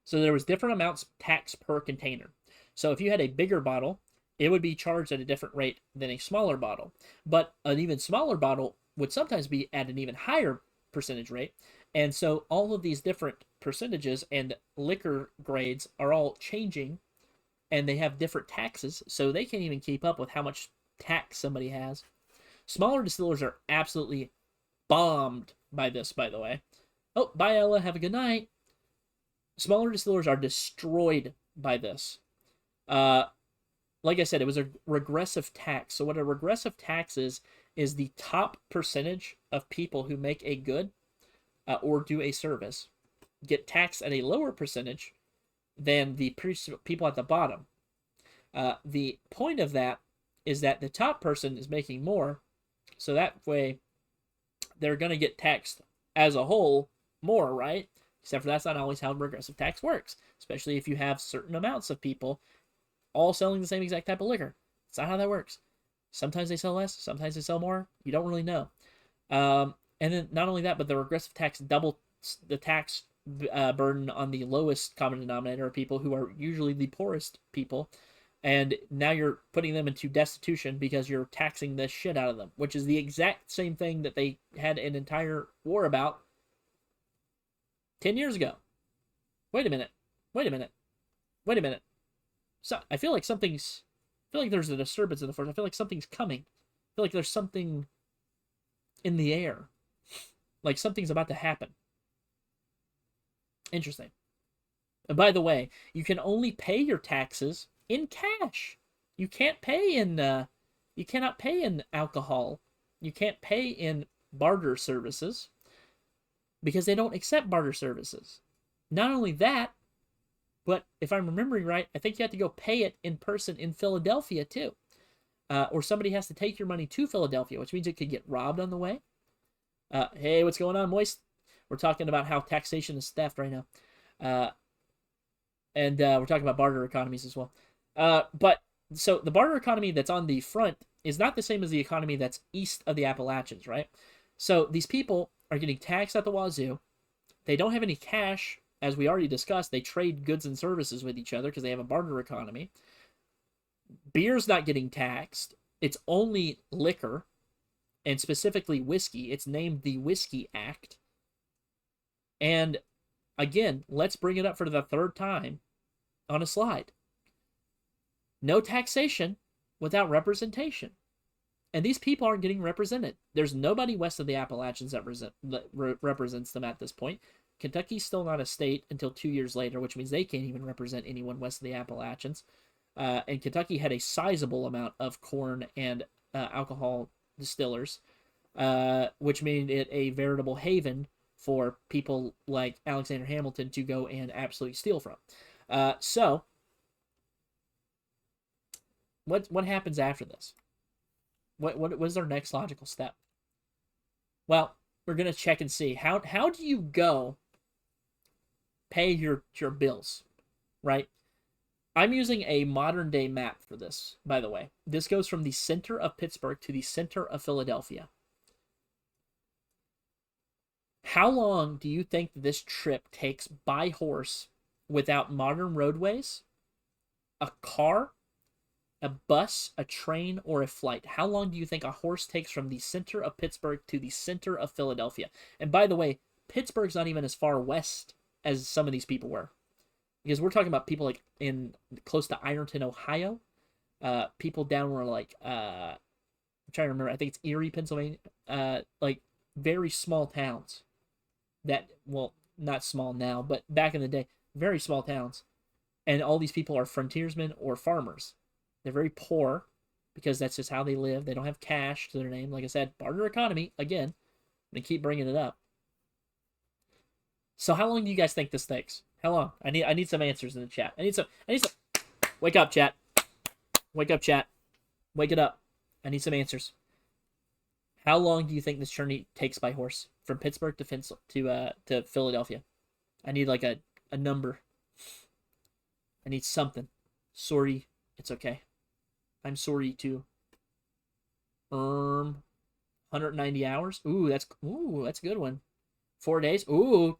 So there was different amounts taxed per container. So if you had a bigger bottle, it would be charged at a different rate than a smaller bottle. But an even smaller bottle would sometimes be at an even higher percentage rate. And so all of these different percentages and liquor grades are all changing, and they have different taxes, so they can't even keep up with how much tax somebody has. Smaller distillers are absolutely bombed by this, by the way. Oh, bye, Ella. Have a good night. Smaller distillers are destroyed by this. Like I said, it was a regressive tax. So what a regressive tax is the top percentage of people who make a good or do a service get taxed at a lower percentage than the people at the bottom. The point of that is that the top person is making more, so that way they're going to get taxed as a whole more, right? Except for that's not always how regressive tax works, especially if you have certain amounts of people all selling the same exact type of liquor. It's not how that works. Sometimes they sell less, sometimes they sell more. You don't really know. And then not only that, but the regressive tax doubles the tax burden on the lowest common denominator of people who are usually the poorest people. And now you're putting them into destitution because you're taxing the shit out of them, which is the exact same thing that they had an entire war about 10 years ago. Wait a minute. So I feel like there's a disturbance in the force. I feel like something's coming. I feel like there's something in the air. Like something's about to happen. Interesting. And by the way, you can only pay your taxes in cash. You can't pay in you cannot pay in alcohol. You can't pay in barter services because they don't accept barter services. Not only that, but if I'm remembering right, I think you have to go pay it in person in Philadelphia too. Or somebody has to take your money to Philadelphia, which means it could get robbed on the way. Hey, what's going on, Moist? We're talking about how taxation is theft right now. And we're talking about barter economies as well. But so the barter economy that's on the front is not the same as the economy that's east of the Appalachians, right? So these people are getting taxed at the wazoo. They don't have any cash, as we already discussed. They trade goods and services with each other because they have a barter economy. Beer's not getting taxed. It's only liquor, and specifically whiskey. It's named the Bsky Act. And again, let's bring it up for the third time on a slide. No taxation without representation. And these people aren't getting represented. There's nobody west of the Appalachians that represents them at this point. Kentucky's still not a state until 2 years later, which means they can't even represent anyone west of the Appalachians. And Kentucky had a sizable amount of corn and alcohol distillers, which made it a veritable haven for people like Alexander Hamilton to go and absolutely steal from. So, what happens after this? What is our next logical step? Well, we're gonna check and see how do you go pay your bills, right? I'm using a modern day map for this, by the way. This goes from the center of Pittsburgh to the center of Philadelphia. How long do you think this trip takes by horse without modern roadways, a car, a bus, a train, or a flight? How long do you think a horse takes from the center of Pittsburgh to the center of Philadelphia? And by the way, Pittsburgh's not even as far west as some of these people were. Because we're talking about people like in close to Ironton, Ohio. People down where like, I'm trying to remember, I think it's Erie, Pennsylvania. Like very small towns. That, well, not small now, but back in the day, very small towns. And all these people are frontiersmen or farmers. They're very poor because that's just how they live. They don't have cash to their name. Like I said, barter economy, again, I'm going to keep bringing it up. So how long do you guys think this takes? How long? I need some answers in the chat. I need some. Wake up, chat. Wake up, chat. Wake it up. I need some answers. How long do you think this journey takes by horse from Pittsburgh to Philadelphia? I need like a number. I need something. Sorry, it's okay. I'm sorry too. 190 hours. Ooh, that's a good one. 4 days. Ooh.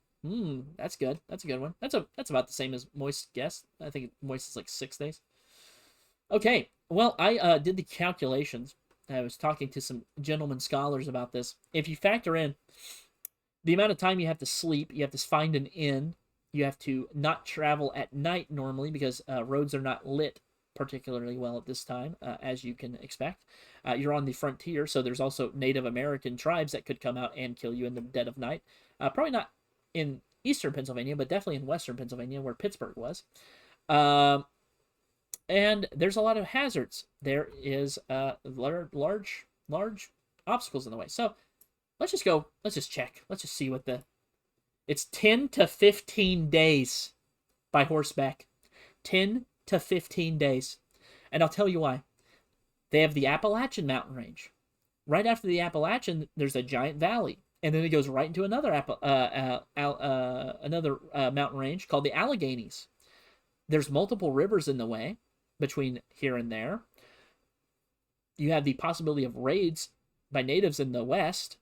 That's good. That's a good one. That's about the same as Moist guess. I think Moist is like 6 days. Okay. Well, I did the calculations. I was talking to some gentlemen scholars about this. If you factor in the amount of time you have to sleep, you have to find an inn, you have to not travel at night normally because roads are not lit particularly well at this time, as you can expect. You're on the frontier, so there's also Native American tribes that could come out and kill you in the dead of night. Probably not in eastern Pennsylvania, but definitely in western Pennsylvania, where Pittsburgh was. And there's a lot of hazards. There is large obstacles in the way. So let's just check. Let's just see what it's 10 to 15 days by horseback. 10 to 15 days. And I'll tell you why. They have the Appalachian mountain range. Right after the Appalachian, there's a giant valley. And then it goes right into another mountain range called the Alleghenies. There's multiple rivers in the way between here and there. You have the possibility of raids by natives in the west,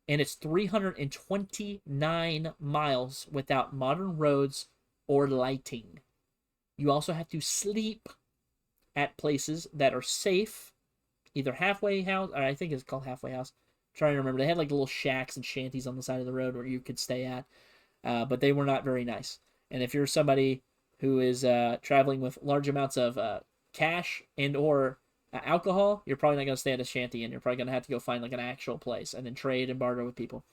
and it's 329 miles without modern roads or lighting. You also have to sleep at places that are safe, either halfway house, or I think it's called halfway house. I'm trying to remember. They had like little shacks and shanties on the side of the road where you could stay at, but they were not very nice. And if you're somebody who is traveling with large amounts of cash and or alcohol, you're probably not going to stay at a shanty, and you're probably going to have to go find like an actual place and then trade and barter with people.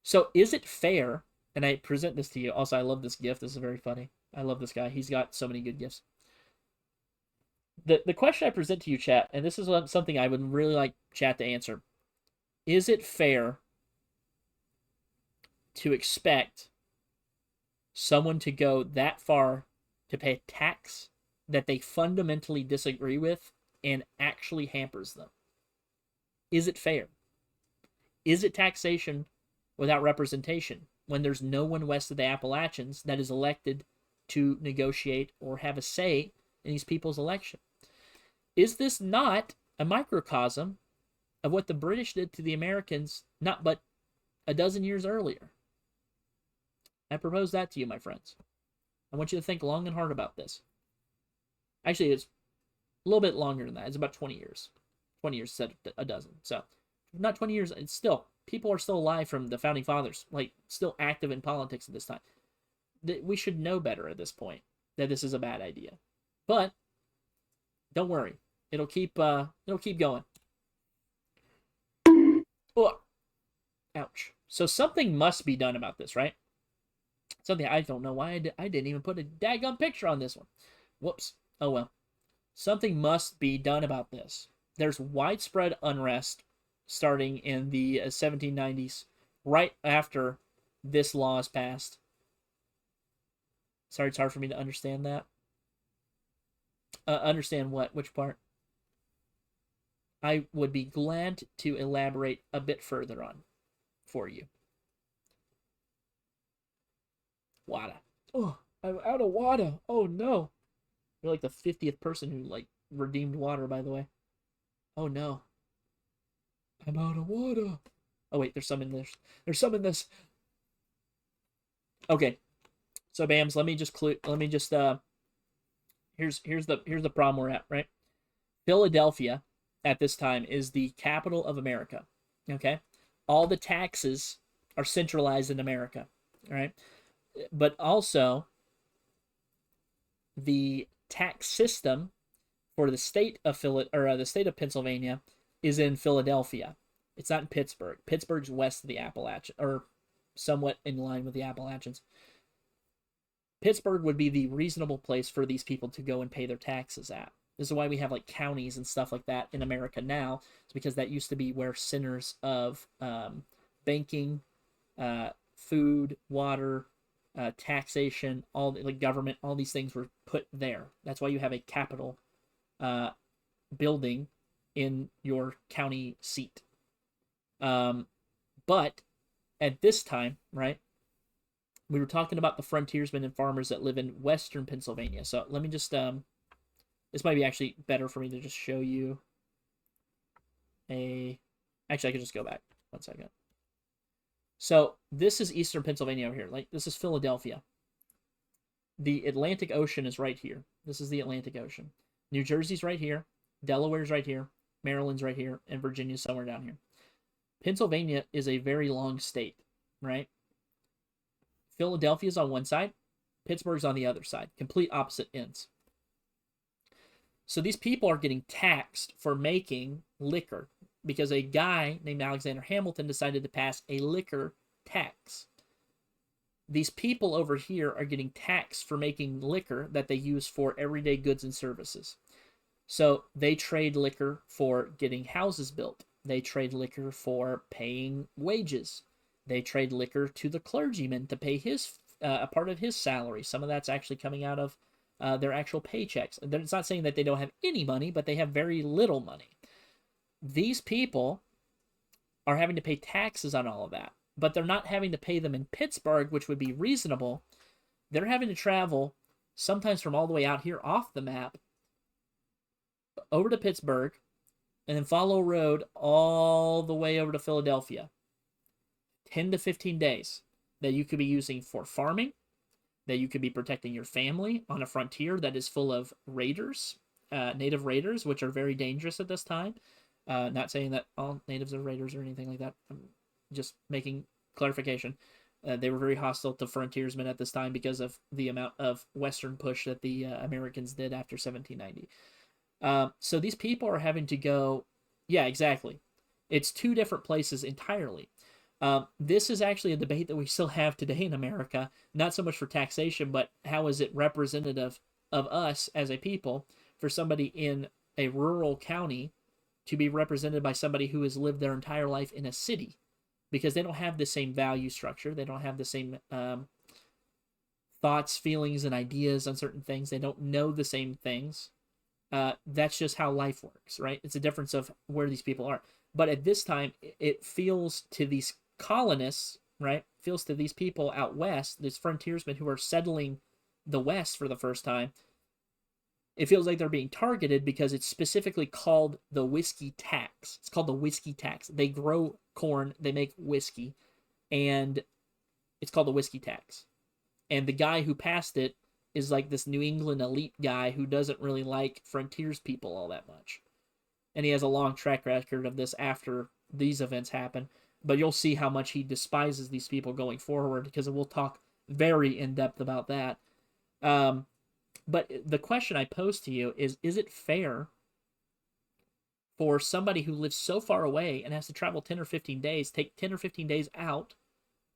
So is it fair, and I present this to you, also I love this gift, this is very funny, I love this guy, he's got so many good gifts. The question I present to you, chat, and this is something I would really like chat to answer, is it fair to expect someone to go that far to pay a tax that they fundamentally disagree with and actually hampers them? Is it fair? Is it taxation without representation when there's no one west of the Appalachians that is elected to negotiate or have a say in these people's election? Is this not a microcosm of what the British did to the Americans not but a dozen years earlier? I propose that to you, my friends. I want you to think long and hard about this. Actually, it's a little bit longer than that. It's about 20 years. 20 years instead of a dozen. So, not 20 years. It's still, people are still alive from the Founding Fathers, like, still active in politics at this time. We should know better at this point that this is a bad idea. But, don't worry. It'll keep going. Oh, ouch. So, something must be done about this, right? Something I don't know why I didn't even put a daggum picture on this one. Whoops. Oh well. Something must be done about this. There's widespread unrest starting in the 1790s, right after this law is passed. Sorry, it's hard for me to understand that. Understand what? Which part? I would be glad to elaborate a bit further on for you. Water. Oh, I'm out of water. Oh no. You're like the 50th person who like redeemed water, by the way. Oh no. I'm out of water. Oh wait, there's some in this. There's some in this. Okay. So Bams, here's the problem we're at, right? Philadelphia at this time is the capital of America. Okay? All the taxes are centralized in America. All right? But also, the tax system for the state of Pennsylvania is in Philadelphia. It's not in Pittsburgh. Pittsburgh's west of the Appalachians, or somewhat in line with the Appalachians. Pittsburgh would be the reasonable place for these people to go and pay their taxes at. This is why we have like counties and stuff like that in America now. It's because that used to be where centers of banking, food, water, taxation, all like government, all these things were put there. That's why you have a capital building in your county seat. But at this time, right, we were talking about the frontiersmen and farmers that live in western Pennsylvania. So let me just, this might be actually better for me to just show you actually I could just go back 1 second. So this is eastern Pennsylvania over here. Like, this is Philadelphia. The Atlantic Ocean is right here. This is the Atlantic Ocean. New Jersey's right here. Delaware's right here. Maryland's right here. And Virginia's somewhere down here. Pennsylvania is a very long state, right? Philadelphia's on one side. Pittsburgh's on the other side. Complete opposite ends. So these people are getting taxed for making liquor, because a guy named Alexander Hamilton decided to pass a liquor tax. These people over here are getting taxed for making liquor that they use for everyday goods and services. So they trade liquor for getting houses built. They trade liquor for paying wages. They trade liquor to the clergyman to pay his a part of his salary. Some of that's actually coming out of their actual paychecks. It's not saying that they don't have any money, but they have very little money. These people are having to pay taxes on all of that. But they're not having to pay them in Pittsburgh, which would be reasonable. They're having to travel, sometimes from all the way out here off the map, over to Pittsburgh, and then follow a road all the way over to Philadelphia. 10 to 15 days that you could be using for farming, that you could be protecting your family on a frontier that is full of raiders, native raiders, which are very dangerous at this time. Not saying that all natives are raiders or anything like that. I'm just making clarification. They were very hostile to frontiersmen at this time because of the amount of Western push that the Americans did after 1790. So these people are having to go, yeah, exactly. It's two different places entirely. This is actually a debate that we still have today in America, not so much for taxation, but how is it representative of us as a people for somebody in a rural county to be represented by somebody who has lived their entire life in a city, because they don't have the same value structure. They don't have the same thoughts, feelings, and ideas on certain things. They don't know the same things. That's just how life works, right? It's a difference of where these people are. But at this time, it feels to these colonists, right? Feels to these people out west, these frontiersmen who are settling the West for the first time. It feels like they're being targeted because it's specifically called the whiskey tax. It's called the whiskey tax. They grow corn, they make whiskey, and it's called the whiskey tax. And the guy who passed it is like this New England elite guy who doesn't really like frontiers people all that much. And he has a long track record of this after these events happen. But you'll see how much he despises these people going forward, because we'll talk very in depth about that. But the question I pose to you is it fair for somebody who lives so far away and has to travel 10 or 15 days, take 10 or 15 days out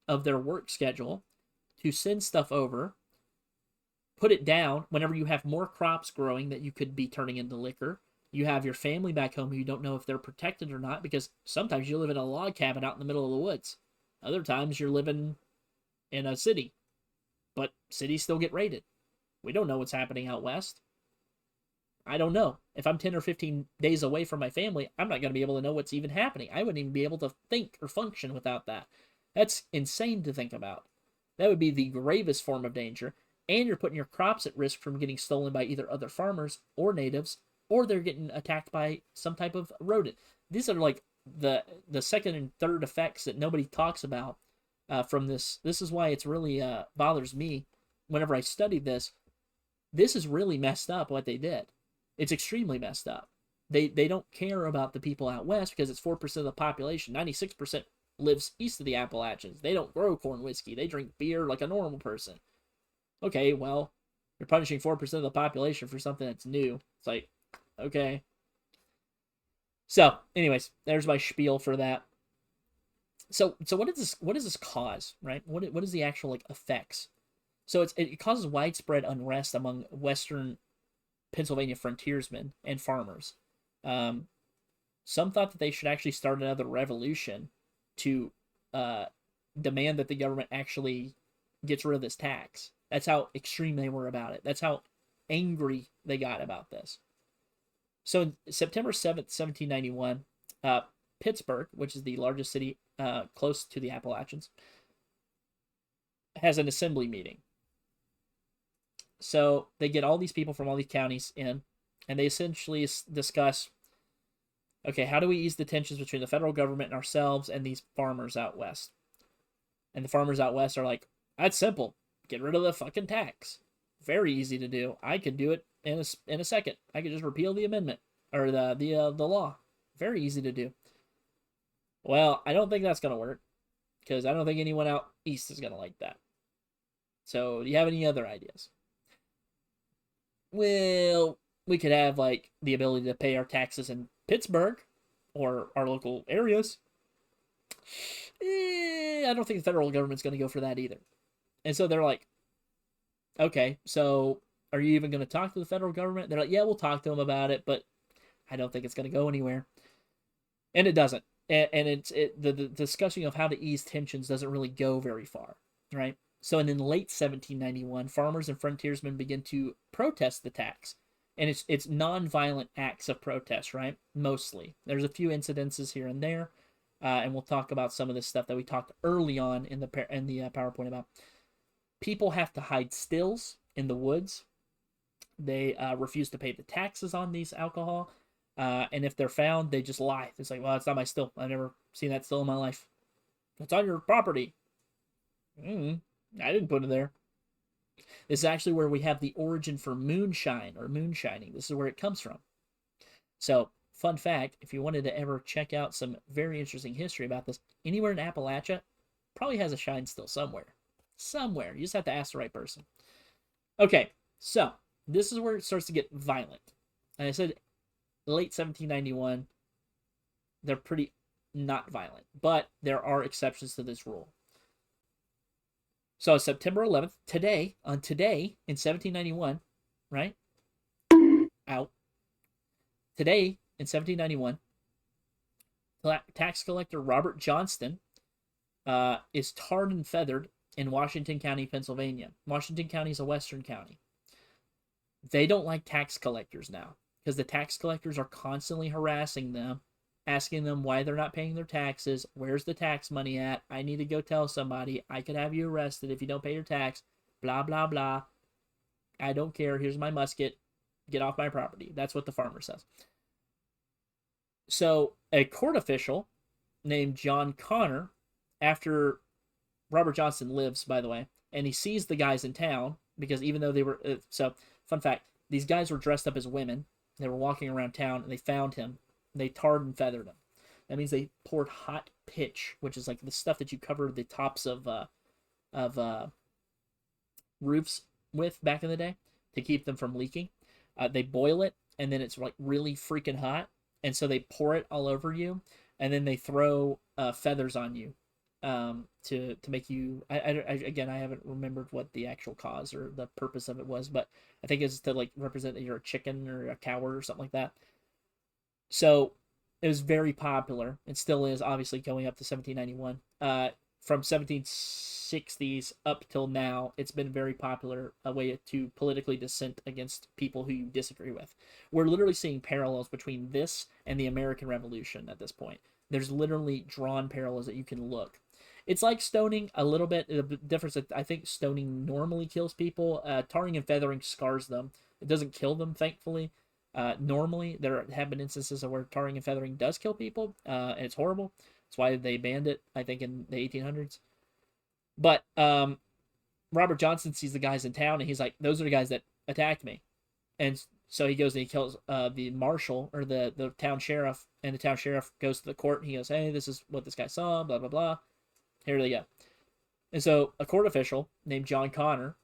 of their work schedule to send stuff over, put it down whenever you have more crops growing that you could be turning into liquor? You have your family back home who you don't know if they're protected or not, because sometimes you live in a log cabin out in the middle of the woods. Other times you're living in a city, but cities still get raided. We don't know what's happening out west. I don't know. If I'm 10 or 15 days away from my family, I'm not going to be able to know what's even happening. I wouldn't even be able to think or function without that. That's insane to think about. That would be the gravest form of danger, and you're putting your crops at risk from getting stolen by either other farmers or natives, or they're getting attacked by some type of rodent. These are like the second and third effects that nobody talks about from this. This is why it's really bothers me whenever I study this. This is really messed up what they did. It's extremely messed up. They don't care about the people out west because it's 4% of the population. 96% lives east of the Appalachians. They don't grow corn whiskey. They drink beer like a normal person. Okay, well, you're punishing 4% of the population for something that's new. It's like, okay. So, anyways, there's my spiel for that. So what does this cause, right? What is the actual like effects? So it causes widespread unrest among Western Pennsylvania frontiersmen and farmers. Some thought that they should actually start another revolution to demand that the government actually gets rid of this tax. That's how extreme they were about it. That's how angry they got about this. So on September 7th, 1791, Pittsburgh, which is the largest city close to the Appalachians, has an assembly meeting. So they get all these people from all these counties in, and they essentially discuss, okay, how do we ease the tensions between the federal government and ourselves and these farmers out west? And the farmers out west are like, that's simple. Get rid of the fucking tax. Very easy to do. I could do it in a second. I could just repeal the amendment or the law. Very easy to do. Well, I don't think that's going to work, because I don't think anyone out east is going to like that. So do you have any other ideas? Well, we could have like the ability to pay our taxes in Pittsburgh or our local areas. I don't think the federal government's going to go for that either. And so they're like, okay, so are you even going to talk to the federal government? They're like, yeah, we'll talk to them about it, but I don't think it's going to go anywhere. And it doesn't. And the discussing of how to ease tensions doesn't really go very far, right? So in late 1791, farmers and frontiersmen begin to protest the tax. And it's non-violent acts of protest, right? Mostly. There's a few incidences here and there. and we'll talk about some of this stuff that we talked early on in the PowerPoint about. People have to hide stills in the woods. They refuse to pay the taxes on these alcohol, and if they're found, they just lie. It's like, well, it's not my still. I've never seen that still in my life. It's on your property. I didn't put it there. This is actually where we have the origin for moonshine or moonshining. This is where it comes from. So, fun fact, if you wanted to ever check out some very interesting history about this, anywhere in Appalachia probably has a shine still somewhere. Somewhere. You just have to ask the right person. Okay, so this is where it starts to get violent. And I said late 1791, they're pretty not violent, but there are exceptions to this rule. So September 11th, today in 1791, right? Out. Today in 1791, tax collector Robert Johnston is tarred and feathered in Washington County, Pennsylvania. Washington County is a western county. They don't like tax collectors now because the tax collectors are constantly harassing them, asking them why they're not paying their taxes. Where's the tax money at? I need to go tell somebody. I could have you arrested if you don't pay your tax. Blah, blah, blah. I don't care. Here's my musket. Get off my property. That's what the farmer says. So a court official named John Connor, after Robert Johnston lives, by the way, and he sees the guys in town, because even though they were... so, fun fact, these guys were dressed up as women. They were walking around town, and they found him. They tarred and feathered him. That means they poured hot pitch, which is like the stuff that you cover the tops of roofs with back in the day to keep them from leaking. They boil it, and then it's like really freaking hot, and so they pour it all over you, and then they throw feathers on you to make you. Again, I haven't remembered what the actual cause or the purpose of it was, but I think it's to like represent that you're a chicken or a cow or something like that. So it was very popular, and still is, obviously, going up to 1791. From 1760s up till now, it's been very popular, a way to politically dissent against people who you disagree with. We're literally seeing parallels between this and the American Revolution at this point. There's literally drawn parallels that you can look. It's like stoning a little bit. The difference that I think stoning normally kills people. Tarring and feathering scars them. It doesn't kill them, thankfully. Normally, there have been instances of where tarring and feathering does kill people, and it's horrible. That's why they banned it, I think, in the 1800s. But Robert Johnson sees the guys in town, and he's like, those are the guys that attacked me. And so he goes and he kills the marshal, or the town sheriff, and the town sheriff goes to the court, and he goes, hey, this is what this guy saw, blah, blah, blah. Here they go. And so a court official named John Connor,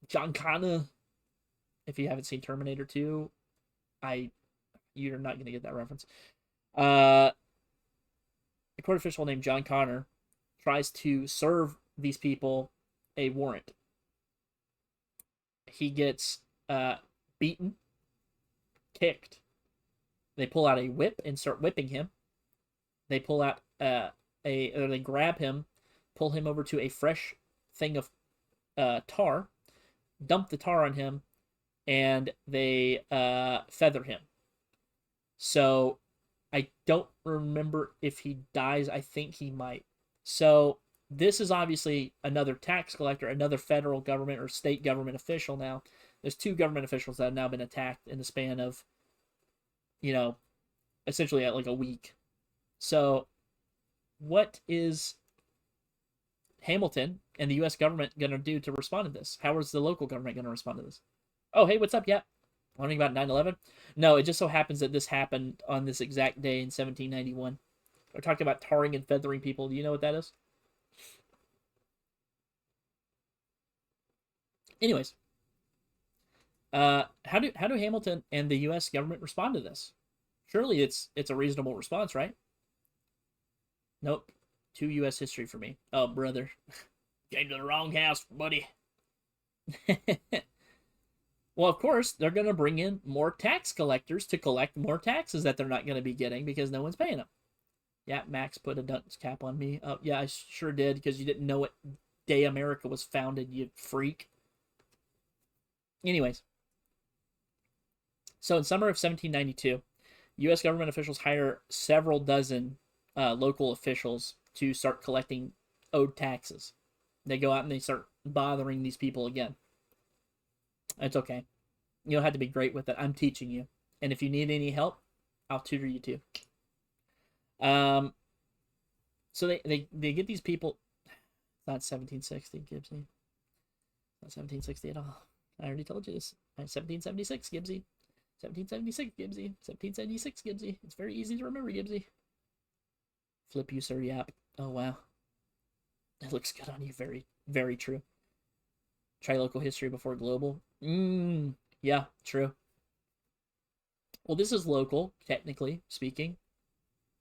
if you haven't seen Terminator 2, you're not going to get that reference. A court official named John Connor tries to serve these people a warrant. He gets beaten, kicked. They pull out a whip and start whipping him. They pull out they grab him, pull him over to a fresh thing of tar, dump the tar on him, and they feather him. So I don't remember if he dies. I think he might. So this is obviously another tax collector, another federal government or state government official now. There's two government officials that have now been attacked in the span of, essentially at like a week. So what is Hamilton and the U.S. government going to do to respond to this? How is the local government going to respond to this? Oh, hey, what's up? Yeah. Wondering about 9/11? No, it just so happens that this happened on this exact day in 1791. We're talking about tarring and feathering people. Do you know what that is? Anyways, how do Hamilton and the U.S. government respond to this? Surely it's a reasonable response, right? Nope. 2 U.S. history for me. Oh, brother. Came to the wrong house, buddy. Well, of course, they're going to bring in more tax collectors to collect more taxes that they're not going to be getting because no one's paying them. Yeah, Max put a dunce cap on me. Oh, yeah, I sure did, because you didn't know what day America was founded, you freak. Anyways. So in summer of 1792, U.S. government officials hire several dozen local officials to start collecting owed taxes. They go out and they start bothering these people again. It's okay. You don't have to be great with it. I'm teaching you. And if you need any help, I'll tutor you too. So they get these people. It's not 1760, Gibbsy. Not 1760 at all. I already told you this. 1776, Gibbsy. 1776, Gibbsy. 1776, Gibbsy. It's very easy to remember, Gibbsy. Flip you, sir, yap. Oh, wow. It looks good on you. Very, very true. Try local history before global. Yeah, true. Well, this is local, technically speaking.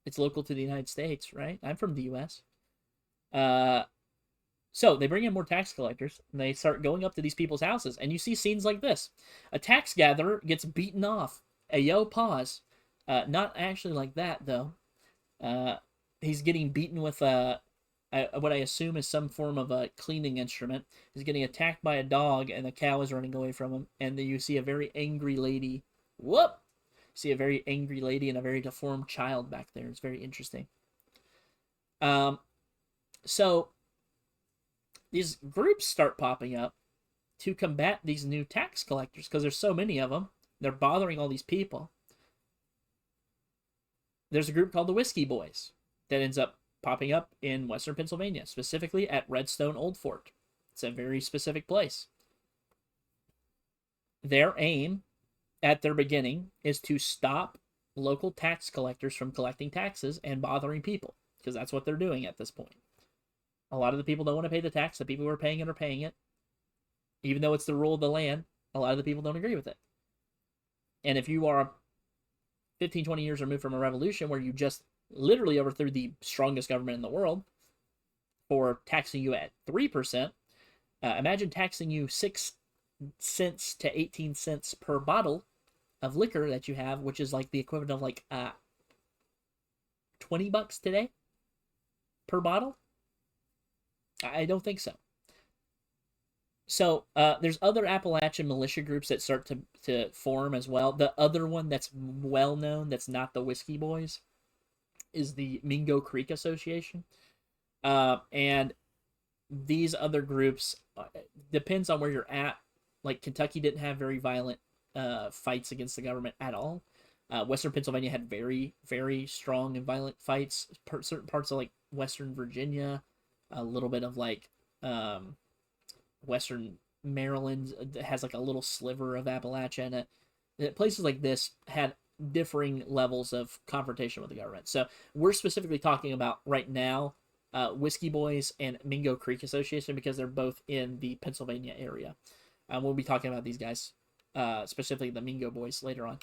It's local to the United States, right? I'm from the U.S. So they bring in more tax collectors, and they start going up to these people's houses, and you see scenes like this. A tax gatherer gets beaten off. Ayo, pause. Not actually like that, though. He's getting beaten with what I assume is some form of a cleaning instrument. He's getting attacked by a dog, and the cow is running away from him, and then you see a very angry lady. Whoop! See a very angry lady and a very deformed child back there. It's very interesting. So these groups start popping up to combat these new tax collectors because there's so many of them. They're bothering all these people. There's a group called the Whiskey Boys that ends up popping up in Western Pennsylvania, specifically at Redstone Old Fort. It's a very specific place. Their aim at their beginning is to stop local tax collectors from collecting taxes and bothering people, because that's what they're doing at this point. A lot of the people don't want to pay the tax. The people who are paying it are paying it. Even though it's the rule of the land, a lot of the people don't agree with it. And if you are 15, 20 years removed from a revolution where you just literally overthrew the strongest government in the world for taxing you at 3%, imagine taxing you 6 cents to 18 cents per bottle of liquor that you have, which is like the equivalent of like $20 today per bottle. I don't think so. So there's other Appalachian militia groups that start to form as well. The other one that's well known, that's not the Whiskey Boys, is the Mingo Creek Association. And these other groups, depends on where you're at. Like Kentucky didn't have very violent fights against the government at all. Western Pennsylvania had very, very strong and violent fights. Certain parts of like Western Virginia, a little bit of like Western Maryland has like a little sliver of Appalachia in it. Places like this had differing levels of confrontation with the government. So we're specifically talking about right now Whiskey Boys and Mingo Creek Association because they're both in the Pennsylvania area. We'll be talking about these guys, specifically the Mingo Boys, later on.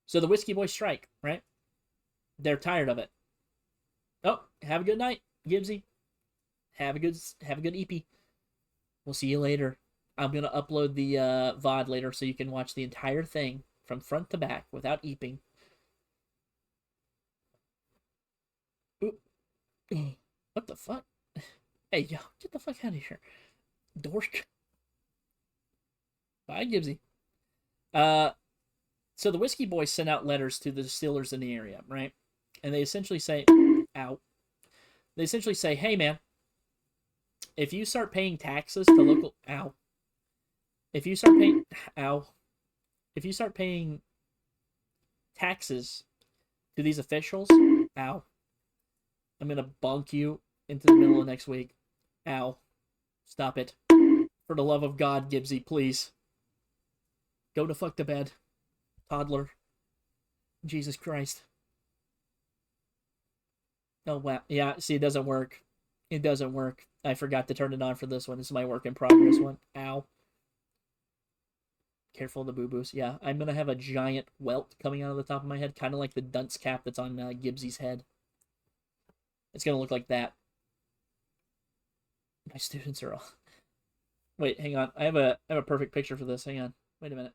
So the Whiskey Boys strike, right? They're tired of it. Oh, have a good night, Gibbsy. Have a good EP. We'll see you later. I'm gonna upload the VOD later so you can watch the entire thing from front to back without eeping. Oop. What the fuck? Hey, yo, get the fuck out of here, dork. Bye, Gibbsy. So the Whiskey Boys send out letters to the distillers in the area, right? And they essentially say, ow. They essentially say, hey, man, if you start paying taxes to local, ow. If you start paying, ow. If you start paying taxes to these officials, ow. I'm going to bonk you into the middle of next week. Ow. Stop it. For the love of God, Gibbsy, please. Go to fuck to bed. Toddler. Jesus Christ. Oh, wow. Yeah, see, it doesn't work. It doesn't work. I forgot to turn it on for this one. This is my work in progress one. Ow. Careful of the boo-boos. Yeah, I'm going to have a giant welt coming out of the top of my head, kind of like the dunce cap that's on Gibbsy's head. It's going to look like that. My students are all... Wait, hang on. I have a perfect picture for this. Hang on. Wait a minute.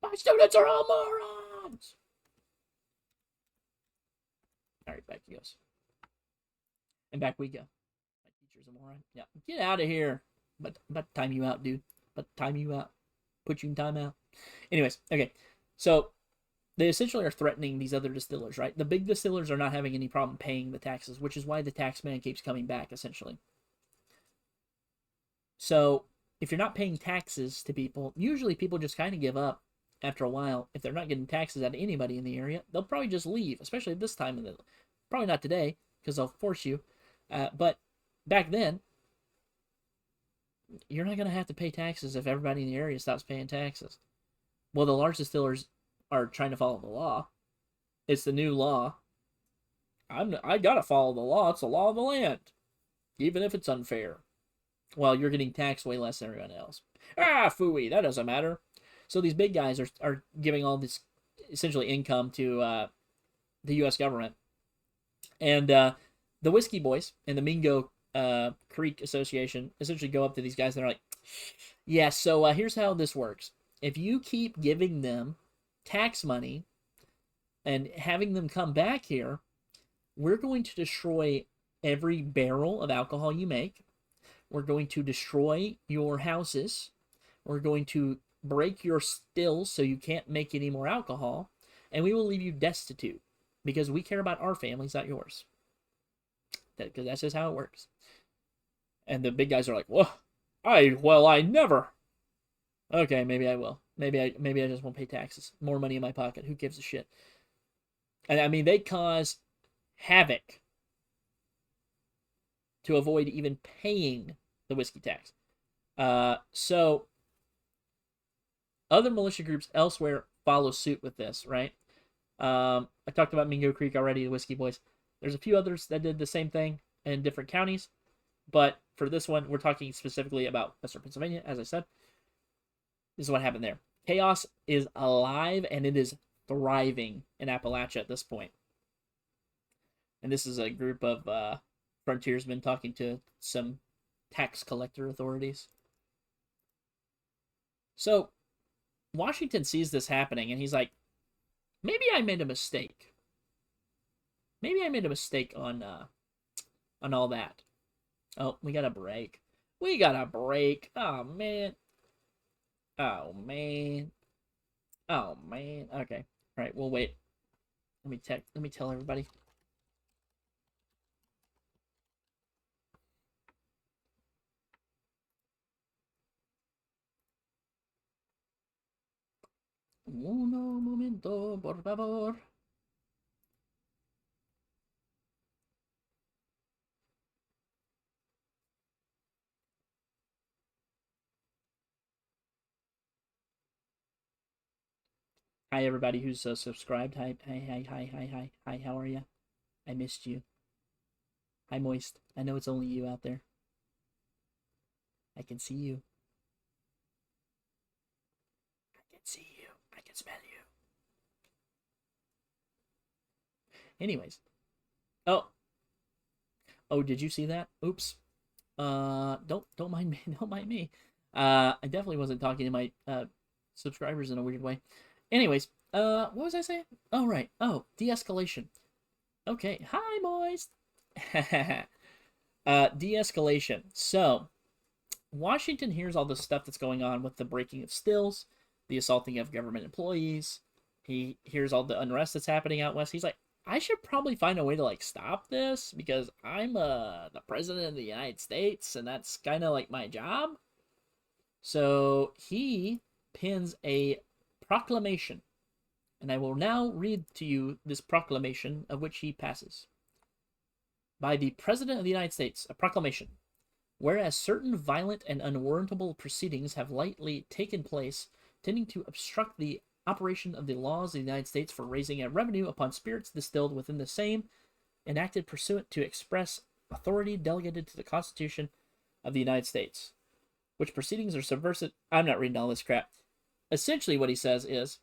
My students are all morons! Alright, back he goes. And back we go. My teacher's a moron. Yeah, get out of here. But time you out, dude. But time you out. Put you in time out. Anyways, okay. So they essentially are threatening these other distillers, right? The big distillers are not having any problem paying the taxes, which is why the tax man keeps coming back, essentially. So if you're not paying taxes to people, usually people just kind of give up after a while. If they're not getting taxes out of anybody in the area, they'll probably just leave, especially this time of the, probably not today, because they'll force you. But back then, you're not going to have to pay taxes if everybody in the area stops paying taxes. Well, the large distillers are trying to follow the law. It's the new law. I gotta follow the law. It's the law of the land, even if it's unfair. Well, you're getting taxed way less than everyone else. Ah, phooey, that doesn't matter. So these big guys are giving all this essentially income to the U.S. government, and the Whiskey Boys and the Mingo Creek Association essentially go up to these guys and they're like, "Yeah, so here's how this works. If you keep giving them tax money and having them come back here, we're going to destroy every barrel of alcohol you make. We're going to destroy your houses. We're going to break your stills so you can't make any more alcohol. And we will leave you destitute because we care about our families, not yours." Because that's just how it works. And the big guys are like, "Well, I never." Okay, maybe I will. Maybe I just won't pay taxes. More money in my pocket. Who gives a shit? And I mean, they cause havoc to avoid even paying the whiskey tax. So other militia groups elsewhere follow suit with this, right? I talked about Mingo Creek already, the Whiskey Boys. There's a few others that did the same thing in different counties, but for this one, we're talking specifically about Western Pennsylvania, as I said. This is what happened there. Chaos is alive, and it is thriving in Appalachia at this point. And this is a group of frontiersmen talking to some tax collector authorities. So Washington sees this happening, and he's like, maybe I made a mistake. Maybe I made a mistake on all that. Oh, we got a break. We got a break. Oh, man. Oh, man. Oh, man. Okay. All right, we'll wait. Let me tell everybody. Uno momento, por favor. Hi, everybody who's subscribed. Hi, how are you? I missed you. Hi, Moist. I know it's only you out there. I can see you. I can see you. I can smell you. Anyways. Oh, did you see that? Oops. Don't mind me. Don't mind me. I definitely wasn't talking to my subscribers in a weird way. Anyways, what was I saying? Oh, right. Oh, de-escalation. Okay. Hi, Moist. De-escalation. So, Washington hears all the stuff that's going on with the breaking of stills, the assaulting of government employees. He hears all the unrest that's happening out west. He's like, I should probably find a way to, like, stop this because I'm the president of the United States, and that's kind of like my job. So, he pins a proclamation, and I will now read to you this proclamation of which he passes. By the President of the United States, a proclamation. Whereas certain violent and unwarrantable proceedings have lately taken place, tending to obstruct the operation of the laws of the United States for raising a revenue upon spirits distilled within the same, enacted pursuant to express authority delegated to the Constitution of the United States, which proceedings are subversive. I'm not reading all this crap. Essentially what he says is,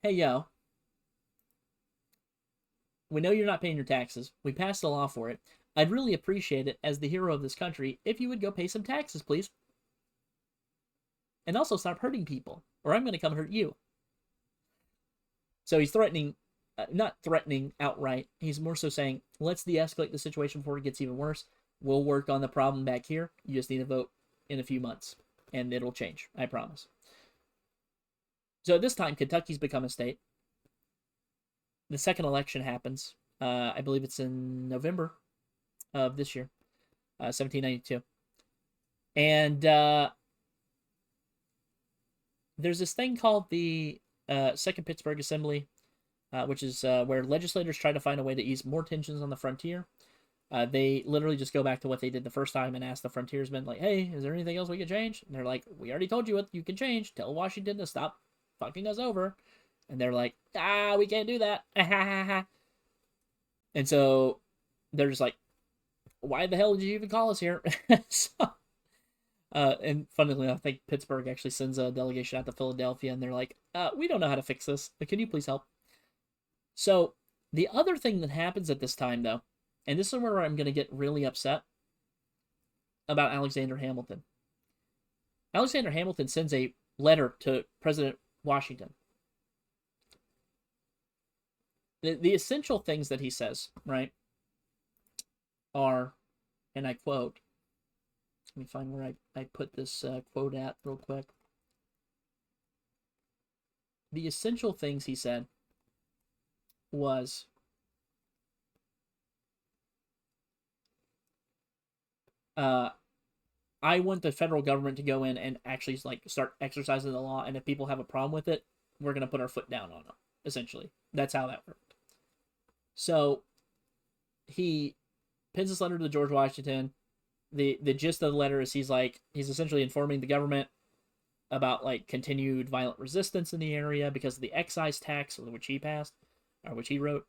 hey, yo, we know you're not paying your taxes. We passed a law for it. I'd really appreciate it as the hero of this country if you would go pay some taxes, please. And also stop hurting people, or I'm going to come hurt you. So he's threatening, not threatening outright. He's more so saying, let's de-escalate the situation before it gets even worse. We'll work on the problem back here. You just need to vote in a few months, and it'll change. I promise. So at this time, Kentucky's become a state. The second election happens. I believe it's in November of this year, 1792. And there's this thing called the Second Pittsburgh Assembly, which is where legislators try to find a way to ease more tensions on the frontier. They literally just go back to what they did the first time and ask the frontiersmen, like, hey, is there anything else we can change? And they're like, we already told you what you can change. Tell Washington to stop fucking us over. And they're like, we can't do that. And so they're just like, why the hell did you even call us here? And funnily enough, I think Pittsburgh actually sends a delegation out to Philadelphia, and they're like, we don't know how to fix this, but can you please help? So the other thing that happens at this time, though, and this is where I'm going to get really upset about Alexander Hamilton. Alexander Hamilton sends a letter to President Washington. The essential things that he says, right, are, and I quote, let me find where I put this quote at real quick. The essential things he said was, I want the federal government to go in and actually like start exercising the law, and if people have a problem with it, we're going to put our foot down on them, essentially. That's how that worked. So he pins this letter to George Washington. The gist of the letter is he's essentially informing the government about like continued violent resistance in the area because of the excise tax, which he passed, or which he wrote,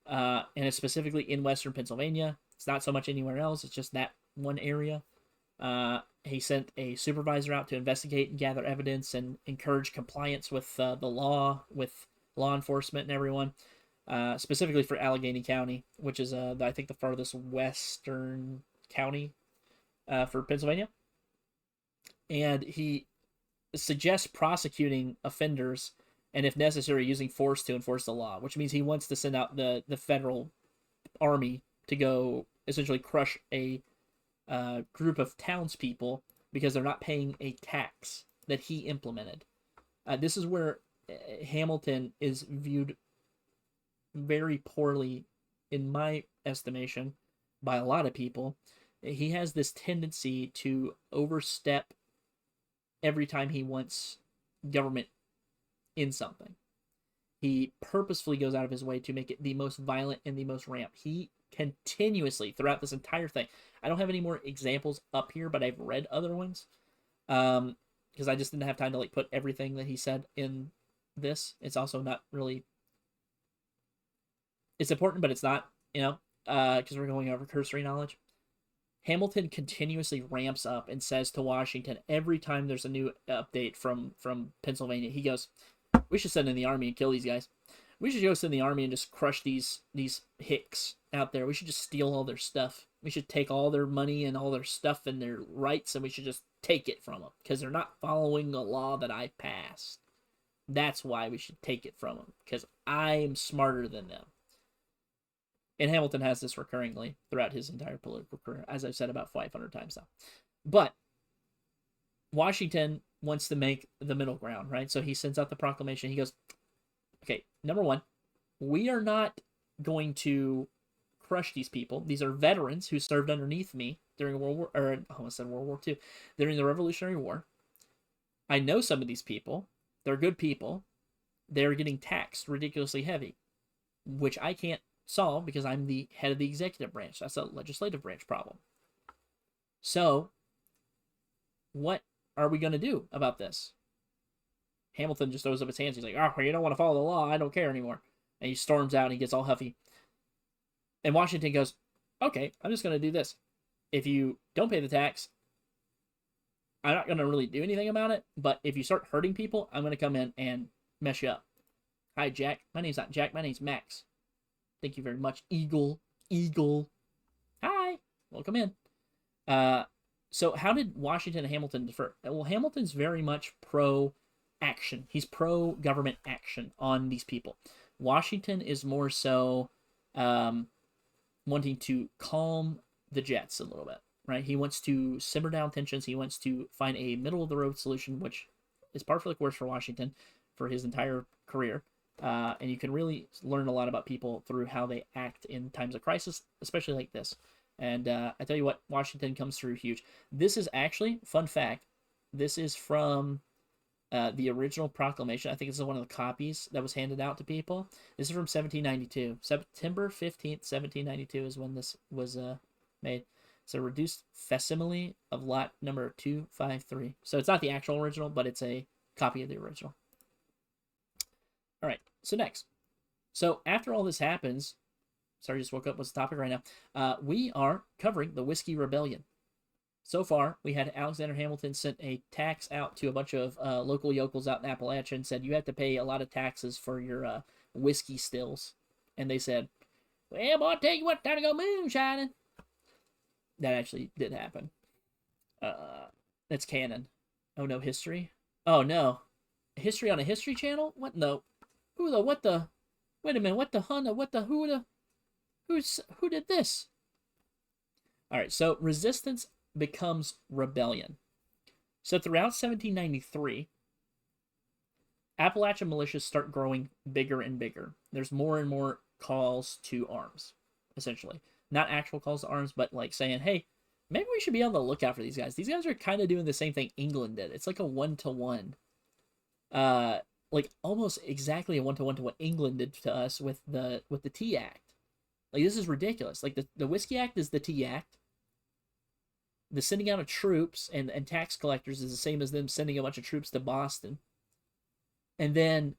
and it's specifically in western Pennsylvania. It's not so much anywhere else. It's just that one area. He sent a supervisor out to investigate and gather evidence and encourage compliance with the law, with law enforcement and everyone, specifically for Allegheny County, which is I think the farthest western county for Pennsylvania. And he suggests prosecuting offenders and, if necessary, using force to enforce the law, which means he wants to send out the federal army to go essentially crush a group of townspeople because they're not paying a tax that he implemented. This is where Hamilton is viewed very poorly, in my estimation, by a lot of people. He has this tendency to overstep every time he wants government in something. He purposefully goes out of his way to make it the most violent and the most ramped. He continuously, throughout this entire thing, I don't have any more examples up here, but I've read other ones, because I just didn't have time to like put everything that he said in this. It's also not really, it's important, but it's not, because we're going over cursory knowledge. Hamilton continuously ramps up and says to Washington every time there's a new update from Pennsylvania, he goes, we should send in the army and kill these guys. We should go send the army and just crush these hicks out there. We should just steal all their stuff. We should take all their money and all their stuff and their rights, and we should just take it from them because they're not following the law that I passed. That's why we should take it from them, because I'm smarter than them. And Hamilton has this recurringly throughout his entire political career, as I've said about 500 times now. But Washington wants to make the middle ground, right? So he sends out the proclamation. He goes, okay, number one, we are not going to crush these people. These are veterans who served underneath me during World War II, during the Revolutionary War. I know some of these people. They're good people. They're getting taxed ridiculously heavy, which I can't solve because I'm the head of the executive branch. That's a legislative branch problem. So, what are we going to do about this? Hamilton just throws up his hands. He's like, oh, you don't want to follow the law. I don't care anymore. And he storms out and he gets all huffy. And Washington goes, okay, I'm just going to do this. If you don't pay the tax, I'm not going to really do anything about it. But if you start hurting people, I'm going to come in and mess you up. Hi, Jack. My name's not Jack. My name's Max. Thank you very much, Eagle. Hi. Welcome in. So how did Washington and Hamilton differ? Well, Hamilton's very much pro-action. He's pro-government action on these people. Washington is more so wanting to calm the jets a little bit, right? He wants to simmer down tensions. He wants to find a middle-of-the-road solution, which is par for the course for Washington. for his entire career. And you can really learn a lot about people through how they act in times of crisis, especially like this. And I tell you what, Washington comes through huge. This is actually, fun fact, this is from the original proclamation. I think this is one of the copies that was handed out to people. This is from 1792. September 15th, 1792 is when this was made. It's a reduced facsimile of lot number 253. So it's not the actual original, but it's a copy of the original. All right, so next. So after all this happens, sorry, just woke up. What's the topic right now? We are covering the Whiskey Rebellion. So far, we had Alexander Hamilton sent a tax out to a bunch of local yokels out in Appalachia and said, you have to pay a lot of taxes for your whiskey stills. And they said, well, boy, I'll tell you what, time to go moonshining. That actually did happen. That's canon. Oh, no, history? Oh, no. History on a history channel? What? No. Who the, what the? Wait a minute, what the, Hunter, what the, who the, who did this? All right, so resistance becomes rebellion. So throughout 1793, Appalachian militias start growing bigger and bigger. There's more and more calls to arms, essentially. Not actual calls to arms, but like saying, hey, maybe we should be on the lookout for these guys. These guys are kind of doing the same thing England did. It's like a 1-to-1. Like almost exactly a 1-to-1 to what England did to us with the Tea Act. Like, this is ridiculous. Like, the Whiskey Act is the Tea Act. The sending out of troops and tax collectors is the same as them sending a bunch of troops to Boston. And then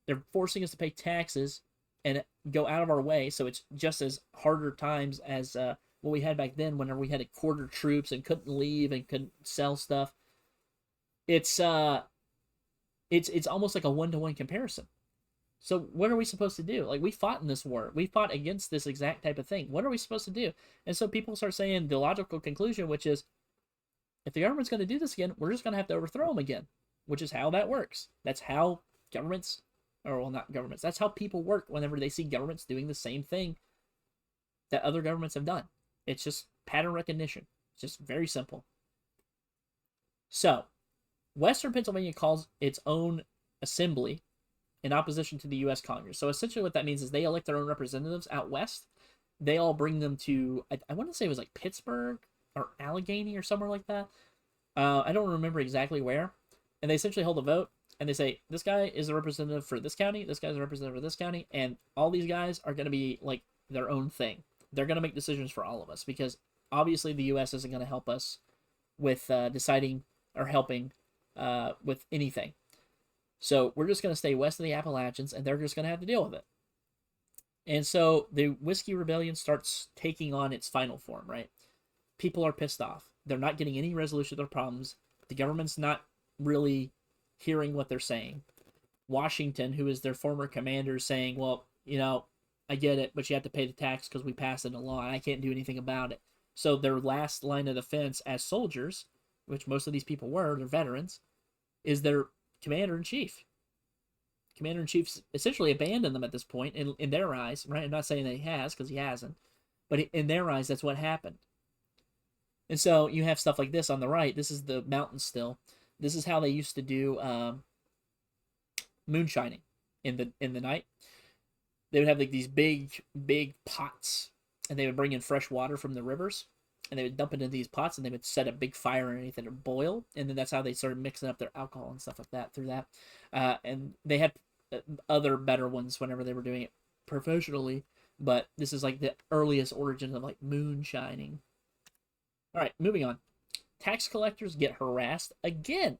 they're forcing us to pay taxes and go out of our way, so it's just as harder times as what we had back then whenever we had to quarter troops and couldn't leave and couldn't sell stuff. It's almost like a 1-to-1 comparison. So what are we supposed to do? Like, we fought in this war. We fought against this exact type of thing. What are we supposed to do? And so people start saying the logical conclusion, which is, if the government's going to do this again, we're just going to have to overthrow them again, which is how that works. That's how governments, or well, not governments, that's how people work whenever they see governments doing the same thing that other governments have done. It's just pattern recognition. It's just very simple. So, Western Pennsylvania calls its own assembly in opposition to the U.S. Congress. So essentially what that means is they elect their own representatives out west. They all bring them to, I want to say it was like Pittsburgh or Allegheny or somewhere like that. I don't remember exactly where. And they essentially hold a vote, and they say, this guy is a representative for this county, this guy's a representative for this county, and all these guys are going to be like their own thing. They're going to make decisions for all of us, because obviously the U.S. isn't going to help us with deciding or helping with anything. So we're just going to stay west of the Appalachians, and they're just going to have to deal with it. And so the Whiskey Rebellion starts taking on its final form, right? People are pissed off. They're not getting any resolution to their problems. The government's not really hearing what they're saying. Washington, who is their former commander, is saying, well, you know, I get it, but you have to pay the tax because we passed it in law, and I can't do anything about it. So their last line of defense as soldiers, which most of these people were, they're veterans, is their Commander-in-Chief. Commander-in-Chief's essentially abandoned them at this point, in their eyes, right? I'm not saying that he has, because he hasn't. But in their eyes, that's what happened. And so you have stuff like this on the right. This is the mountain still. This is how they used to do moonshining in the night. They would have like these big pots, and they would bring in fresh water from the rivers, and they would dump it into these pots, and they would set a big fire underneath it and boil, and then that's how they started mixing up their alcohol and stuff like that through that. And they had other better ones whenever they were doing it professionally, but this is like the earliest origin of like moonshining. All right, moving on. Tax collectors get harassed again.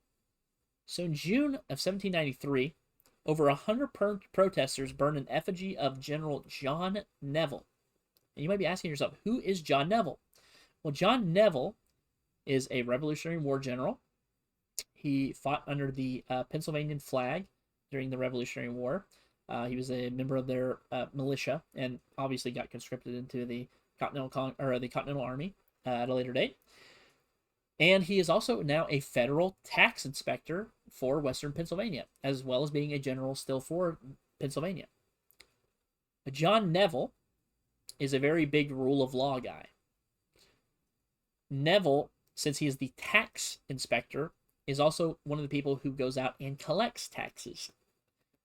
So in June of 1793, over 100 protesters burned an effigy of General John Neville. And you might be asking yourself, who is John Neville? Well, John Neville is a Revolutionary War general. He fought under the Pennsylvanian flag during the Revolutionary War. He was a member of their militia, and obviously got conscripted into the Continental Army at a later date. And he is also now a federal tax inspector for Western Pennsylvania, as well as being a general still for Pennsylvania. John Neville is a very big rule of law guy. Neville, since he is the tax inspector, is also one of the people who goes out and collects taxes.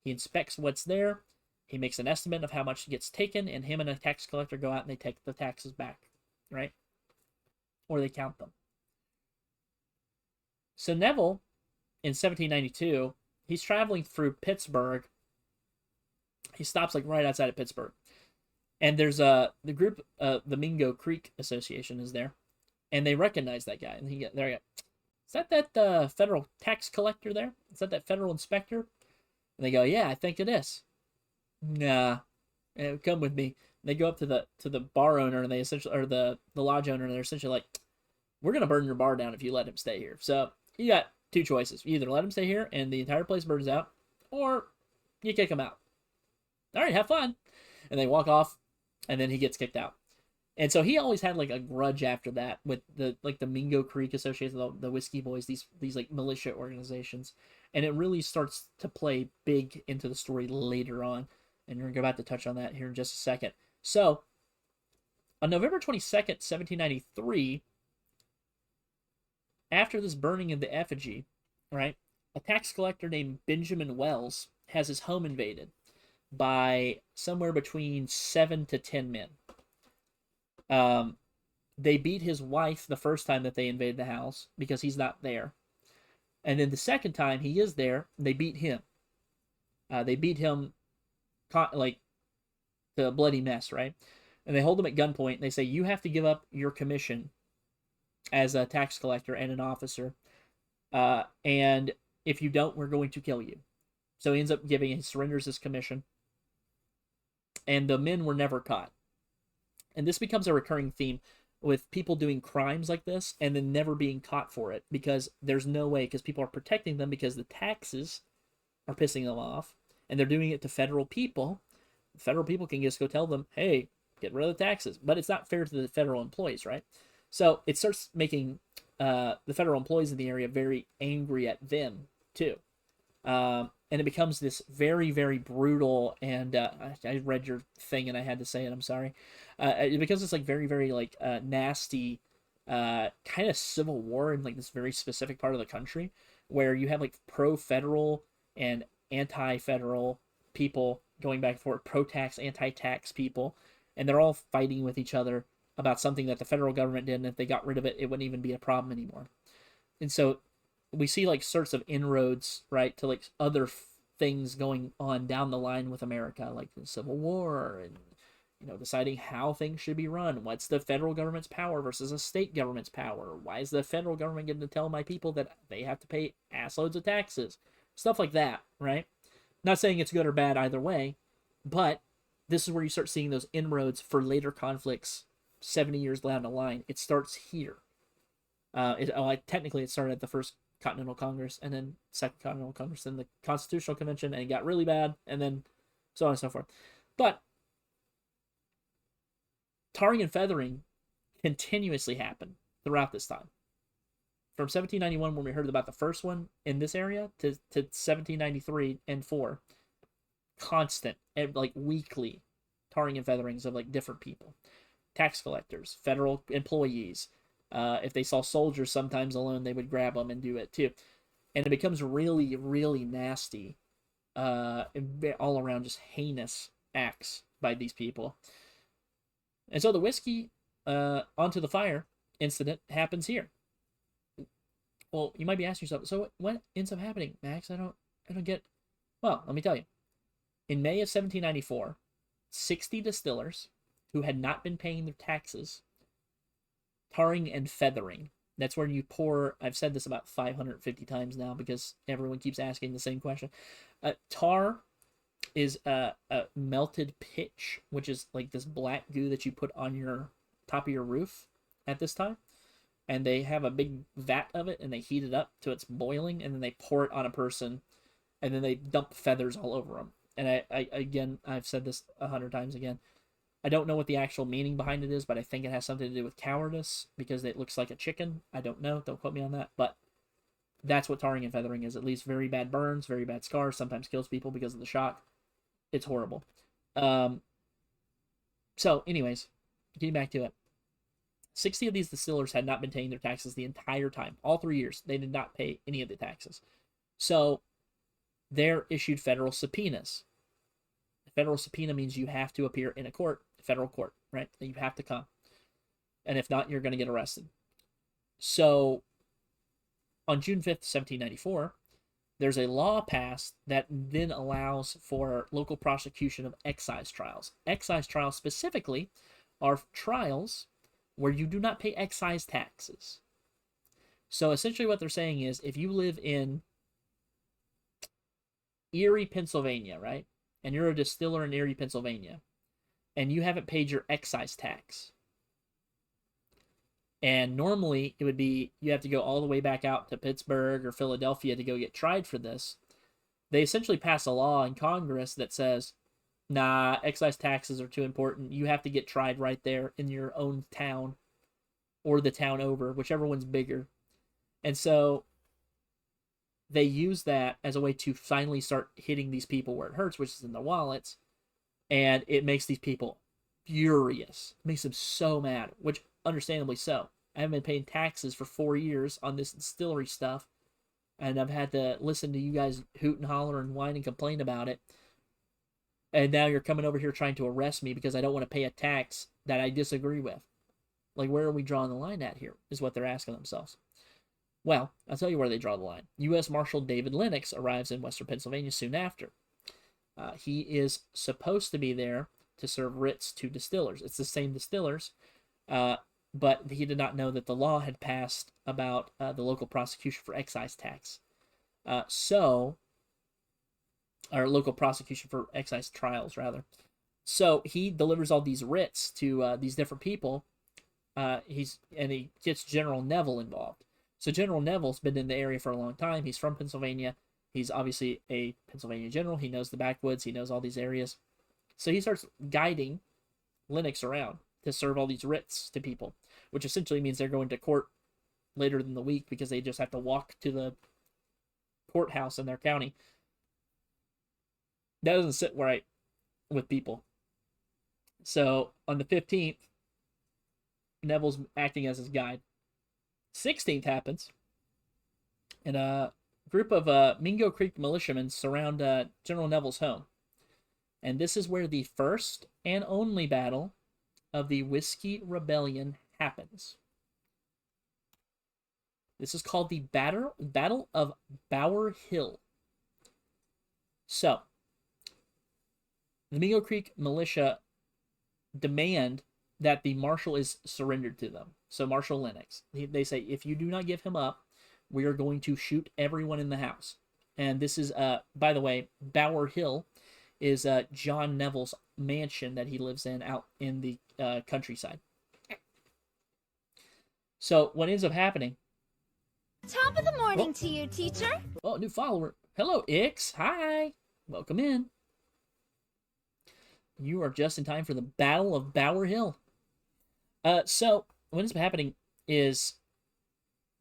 He inspects what's there. He makes an estimate of how much gets taken, and him and a tax collector go out and they take the taxes back, right? Or they count them. So Neville, in 1792, he's traveling through Pittsburgh. He stops like right outside of Pittsburgh. And there's the group, the Mingo Creek Association is there. And they recognize that guy. And they're like, is that federal tax collector there? Is that federal inspector? And they go, yeah, I think it is. Nah, come with me. They go up to the bar owner, and they essentially, or the lodge owner, and they're essentially like, we're gonna burn your bar down if you let him stay here. So you got two choices: you either let him stay here and the entire place burns out, or you kick him out. All right, have fun. And they walk off, and then he gets kicked out. And so he always had like a grudge after that with the Mingo Creek Association, the Whiskey Boys, these like militia organizations, and it really starts to play big into the story later on. And we're about to touch on that here in just a second. So, on November 22nd, 1793, after this burning of the effigy, right, a tax collector named Benjamin Wells has his home invaded by somewhere between 7 to 10 men. They beat his wife the first time that they invade the house because he's not there. And then the second time he is there, they beat him. They beat him like to a bloody mess, right? And they hold him at gunpoint, and they say, you have to give up your commission as a tax collector and an officer. And if you don't, we're going to kill you. So he ends up he surrenders his commission. And the men were never caught. And this becomes a recurring theme with people doing crimes like this and then never being caught for it, because there's no way, because people are protecting them because the taxes are pissing them off, and they're doing it to federal people. Federal people can just go tell them, hey, get rid of the taxes. But it's not fair to the federal employees, right? So it starts making the federal employees in the area very angry at them, too. And it becomes this very, very brutal, and I read your thing and I had to say it, I'm sorry. It becomes this like very, very like nasty kind of civil war in like this very specific part of the country, where you have like pro-federal and anti-federal people going back and forth, pro-tax, anti-tax people, and they're all fighting with each other about something that the federal government did, and if they got rid of it, it wouldn't even be a problem anymore. And so we see like sorts of inroads, right, to like other things going on down the line with America, like the Civil War, and deciding how things should be run. What's the federal government's power versus a state government's power? Why is the federal government getting to tell my people that they have to pay assloads of taxes? Stuff like that, right? Not saying it's good or bad either way, but this is where you start seeing those inroads for later conflicts 70 years down the line. It starts here. Technically, it started at the First Continental Congress, and then Second Continental Congress, and the Constitutional Convention, and it got really bad, and then so on and so forth. But tarring and feathering continuously happened throughout this time. From 1791, when we heard about the first one in this area, to 1793 and 4, constant, like weekly tarring and featherings of like different people. Tax collectors, federal employees. If they saw soldiers sometimes alone, they would grab them and do it too. And it becomes really, really nasty, all around just heinous acts by these people. And so the whiskey onto the fire incident happens here. Well, you might be asking yourself, so what ends up happening, Max? I don't get. Well, let me tell you. In May of 1794, 60 distillers who had not been paying their taxes, tarring and feathering. That's where you pour. I've said this about 550 times now because everyone keeps asking the same question. Tar is a melted pitch, which is like this black goo that you put on your top of your roof at this time. And they have a big vat of it, and they heat it up till it's boiling, and then they pour it on a person, and then they dump feathers all over them. And I've said this 100 times again. I don't know what the actual meaning behind it is, but I think it has something to do with cowardice, because it looks like a chicken. I don't know. Don't quote me on that. But that's what tarring and feathering is. It leaves very bad burns, very bad scars, sometimes kills people because of the shock. It's horrible. So, anyways, getting back to it. 60 of these distillers had not been paying their taxes the entire time. All 3 years, they did not pay any of the taxes. So, they're issued federal subpoenas. A federal subpoena means you have to appear in a court, federal court, right? You have to come. And if not, you're going to get arrested. So on June 5th, 1794, there's a law passed that then allows for local prosecution of excise trials. Excise trials specifically are trials where you do not pay excise taxes. So essentially what they're saying is if you live in Erie, Pennsylvania, right? And you're a distiller in Erie, Pennsylvania, and you haven't paid your excise tax. And normally it would be you have to go all the way back out to Pittsburgh or Philadelphia to go get tried for this. They essentially pass a law in Congress that says, nah, excise taxes are too important. You have to get tried right there in your own town or the town over, whichever one's bigger. And so they use that as a way to finally start hitting these people where it hurts, which is in their wallets. And it makes these people furious. It makes them so mad, which understandably so. I haven't been paying taxes for 4 years on this distillery stuff, and I've had to listen to you guys hoot and holler and whine and complain about it. And now you're coming over here trying to arrest me because I don't want to pay a tax that I disagree with. Like, where are we drawing the line at here, is what they're asking themselves. Well, I'll tell you where they draw the line. U.S. Marshal David Lennox arrives in Western Pennsylvania soon after. He is supposed to be there to serve writs to distillers. It's the same distillers, but he did not know that the law had passed about the local prosecution for excise tax. Or local prosecution for excise trials, rather. So he delivers all these writs to these different people. He gets General Neville involved. So General Neville's been in the area for a long time. He's from Pennsylvania. He's obviously a Pennsylvania general. He knows the backwoods. He knows all these areas. So he starts guiding Lennox around to serve all these writs to people, which essentially means they're going to court later in the week because they just have to walk to the courthouse in their county. That doesn't sit right with people. So on the 15th, Neville's acting as his guide. 16th happens, and a group of Mingo Creek militiamen surround General Neville's home. And this is where the first and only battle of the Whiskey Rebellion happens. This is called the Battle of Bower Hill. So, the Mingo Creek militia demand that the marshal is surrendered to them. So Marshal Lennox. They say, if you do not give him up, we are going to shoot everyone in the house. And this is, by the way, Bower Hill is John Neville's mansion that he lives in out in the countryside. So what ends up happening? Top of the morning to you, teacher. Oh, new follower. Hello, Ix. Hi. Welcome in. You are just in time for the Battle of Bower Hill. So what ends up happening is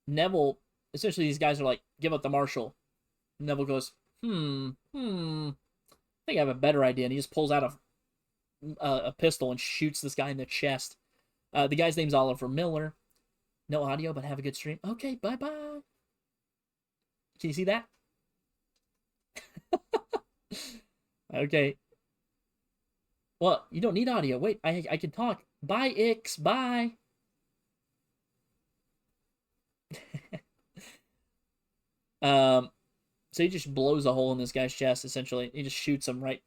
Neville, essentially these guys are like, give up the marshal. Neville goes, I think I have a better idea. And he just pulls out a pistol and shoots this guy in the chest. The guy's name's Oliver Miller. No audio, but have a good stream. Okay, bye-bye. Can you see that? Okay. Well, you don't need audio. Wait, I can talk. Bye, Ix. Bye. So he just blows a hole in this guy's chest, essentially. He just shoots him right.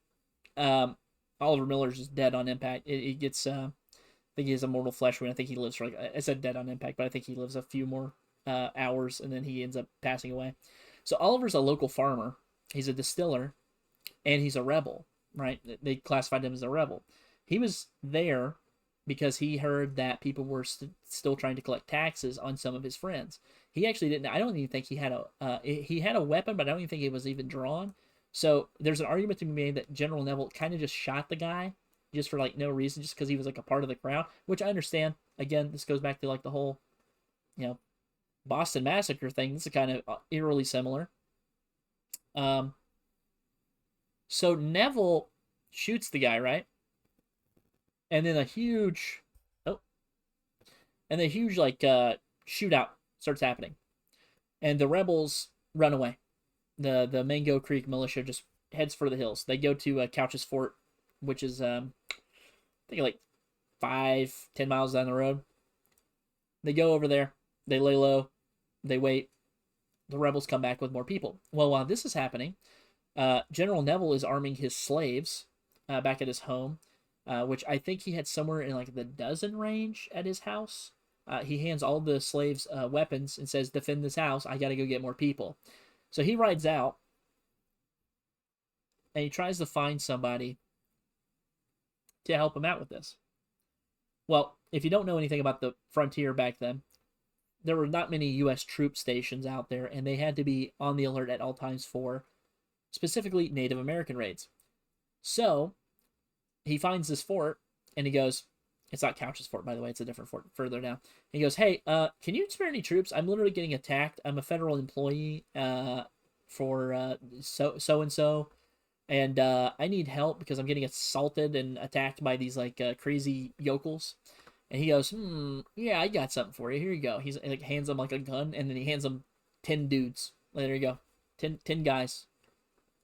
Oliver Miller's just dead on impact. He gets, I think he has a mortal flesh wound. I think he lives for, like, I said dead on impact, but I think he lives a few more hours, and then he ends up passing away. So Oliver's a local farmer. He's a distiller, and he's a rebel, right? They classified him as a rebel. He was there because he heard that people were still trying to collect taxes on some of his friends. He actually didn't. I don't even think he had a weapon, but I don't even think it was even drawn. So there's an argument to be made that General Neville kind of just shot the guy just for like no reason, just because he was like a part of the crowd, which I understand. Again, this goes back to like the whole, Boston Massacre thing. This is kind of eerily similar. So Neville shoots the guy, right? And then a huge shootout starts happening. And the rebels run away. the Mango Creek militia just heads for the hills. They go to Couch's Fort, which is I think like 5-10 miles down the road. They go over there. They lay low. They wait. The rebels come back with more people. Well, while this is happening, General Neville is arming his slaves back at his home, which I think he had somewhere in like the dozen range at his house. He hands all the slaves weapons and says, "Defend this house. I got to go get more people." So he rides out and he tries to find somebody to help him out with this. Well, if you don't know anything about the frontier back then, there were not many U.S. troop stations out there, and they had to be on the alert at all times for specifically Native American raids. So he finds this fort, and he goes, it's not Couch's Fort, by the way, it's a different fort further down. And he goes, "Hey, can you spare any troops? I'm literally getting attacked. I'm a federal employee for so-and-so, and I need help because I'm getting assaulted and attacked by these like crazy yokels." And he goes, "Yeah, I got something for you. Here you go." He's like hands him like a gun, and then he hands him 10 dudes. Like, there you go, 10 guys.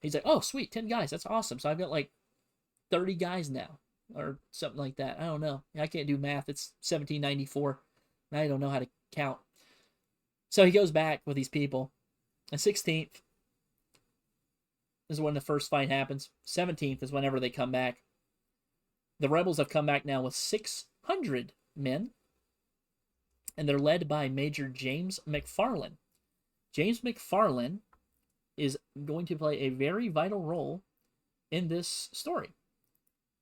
He's like, "Oh, sweet, 10 guys. That's awesome. So I've got like 30 guys now, or something like that. I don't know. I can't do math. It's 1794. And I don't know how to count." So he goes back with these people. The 16th is when the first fight happens. 17th is whenever they come back. The rebels have come back now with 600 men, and they're led by Major James McFarland. James McFarland is going to play a very vital role in this story.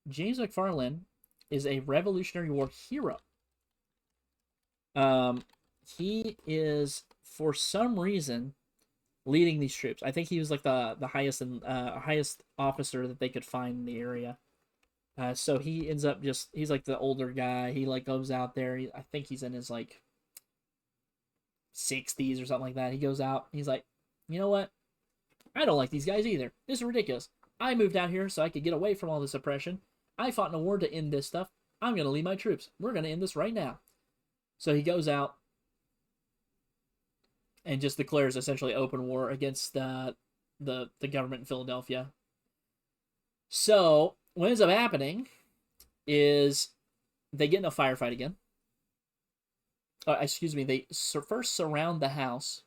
James McFarland is a Revolutionary War hero. He is, for some reason, leading these troops. I think he was like the highest officer that they could find in the area. So he ends up he's like the older guy. He like goes out there. I think he's in his like 60s or something like that. He goes out. He's like, "You know what? I don't like these guys either. This is ridiculous. I moved out here so I could get away from all this oppression. I fought in a war to end this stuff. I'm going to lead my troops. We're going to end this right now." So he goes out and just declares essentially open war against the government in Philadelphia. So what ends up happening is they get in a firefight again. They first surround the house.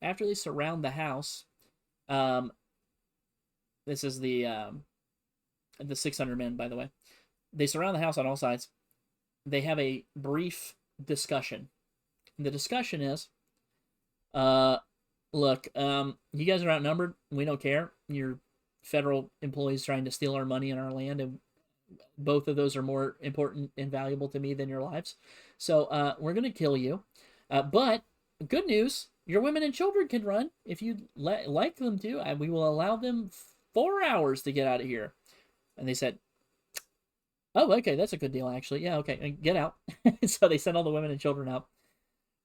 After they surround the house, this is the 600 men, by the way. They surround the house on all sides. They have a brief discussion. And the discussion is, look, you guys are outnumbered. We don't care. You're federal employees trying to steal our money and our land, and both of those are more important and valuable to me than your lives. So we're going to kill you. But good news, your women and children can run if you'd like them to, and we will allow them 4 hours to get out of here. And they said, "Oh, okay, that's a good deal, actually. Yeah, okay, get out." So they send all the women and children out.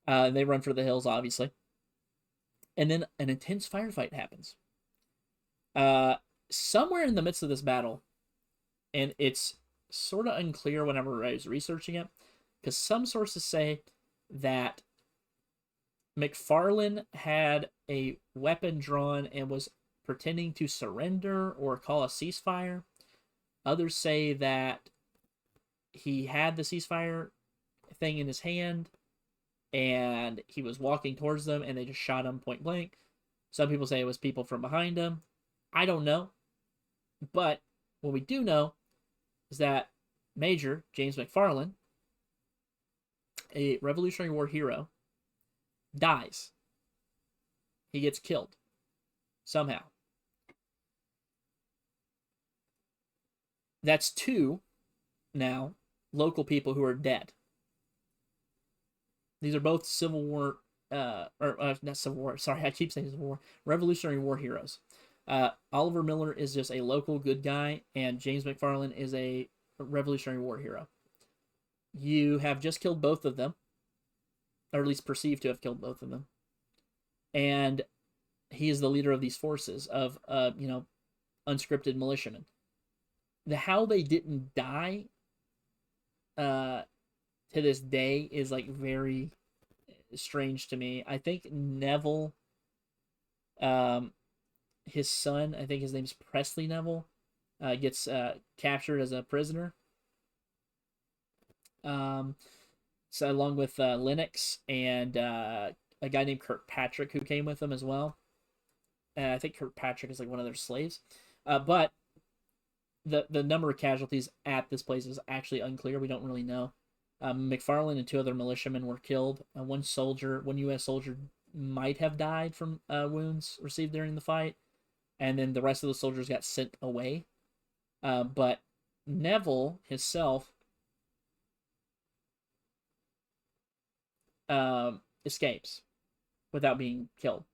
They run for the hills, obviously. And then an intense firefight happens. Somewhere in the midst of this battle, and it's sort of unclear whenever I was researching it, because some sources say that McFarland had a weapon drawn and was pretending to surrender or call a ceasefire. Others say that he had the ceasefire thing in his hand and he was walking towards them and they just shot him point blank. Some people say it was people from behind him. I don't know. But what we do know is that Major James McFarland, a Revolutionary War hero, dies. He gets killed somehow. That's 2 now local people who are dead. These are both Civil War, not Civil War, sorry, I keep saying Civil War, Revolutionary War heroes. Oliver Miller is just a local good guy, and James McFarland is a Revolutionary War hero. You have just killed both of them, or at least perceived to have killed both of them. And he is the leader of these forces of, unscripted militiamen. How they didn't die to this day is like very strange to me. I think Neville his son, I think his name's Presley Neville, gets captured as a prisoner. So along with Lennox and a guy named Kirkpatrick who came with them as well. And I think Kirkpatrick is like one of their slaves. But the number of casualties at this place is actually unclear. We don't really know. McFarland and 2 other militiamen were killed. One U.S. soldier might have died from wounds received during the fight. And then the rest of the soldiers got sent away. But Neville himself escapes without being killed.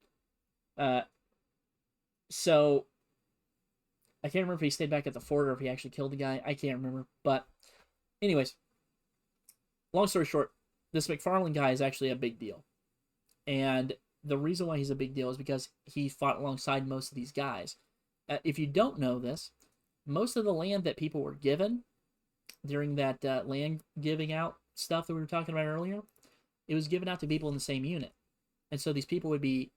So I can't remember if he stayed back at the fort or if he actually killed the guy. I can't remember. But anyways, long story short, this McFarland guy is actually a big deal. And the reason why he's a big deal is because he fought alongside most of these guys. If you don't know this, most of the land that people were given during that land giving out stuff that we were talking about earlier, it was given out to people in the same unit. And so these people would be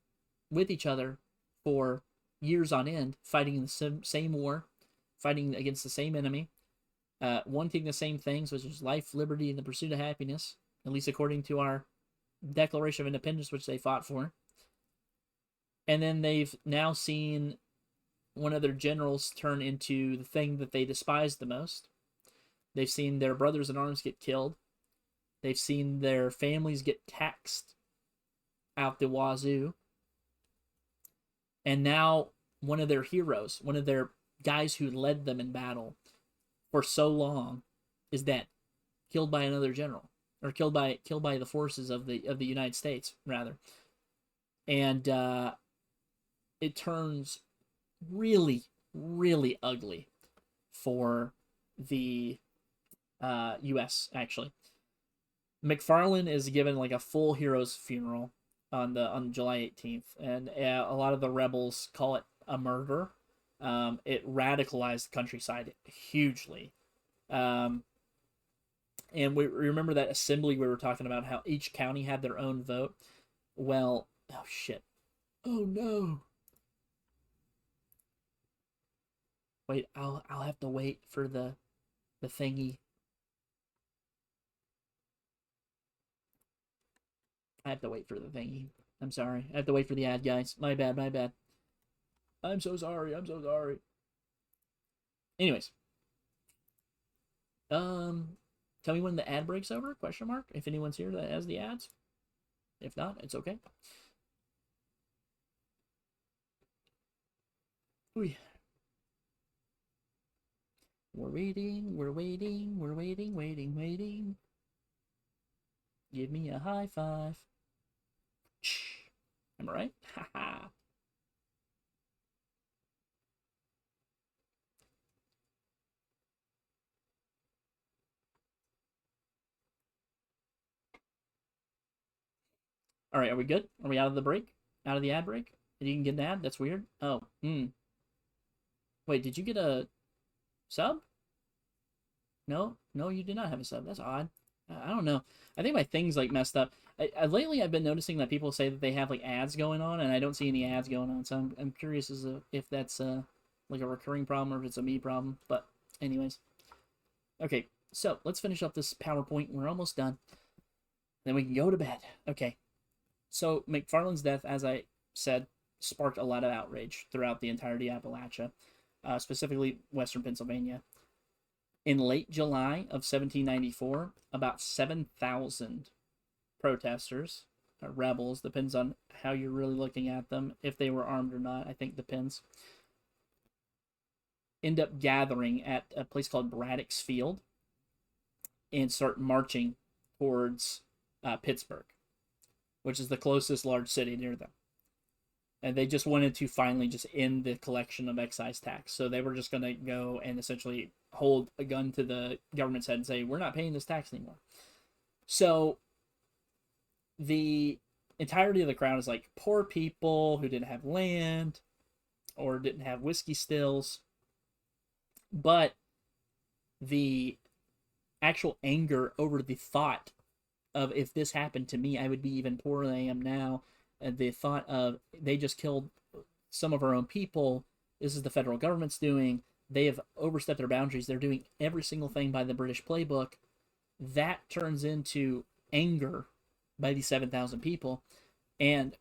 with each other for years on end, fighting in the same war, fighting against the same enemy, wanting the same things, which is life, liberty, and the pursuit of happiness, at least according to our Declaration of Independence, which they fought for. And then they've now seen one of their generals turn into the thing that they despised the most. They've seen their brothers in arms get killed. They've seen their families get taxed out the wazoo. And now one of their heroes, one of their guys who led them in battle for so long, is dead, killed by another general, or killed by the forces of the United States rather. And it turns really, really ugly for the U.S. actually. McFarland is given like a full hero's funeral on July 18th, and a lot of the rebels call it a murder. It radicalized the countryside hugely. And we remember that assembly we were talking about, how each county had their own vote. Well, oh shit. Oh no. Wait, I'll have to wait for the thingy. I have to wait for the thingy. I'm sorry. I have to wait for the ad, guys. My bad. I'm so sorry. Anyways. Tell me when the ad breaks over, question mark, if anyone's here that has the ads. If not, it's okay. Ooh. We're waiting. Give me a high five. Am I right? Haha. All right, are we good? Are we out of the break? Out of the ad break? Did you even get an ad? That's weird. Oh, Wait, did you get a sub? No, you did not have a sub. That's odd. I don't know. I think my thing's like messed up. Lately, I've been noticing that people say that they have like ads going on, and I don't see any ads going on. So I'm curious as if that's like a recurring problem or if it's a me problem. But anyways, okay. So let's finish up this PowerPoint. We're almost done. Then we can go to bed. Okay. So McFarland's death, as I said, sparked a lot of outrage throughout the entirety of Appalachia, specifically Western Pennsylvania. In late July of 1794, about 7,000 protesters, rebels, depends on how you're really looking at them, if they were armed or not, I think depends, end up gathering at a place called Braddock's Field and start marching towards Pittsburgh, which is the closest large city near them. And they just wanted to finally just end the collection of excise tax. So they were just going to go and essentially hold a gun to the government's head and say, we're not paying this tax anymore. So the entirety of the crowd is like poor people who didn't have land or didn't have whiskey stills. But the actual anger over the thought of, if this happened to me, I would be even poorer than I am now. And the thought of, they just killed some of our own people. This is the federal government's doing. They have overstepped their boundaries. They're doing every single thing by the British playbook. That turns into anger by these 7,000 people. And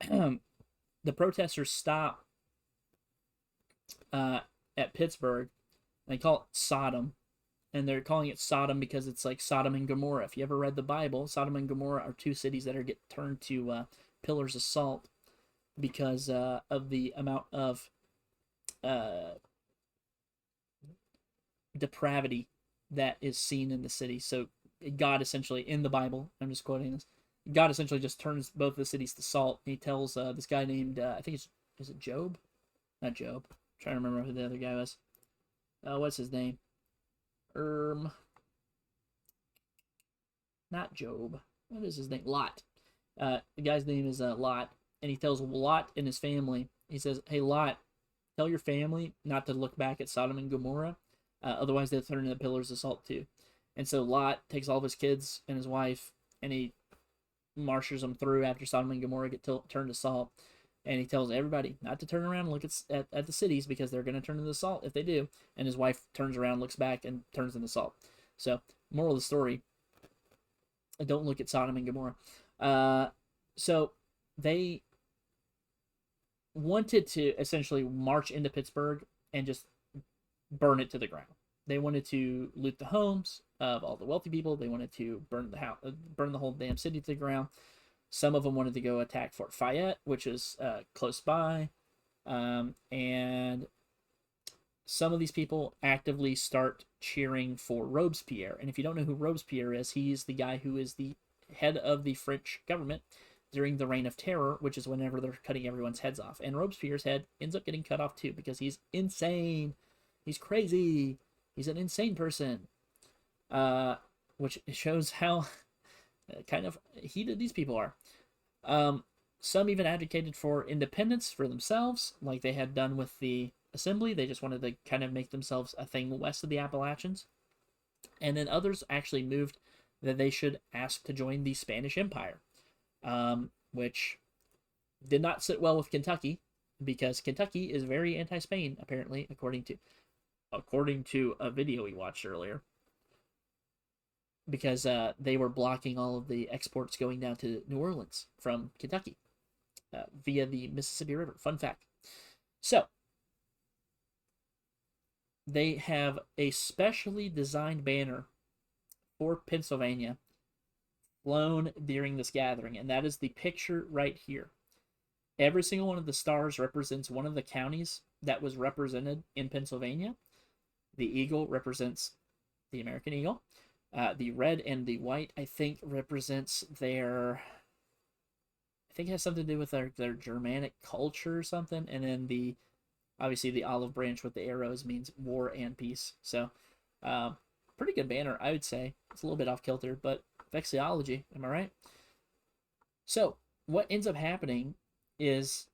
the protesters stop at Pittsburgh. They call it Sodom. And they're calling it Sodom because it's like Sodom and Gomorrah. If you ever read the Bible, Sodom and Gomorrah are two cities that get turned to pillars of salt because of the amount of depravity that is seen in the city. So God essentially, in the Bible, I'm just quoting this, God essentially just turns both the cities to salt. He tells this guy named, I think is it Job? Not Job. I'm trying to remember who the other guy was. What's his name? Not Job. What is his name? Lot. The guy's name is Lot, and he tells Lot and his family, he says, hey, Lot, tell your family not to look back at Sodom and Gomorrah, otherwise they'll turn into pillars of salt too. And so Lot takes all of his kids and his wife, and he marches them through after Sodom and Gomorrah get turned to salt. And he tells everybody not to turn around and look at the cities because they're going to turn into salt if they do. And his wife turns around, looks back, and turns into salt. So, moral of the story, don't look at Sodom and Gomorrah. So, they wanted to essentially march into Pittsburgh and just burn it to the ground. They wanted to loot the homes of all the wealthy people. They wanted to burn the whole damn city to the ground. Some of them wanted to go attack Fort Fayette, which is close by. And some of these people actively start cheering for Robespierre. And if you don't know who Robespierre is, he's the guy who is the head of the French government during the Reign of Terror, which is whenever they're cutting everyone's heads off. And Robespierre's head ends up getting cut off too because he's insane. He's crazy. He's an insane person. Which shows how kind of heated these people are. Some even advocated for independence for themselves, like they had done with the assembly. They just wanted to kind of make themselves a thing west of the Appalachians. And then others actually moved that they should ask to join the Spanish Empire, which did not sit well with Kentucky because Kentucky is very anti-Spain, apparently, according to a video we watched earlier. Because they were blocking all of the exports going down to New Orleans from Kentucky via the Mississippi River. Fun fact. So, they have a specially designed banner for Pennsylvania flown during this gathering, and that is the picture right here. Every single one of the stars represents one of the counties that was represented in Pennsylvania. The eagle represents the American eagle. The red and the white, I think, represents their... I think it has something to do with their Germanic culture or something. And then obviously the olive branch with the arrows means war and peace. So, pretty good banner, I would say. It's a little bit off kilter, but vexillology, am I right? So, what ends up happening is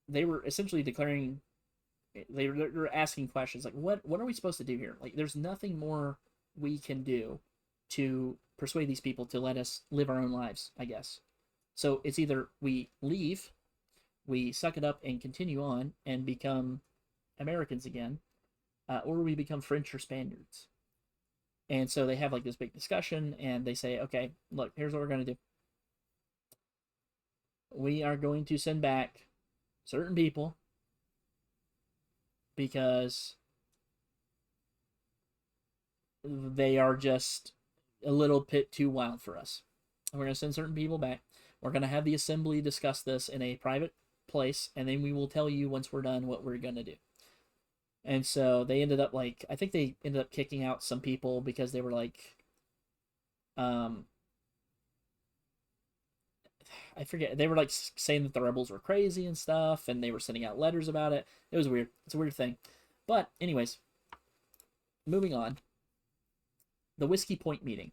they were essentially declaring... They're asking questions like, what are we supposed to do here? Like, there's nothing more we can do to persuade these people to let us live our own lives, I guess. So it's either we leave, we suck it up and continue on and become Americans again, or we become French or Spaniards. And so they have like this big discussion and they say, okay, look, here's what we're going to do. We are going to send back certain people because they are just a little bit too wild for us. We're going to send certain people back. We're going to have the assembly discuss this in a private place, and then we will tell you once we're done what we're going to do. And so they ended up I think they ended up kicking out some people because they were I forget, they were saying that the rebels were crazy and stuff, and they were sending out letters about it. It was weird. It's a weird thing. But anyways, moving on. The Whiskey Point meeting.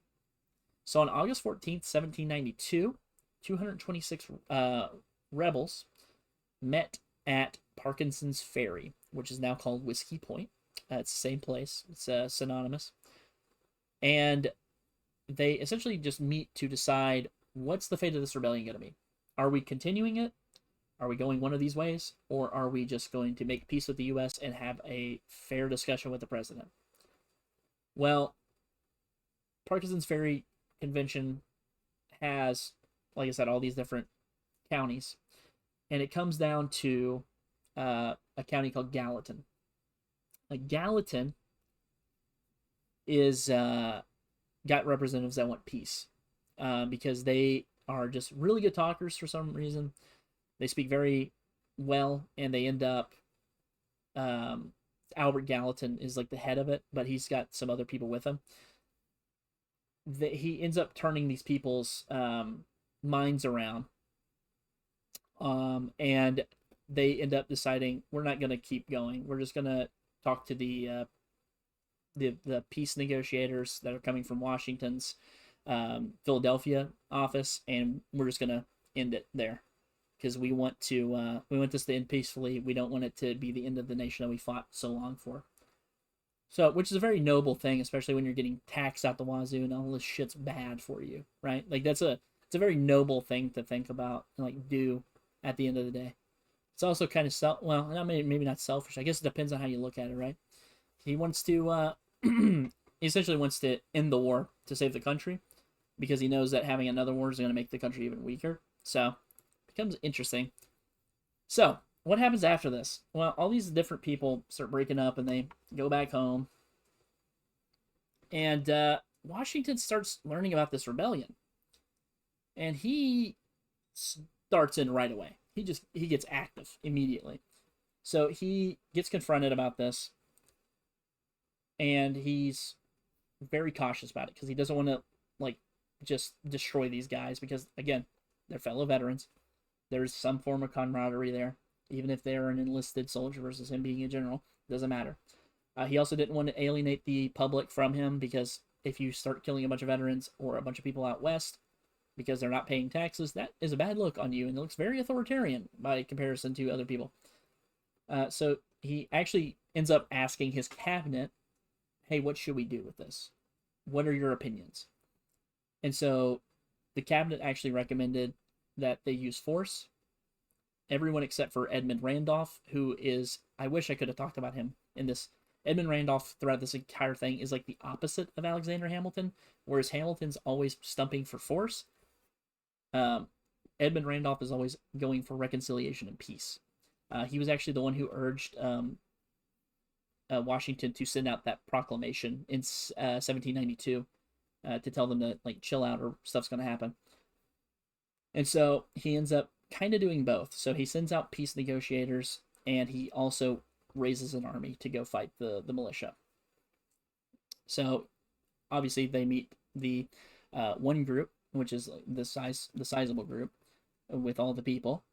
So on August 14th, 1792, 226 rebels met at Parkinson's Ferry, which is now called Whiskey Point. It's the same place. It's synonymous. And they essentially just meet to decide what's the fate of this rebellion going to be. Are we continuing it? Are we going one of these ways, or are we just going to make peace with the U.S. and have a fair discussion with the president? Well, Parkinson's Ferry Convention has, like I said, all these different counties, and it comes down to a county called Gallatin. Gallatin is got representatives that want peace because they are just really good talkers for some reason. They speak very well, and they end up. Albert Gallatin is like the head of it, but he's got some other people with him. He ends up turning these people's minds around, and they end up deciding we're not going to keep going. We're just going to talk to the peace negotiators that are coming from Washington's Philadelphia office, and we're just going to end it there because we want this to end peacefully. We don't want it to be the end of the nation that we fought so long for. So, which is a very noble thing, especially when you're getting taxed out the wazoo and all this shit's bad for you, right? Like it's a very noble thing to think about and like do at the end of the day. It's also kind of maybe not selfish. I guess it depends on how you look at it, right? He wants to he essentially wants to end the war to save the country because he knows that having another war is going to make the country even weaker. So, it becomes interesting. So, what happens after this? Well, all these different people start breaking up and they go back home. And Washington starts learning about this rebellion. And he starts in right away. He gets active immediately. So he gets confronted about this. And he's very cautious about it because he doesn't want to just destroy these guys because, again, they're fellow veterans. There's some form of camaraderie there. Even if they're an enlisted soldier versus him being a general, doesn't matter. He also didn't want to alienate the public from him because if you start killing a bunch of veterans or a bunch of people out west because they're not paying taxes, that is a bad look on you, and it looks very authoritarian by comparison to other people. So he actually ends up asking his cabinet, hey, what should we do with this? What are your opinions? And so the cabinet actually recommended that they use force. Everyone except for Edmund Randolph, who is, I wish I could have talked about him in this. Edmund Randolph, throughout this entire thing, is like the opposite of Alexander Hamilton, whereas Hamilton's always stumping for force. Edmund Randolph is always going for reconciliation and peace. He was actually the one who urged Washington to send out that proclamation in 1792 to tell them to chill out or stuff's going to happen. And so he ends up kind of doing both. So he sends out peace negotiators, and he also raises an army to go fight the militia. So obviously they meet the one group, which is the sizable group with all the people,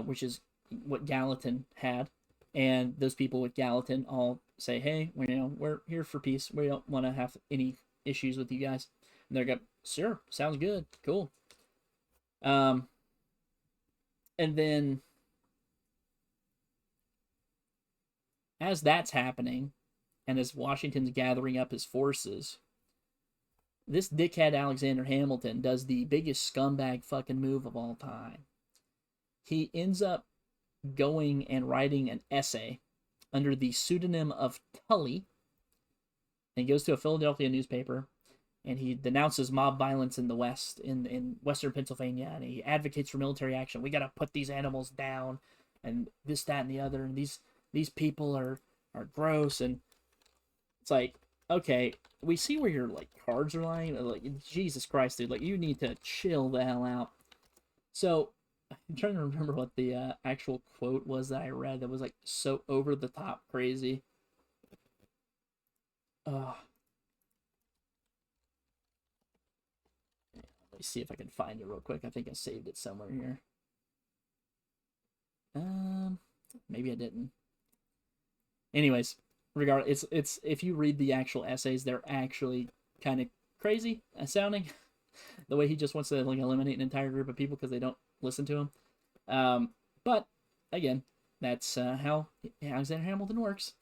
which is what Gallatin had. And those people with Gallatin all say, hey, we're here for peace. We don't want to have any issues with you guys. And they're going, sure, sounds good, cool. And then, as that's happening, and as Washington's gathering up his forces, this dickhead Alexander Hamilton does the biggest scumbag fucking move of all time. He ends up going and writing an essay under the pseudonym of Tully, and he goes to a Philadelphia newspaper, and he denounces mob violence in the West, in Western Pennsylvania, and he advocates for military action. We got to put these animals down, and this, that, and the other, and these people are gross, and it's like, okay, we see where your cards are lying. Jesus Christ, dude, you need to chill the hell out. So I'm trying to remember what the actual quote was that I read that was so over the top crazy. Let me see if I can find it real quick. I think I saved it somewhere here. Maybe I didn't. Anyways, regardless, it's if you read the actual essays, they're actually kind of crazy sounding. The way he just wants to eliminate an entire group of people because they don't listen to him. But again, that's how Alexander Hamilton works.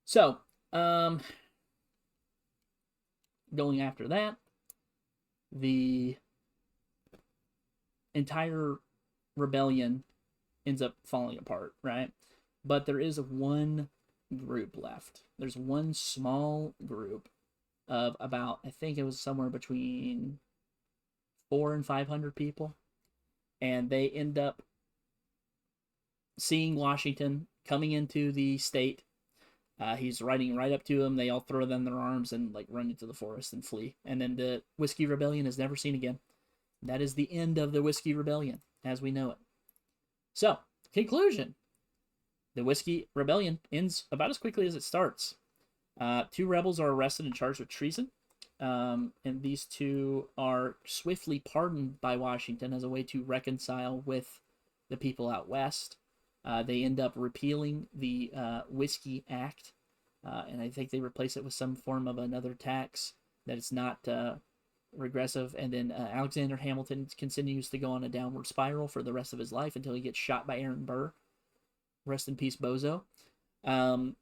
So, going after that, the entire rebellion ends up falling apart, right? But there is one group left. There's one small group of about, I think it was somewhere between 400 and 500 people, and they end up seeing Washington coming into the state. He's riding right up to them. They all throw them their arms and like run into the forest and flee. And then the Whiskey Rebellion is never seen again. That is the end of the Whiskey Rebellion as we know it. So, conclusion. The Whiskey Rebellion ends about as quickly as it starts. 2 rebels are arrested and charged with treason. And these 2 are swiftly pardoned by Washington as a way to reconcile with the people out west. They end up repealing the Bsky Act, and I think they replace it with some form of another tax that is not regressive. And then Alexander Hamilton continues to go on a downward spiral for the rest of his life until he gets shot by Aaron Burr. Rest in peace, Bozo. And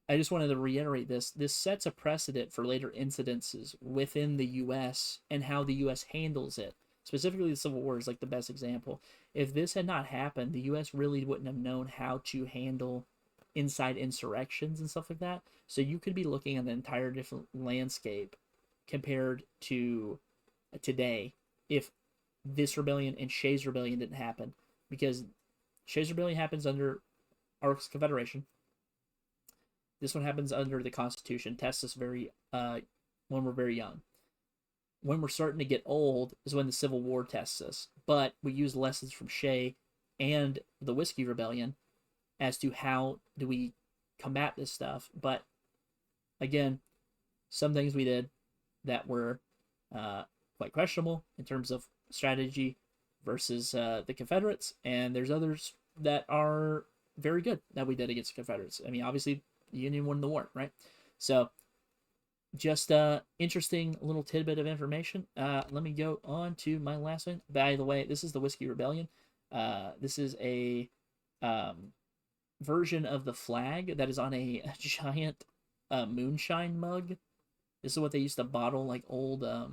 I just wanted to reiterate this. This sets a precedent for later incidences within the U.S. and how the U.S. handles it. Specifically, the Civil War is like the best example. If this had not happened, the U.S. really wouldn't have known how to handle inside insurrections and stuff like that. So you could be looking at an entire different landscape compared to today if this rebellion and Shays' Rebellion didn't happen. Because Shays' Rebellion happens under Articles of Confederation. This one happens under the Constitution. Tests us very when we're very young. When we're starting to get old is when the Civil War tests us. But we use lessons from Shay and the Whiskey Rebellion as to how do we combat this stuff. But again, some things we did that were quite questionable in terms of strategy versus the Confederates, and there's others that are very good that we did against the Confederates. I mean, obviously, the Union won the war, right? So, just interesting little tidbit of information. Let me go on to my last one. By the way, this is the Whiskey Rebellion. This is a version of the flag that is on a giant moonshine mug. This is what they used to bottle like old. This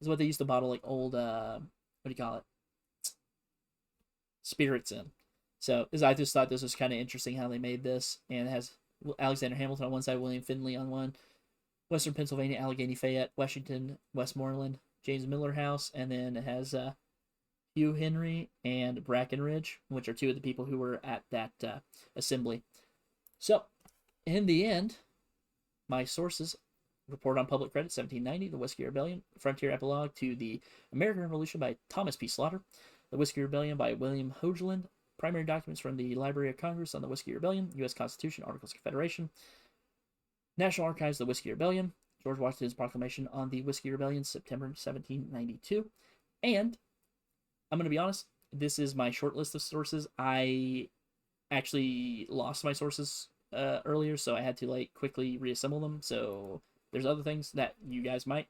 is what they used to bottle like old. What do you call it? Spirits in. So, I just thought this was kind of interesting how they made this, and it has Alexander Hamilton on one side, William Finley on one. Western Pennsylvania, Allegheny Fayette, Washington, Westmoreland, James Miller House, and then it has Hugh Henry and Brackenridge, which are 2 of the people who were at that assembly. So, in the end, my sources report on public credit, 1790, the Whiskey Rebellion, Frontier Epilogue to the American Revolution by Thomas P. Slaughter, the Whiskey Rebellion by William Hogeland, primary documents from the Library of Congress on the Whiskey Rebellion, U.S. Constitution, Articles of Confederation, National Archives, the Whiskey Rebellion, George Washington's Proclamation on the Whiskey Rebellion, September 1792. And I'm going to be honest, this is my short list of sources. I actually lost my sources earlier, so I had to like quickly reassemble them. So there's other things that you guys might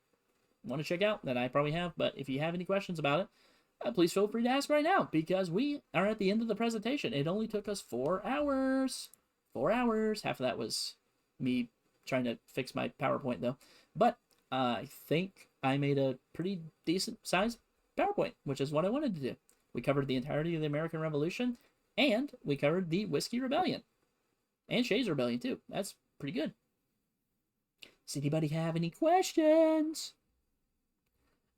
want to check out that I probably have. But if you have any questions about it, please feel free to ask right now, because we are at the end of the presentation. It only took us 4 hours. 4 hours. Half of that was me trying to fix my PowerPoint, though. But I think I made a pretty decent sized PowerPoint, which is what I wanted to do. We covered the entirety of the American Revolution, and we covered the Whiskey Rebellion. And Shays' Rebellion, too. That's pretty good. Does anybody have any questions?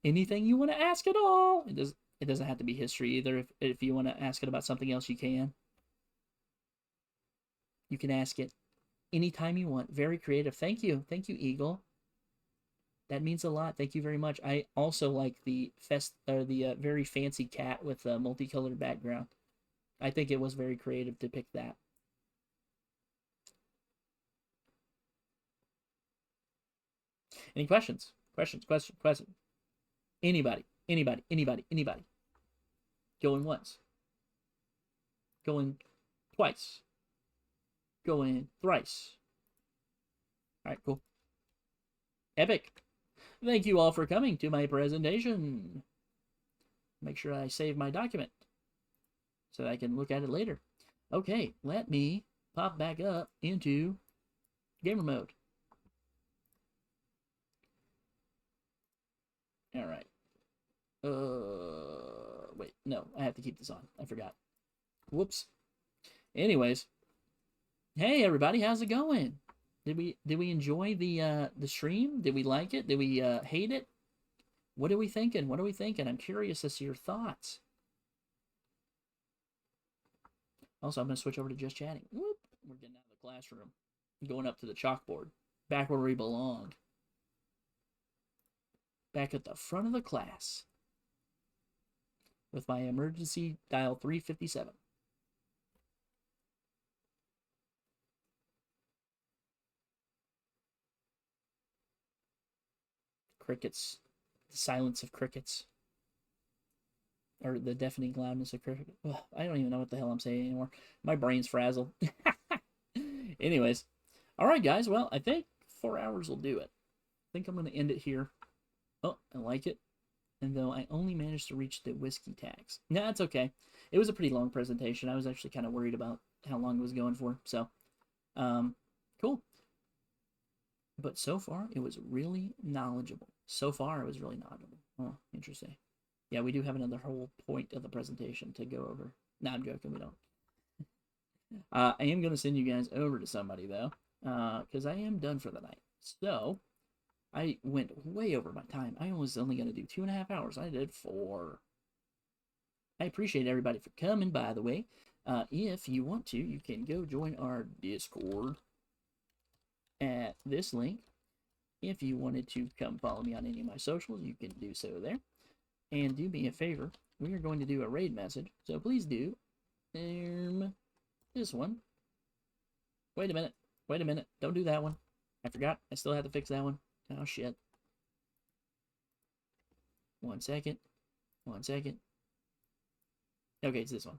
Anything you want to ask at all? It doesn't have to be history either. If you want to ask it about something else, you can. You can ask it anytime you want. Very creative. Thank you. Thank you, Eagle. That means a lot. Thank you very much. I also like the very fancy cat with a multicolored background. I think it was very creative to pick that. Any questions? Questions? Anybody? Going once. Going twice. Going thrice. Alright, cool. Epic. Thank you all for coming to my presentation. Make sure I save my document so that I can look at it later. Okay, let me pop back up into gamer mode. Alright. Wait. No, I have to keep this on. I forgot. Whoops. Anyways, hey everybody, how's it going? Did we enjoy the stream? Did we like it? Did we hate it? What are we thinking? What are we thinking? I'm curious as to your thoughts. Also, I'm gonna switch over to just chatting. Whoop. We're getting out of the classroom, going up to the chalkboard, back where we belong. Back at the front of the class with my emergency dial 357. Crickets. The silence of crickets. Or the deafening loudness of crickets. Ugh, I don't even know what the hell I'm saying anymore. My brain's frazzled. Anyways. Alright, guys. Well, I think 4 hours will do it. I think I'm going to end it here. Oh, I like it. And though I only managed to reach the whiskey tags. Nah, it's okay. It was a pretty long presentation. I was actually kind of worried about how long it was going for. So, cool. But so far, it was really knowledgeable. Oh, interesting. Yeah, we do have another whole point of the presentation to go over. Nah, I'm joking. We don't. I am going to send you guys over to somebody, though. Because I am done for the night. So, I went way over my time. I was only going to do 2.5 hours. I did 4. I appreciate everybody for coming, by the way. If you want to, you can go join our Discord at this link. If you wanted to come follow me on any of my socials, you can do so there. And do me a favor, we are going to do a raid message, so please do. This one. Wait a minute, don't do that one. I forgot, I still have to fix that one. Oh shit. 1 second. Okay, it's this one.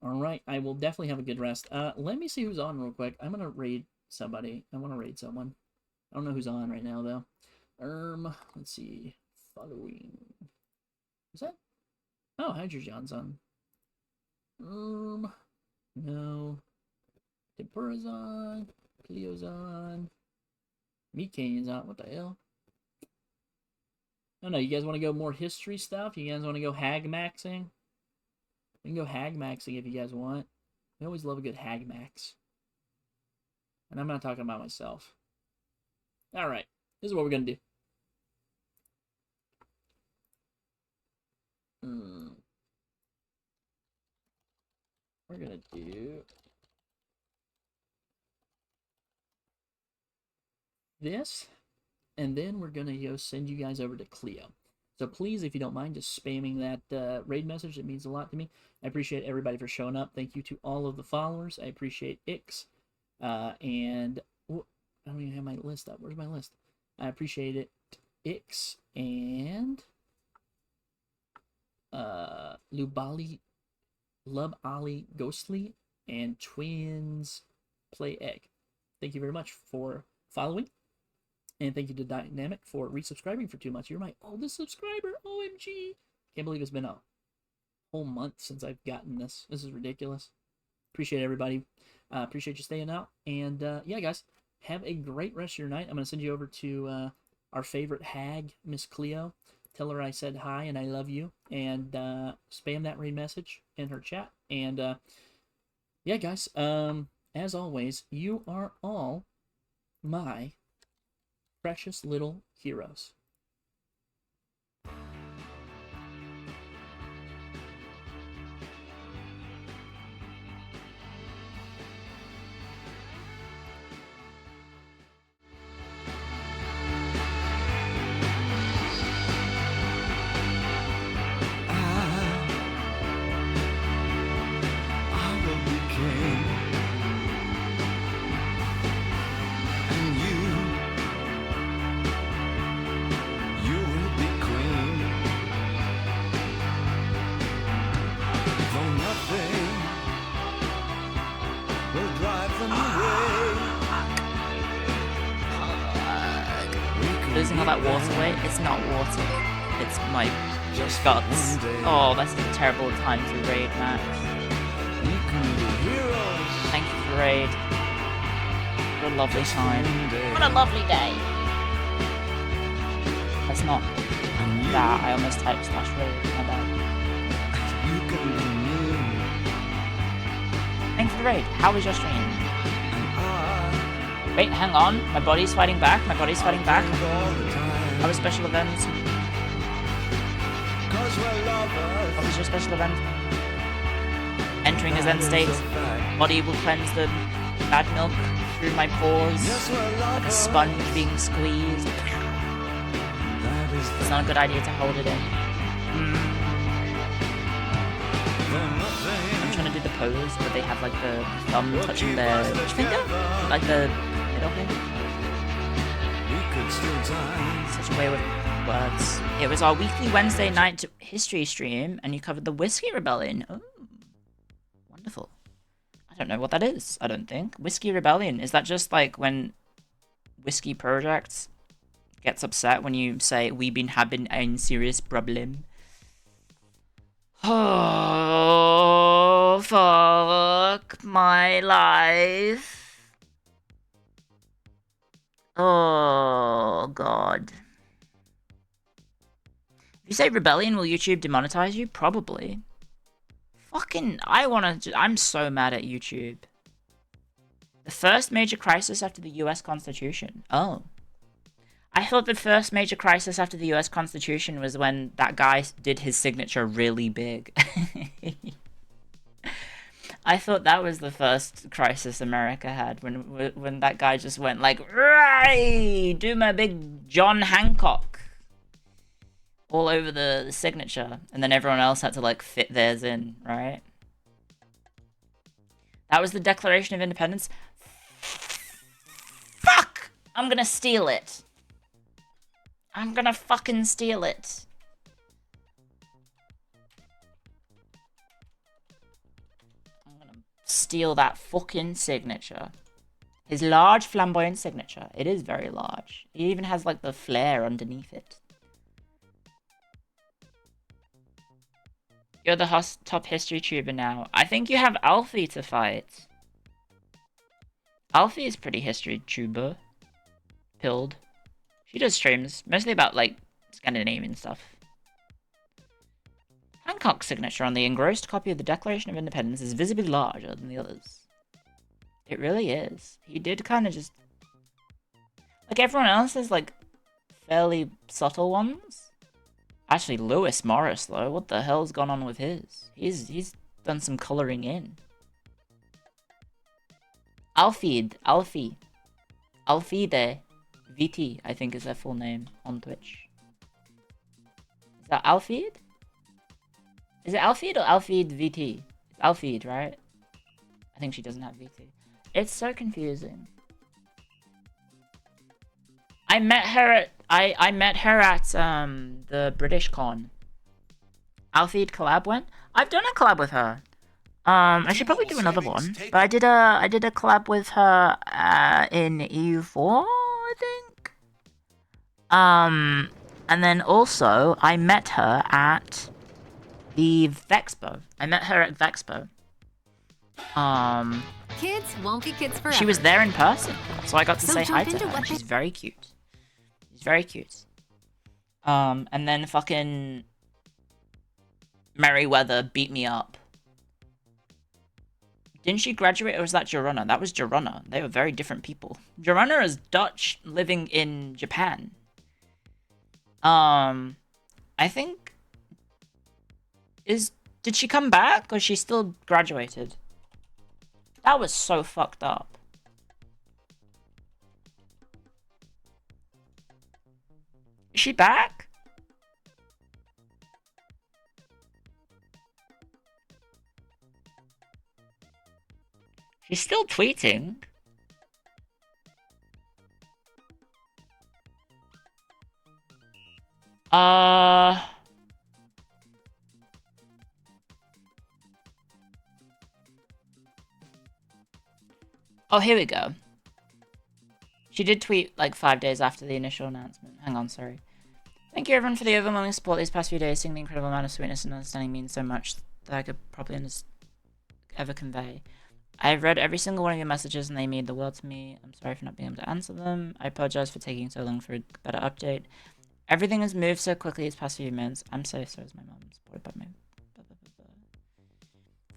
Alright, I will definitely have a good rest. Let me see who's on real quick. I'm gonna raid somebody. I want to raid someone. I don't know who's on right now, though. Let's see. Following. Is that? Oh, Hydrogen's on. No. Tempura's on. Cleo's on. Meat Canyon's on. What the hell? I don't know. You guys want to go more history stuff? You guys want to go hag maxing? We can go hag maxing if you guys want. I always love a good hag max. And I'm not talking about myself. Alright. This is what we're going to do. We're going to do this. And then we're going to go send you guys over to Cleo. So please, if you don't mind, just spamming that raid message. It means a lot to me. I appreciate everybody for showing up. Thank you to all of the followers. I appreciate Ix. And I don't even have my list up. Where's my list? I appreciate it. Ix and Lub Ali Ghostly and Twins Play Egg. Thank you very much for following. And thank you to Dynamic for resubscribing for 2 months. You're my oldest subscriber. OMG. Can't believe it's been a whole month since I've gotten this. This is ridiculous. Appreciate everybody. Appreciate you staying out. And yeah, guys, have a great rest of your night. I'm going to send you over to our favorite hag, Miss Cleo. Tell her I said hi and I love you. And spam that raid message in her chat. And yeah, guys, as always, you are all my precious little heroes. Losing all that water weight, it's not water, it's my guts. Oh, that's a terrible time to raid, Max. Thank you for raid. What a lovely time. What a lovely day. That's not that, I almost typed /raid, my bad. Thanks for the raid. How was your stream? Wait, hang on. My body's fighting back. My body's fighting back. How was special events? What was your special event? Entering a Zen state. Body will cleanse the bad milk through my pores. Like a sponge being squeezed. It's not a good idea to hold it in. I'm trying to do the pose where they have like the thumb touching their finger. Like the middle finger. Such a wayward words. It was our weekly Wednesday night history stream, and you covered the Whiskey Rebellion. Oh, wonderful. I don't know what that is, I don't think. Whiskey Rebellion, is that just like when Whiskey Project gets upset when you say, "We've been having a serious problem"? Oh, fuck my life. Oh, God. If you say rebellion, will YouTube demonetize you? Probably. Fucking, I'm so mad at YouTube. The first major crisis after the US Constitution. Oh. I thought the first major crisis after the US Constitution was when that guy did his signature really big. I thought that was the first crisis America had, when that guy just went like, right, do my big John Hancock all over the signature, and then everyone else had to like fit theirs in, right? That was the Declaration of Independence. Fuck! I'm gonna steal it. I'm gonna fucking steal it. Steal that fucking signature. His large flamboyant signature. It is very large. He even has like the flare underneath it. You're the top history tuber now. I think you have Alfie to fight. Alfie is pretty history tuber. Pilled. She does streams, mostly about like Scandinavian stuff. Hancock's signature on the engrossed copy of the Declaration of Independence is visibly larger than the others. It really is. He did kind of just... Like, everyone else has, like, fairly subtle ones. Actually, Lewis Morris, though, what the hell's gone on with his? He's done some colouring in. Alfide VT, I think is their full name on Twitch. Is that Alfide? Is it Alfide or Alfide VT? It's Alfide, right? I think she doesn't have VT. It's so confusing. I met her at the British Con. Alfide collab went. I've done a collab with her. I should probably do another one. But I did a collab with her in EU4, I think. And then also I met her at the Vexpo. I met her at Vexpo. Kids won't be kids forever. She was there in person, so I got to say hi to her. And she's very cute. She's very cute. And then fucking Merryweather beat me up. Didn't she graduate, or was that Jorunna? That was Jorunna. They were very different people. Jorunna is Dutch living in Japan. I think... Did she come back, or she still graduated? That was so fucked up. Is she back? She's still tweeting. Oh, here we go. She did tweet like 5 days after the initial announcement. Hang on, sorry. Thank you everyone for the overwhelming support these past few days. Seeing the incredible amount of sweetness and understanding means so much that I could probably ever convey. I've read every single one of your messages and they mean the world to me. I'm sorry for not being able to answer them. I apologize for taking so long for a better update. Everything has moved so quickly these past few minutes. I'm so sorry as my mom. Supported by my...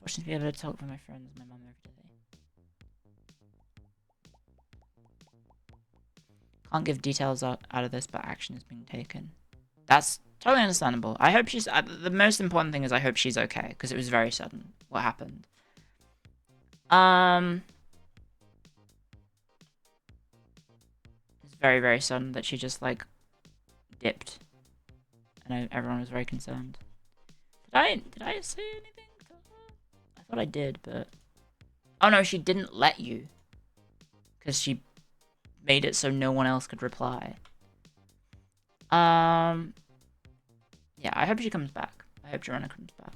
Fortunate to be able to talk with my friends and my mum every day. Can't give details out of this, but action is being taken. That's totally understandable. I hope she's... the most important thing is I hope she's okay, because it was very sudden what happened. It's very, very sudden that she just, like, dipped. And everyone was very concerned. Did I say anything to her? I thought I did, but... Oh no, she didn't let you. Because she made it so no one else could reply. Yeah, I hope she comes back. I hope Joanna comes back.